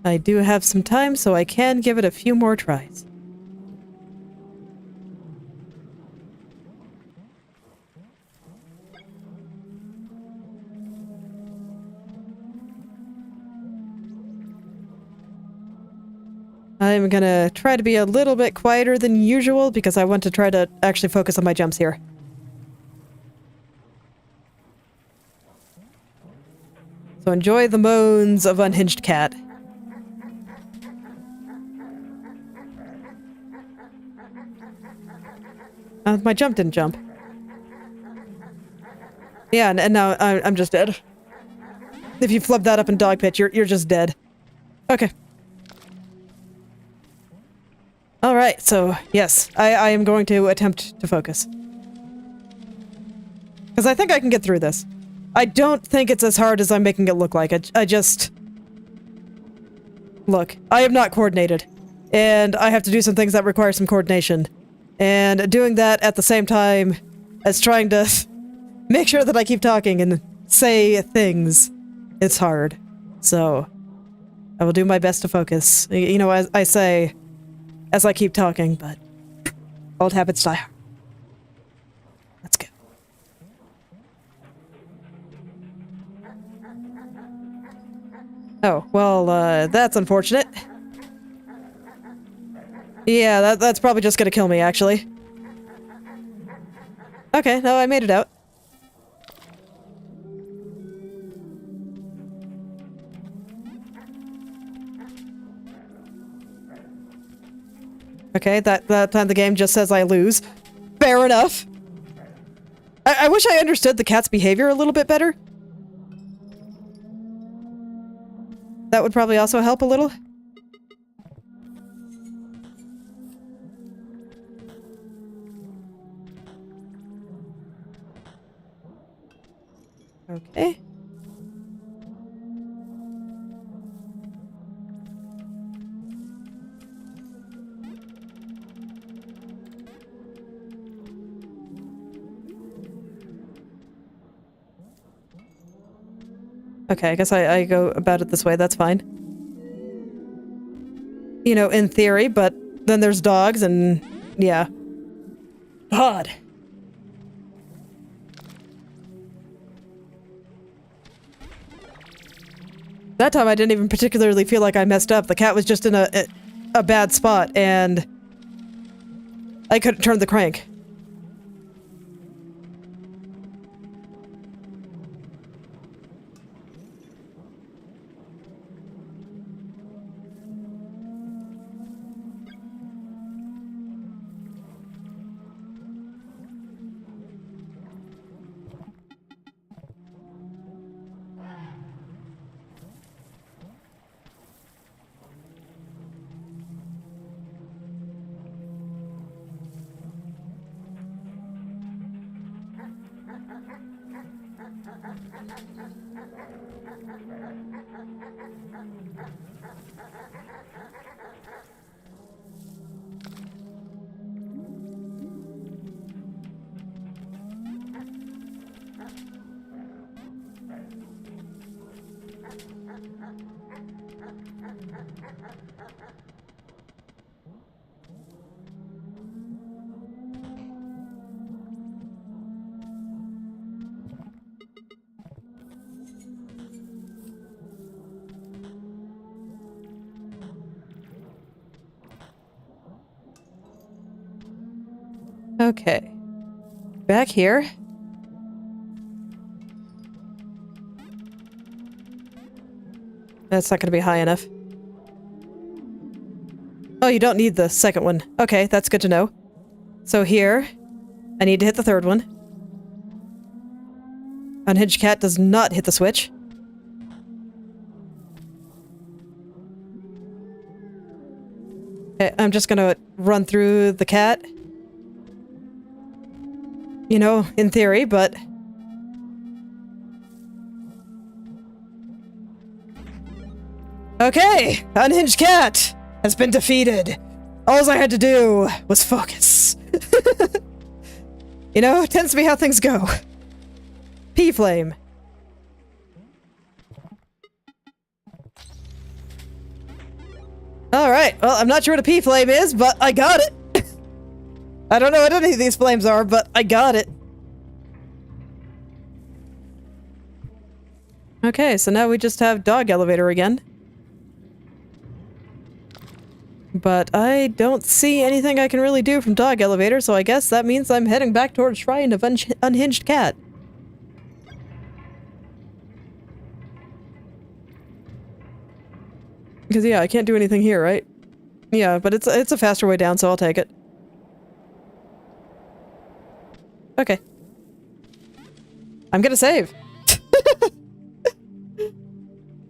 I do have some time, so I can give it a few more tries. I'm gonna try to be a little bit quieter than usual because I want to try to actually focus on my jumps here. So enjoy the moans of Unhinged Cat. My jump didn't jump. Yeah, and now I'm just dead. If you flub that up in dog pit, you're just dead. Okay. Alright, so yes, I am going to attempt to focus. Because I think I can get through this. I don't think it's as hard as I'm making it look like. I just... Look, I am not coordinated. And I have to do some things that require some coordination. And doing that at the same time as trying to make sure that I keep talking and say things, it's hard. So, I will do my best to focus. You know, as I say, as I keep talking, but old habits die hard. Let's go. Oh, well, that's unfortunate. Yeah, that's probably just gonna kill me, actually. Okay, no, I made it out. Okay, that time the game just says I lose. Fair enough. I wish I understood the cat's behavior a little bit better. That would probably also help a little. Okay. Okay, I guess I go about it this way, that's fine. You know, in theory, but then there's dogs and... yeah. God. That time I didn't even particularly feel like I messed up. The cat was just in a bad spot, and... I couldn't turn the crank. Okay. Back here. That's not going to be high enough. Oh, you don't need the second one. Okay, that's good to know. So here, I need to hit the third one. Unhinged cat does not hit the switch. Okay, I'm just gonna run through the cat. You know, in theory, but... Okay! Unhinged cat has been defeated. All I had to do was focus. You know, it tends to be how things go. P-flame. Alright, well, I'm not sure what a P-flame is, but I got it! I don't know what any of these flames are, but I got it. Okay, so now we just have dog elevator again. But I don't see anything I can really do from dog elevator, so I guess that means I'm heading back towards Shrine of Unhinged Cat. Because, yeah, I can't do anything here, right? Yeah, but it's a faster way down, so I'll take it. Okay. I'm gonna save.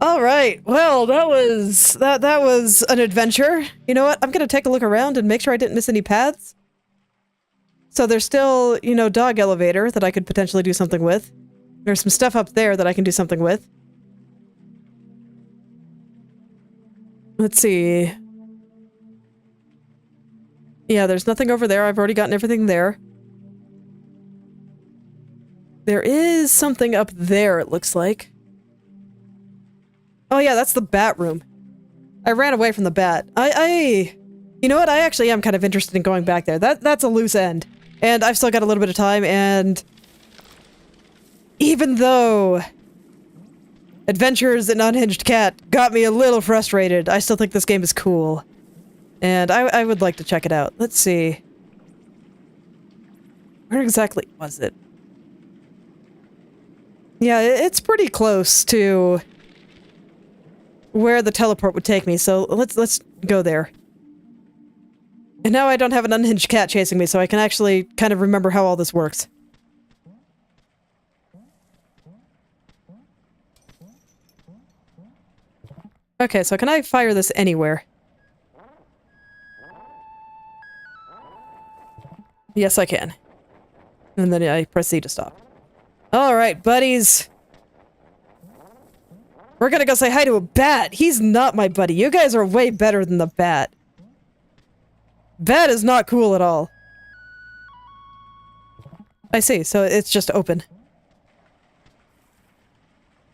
Alright, well, that was an adventure. You know what? I'm gonna take a look around and make sure I didn't miss any paths. So there's still, you know, dog elevator that I could potentially do something with. There's some stuff up there that I can do something with. Let's see. Yeah, there's nothing over there. I've already gotten everything there. There is something up there, it looks like. Oh yeah, that's the bat room. I ran away from the bat. You know what? I actually am kind of interested in going back there. That's a loose end. And I've still got a little bit of time, and... even though... Adventures in Unhinged Cat got me a little frustrated, I still think this game is cool. And I would like to check it out. Let's see. Where exactly was it? Yeah, it's pretty close to where the teleport would take me, so let's go there. And now I don't have an unhinged cat chasing me, so I can actually kind of remember how all this works. Okay, so can I fire this anywhere? Yes, I can. And then I press Z to stop. Alright, buddies. We're gonna go say hi to a bat. He's not my buddy. You guys are way better than the bat. Bat is not cool at all. I see, so it's just open.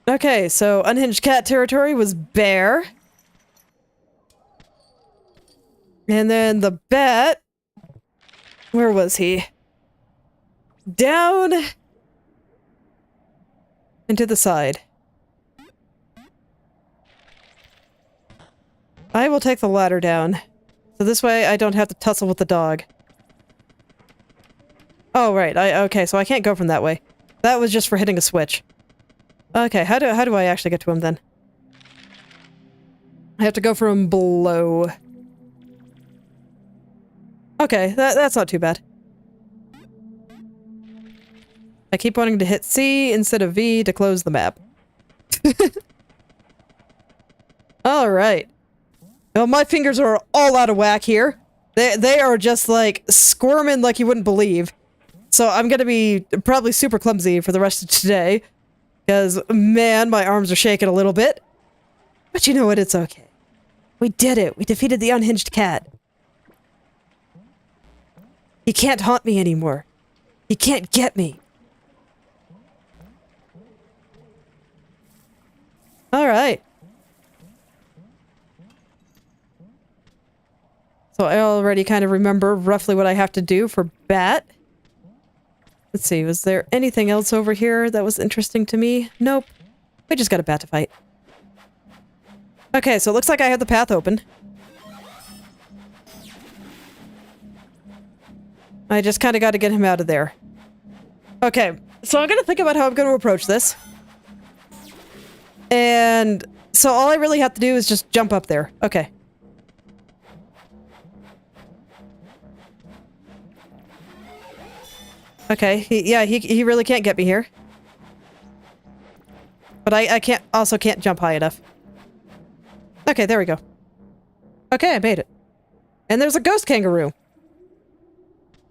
Okay, so Unhinged Cat territory was bear. And then the bat... where was he? Down... and to the side. I will take the ladder down. So this way I don't have to tussle with the dog. Oh, right. Okay, so I can't go from that way. That was just for hitting a switch. Okay, how do I actually get to him then? I have to go from below. Okay, that's not too bad. I keep wanting to hit C instead of V to close the map. Alright. Well, my fingers are all out of whack here. They are just like squirming like you wouldn't believe. So I'm gonna be probably super clumsy for the rest of today. Because, man, my arms are shaking a little bit. But you know what? It's okay. We did it. We defeated the Unhinged Cat. He can't haunt me anymore. He can't get me. Alright. So I already kind of remember roughly what I have to do for bat. Let's see, was there anything else over here that was interesting to me? Nope. We just got a bat to fight. Okay, so it looks like I have the path open. I just kind of got to get him out of there. Okay, so I'm going to think about how I'm going to approach this. And so all I really have to do is just jump up there. Okay. Okay, he really can't get me here. But I also can't jump high enough. Okay, there we go. Okay, I made it. And there's a ghost kangaroo.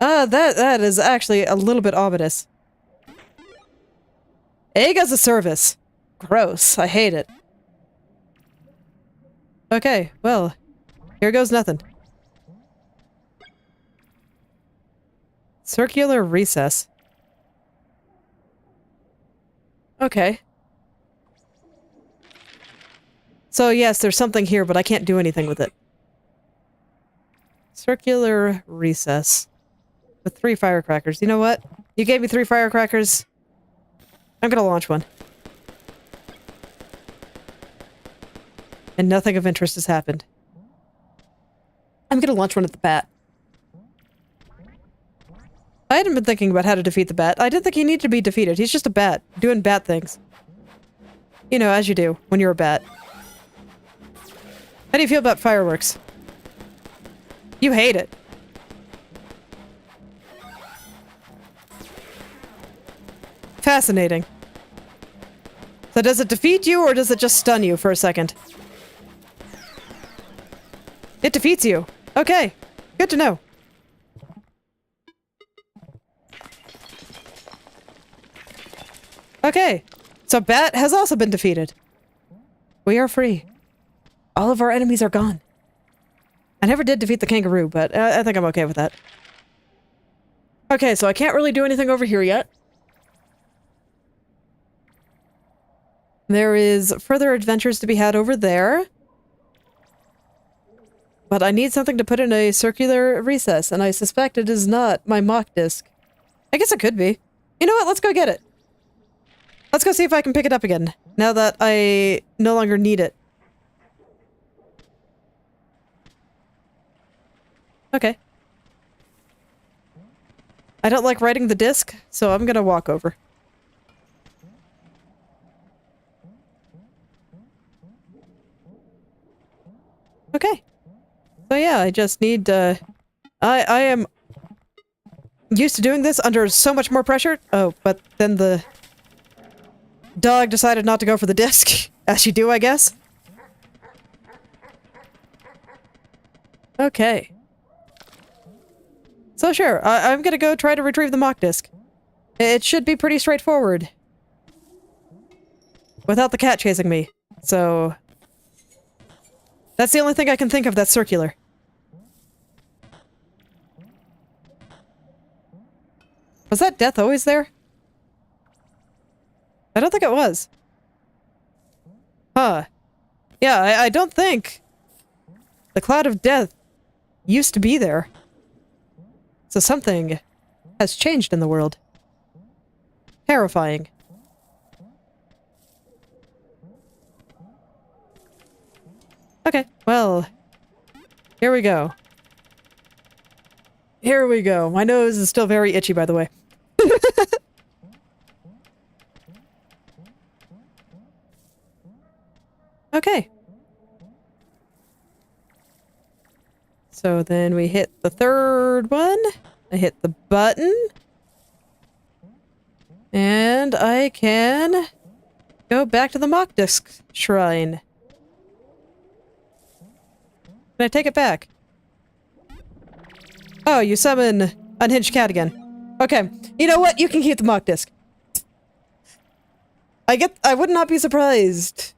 That is actually a little bit ominous. Egg as a service. Gross. I hate it. Okay, well, here goes nothing. Circular recess. Okay. So yes, there's something here, but I can't do anything with it. Circular recess. With 3 firecrackers. You know what? You gave me 3 firecrackers. I'm gonna launch one. And nothing of interest has happened. I'm gonna launch one at the bat. I hadn't been thinking about how to defeat the bat. I didn't think he needed to be defeated. He's just a bat, doing bat things. You know, as you do, when you're a bat. How do you feel about fireworks? You hate it. Fascinating. So does it defeat you, or does it just stun you for a second? It defeats you. Okay. Good to know. Okay. So Bat has also been defeated. We are free. All of our enemies are gone. I never did defeat the kangaroo, but I think I'm okay with that. Okay, so I can't really do anything over here yet. There is further adventures to be had over there. But I need something to put in a circular recess, and I suspect it is not my mock disc. I guess it could be. You know what? Let's go get it. Let's go see if I can pick it up again, now that I no longer need it. Okay. I don't like riding the disc, so I'm gonna walk over. Okay. So yeah, I just need, I am used to doing this under so much more pressure. Oh, but then the dog decided not to go for the disc, as you do, I guess. Okay. So sure, I'm gonna go try to retrieve the mock disc. It should be pretty straightforward. Without the cat chasing me, so... That's the only thing I can think of that's circular. Was that death always there? I don't think it was. Huh. Yeah, I don't think the cloud of death used to be there. So something has changed in the world. Terrifying. Okay, well, here we go. Here we go. My nose is still very itchy, by the way. Okay. So then we hit the third one. I hit the button. And I can go back to the mock disc shrine. Can I take it back? Oh, you summon Unhinged Cat again. Okay. You know what? You can keep the mock disc. I would not be surprised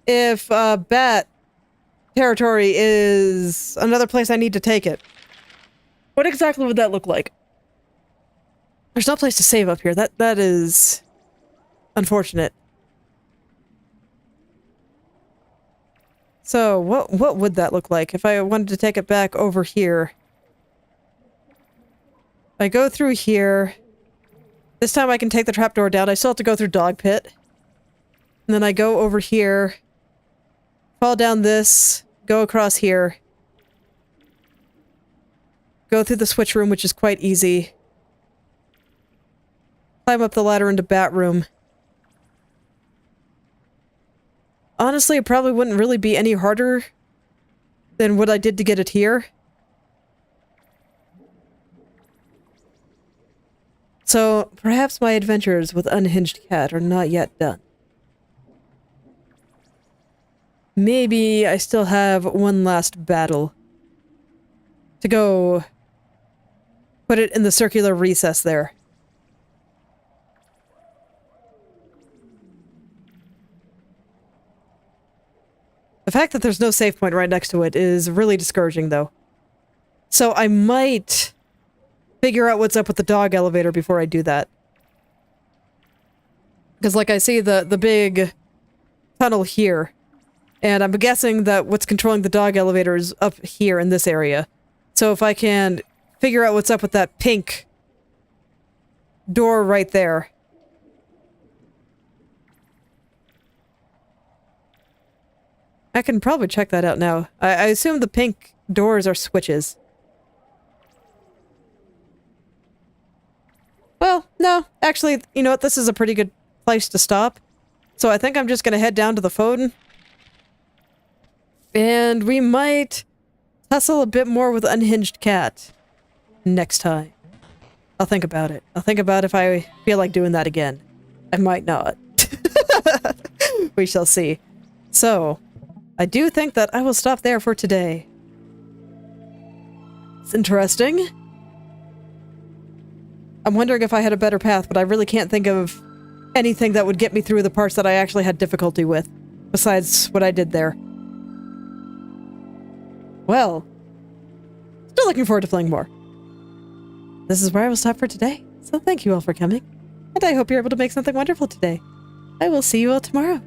if Bat territory is another place I need to take it. What exactly would that look like? There's no place to save up here. That is unfortunate. So, what would that look like if I wanted to take it back over here? I go through here. This time I can take the trapdoor down. I still have to go through Dog Pit. And then I go over here. Fall down this. Go across here. go through the switch room, which is quite easy. Climb up the ladder into Bat Room. Honestly, it probably wouldn't really be any harder than what I did to get it here. So, perhaps my adventures with Unhinged Cat are not yet done. Maybe I still have one last battle to go put it in the circular recess there. The fact that there's no save point right next to it is really discouraging, though. So I might figure out what's up with the dog elevator before I do that. Because, like, I see the big tunnel here, and I'm guessing that what's controlling the dog elevator is up here in this area. So if I can figure out what's up with that pink door right there. I can probably check that out now. I assume the pink doors are switches. Well, no. Actually, you know what? This is a pretty good place to stop. So I think I'm just gonna head down to the phone. And we might tussle a bit more with Unhinged Cat next time. I'll think about it. I'll think about if I feel like doing that again. I might not. We shall see. So, I do think that I will stop there for today. It's interesting. I'm wondering if I had a better path, but I really can't think of anything that would get me through the parts that I actually had difficulty with, besides what I did there. Well, still looking forward to playing more. This is where I will stop for today, so thank you all for coming, and I hope you're able to make something wonderful today. I will see you all tomorrow.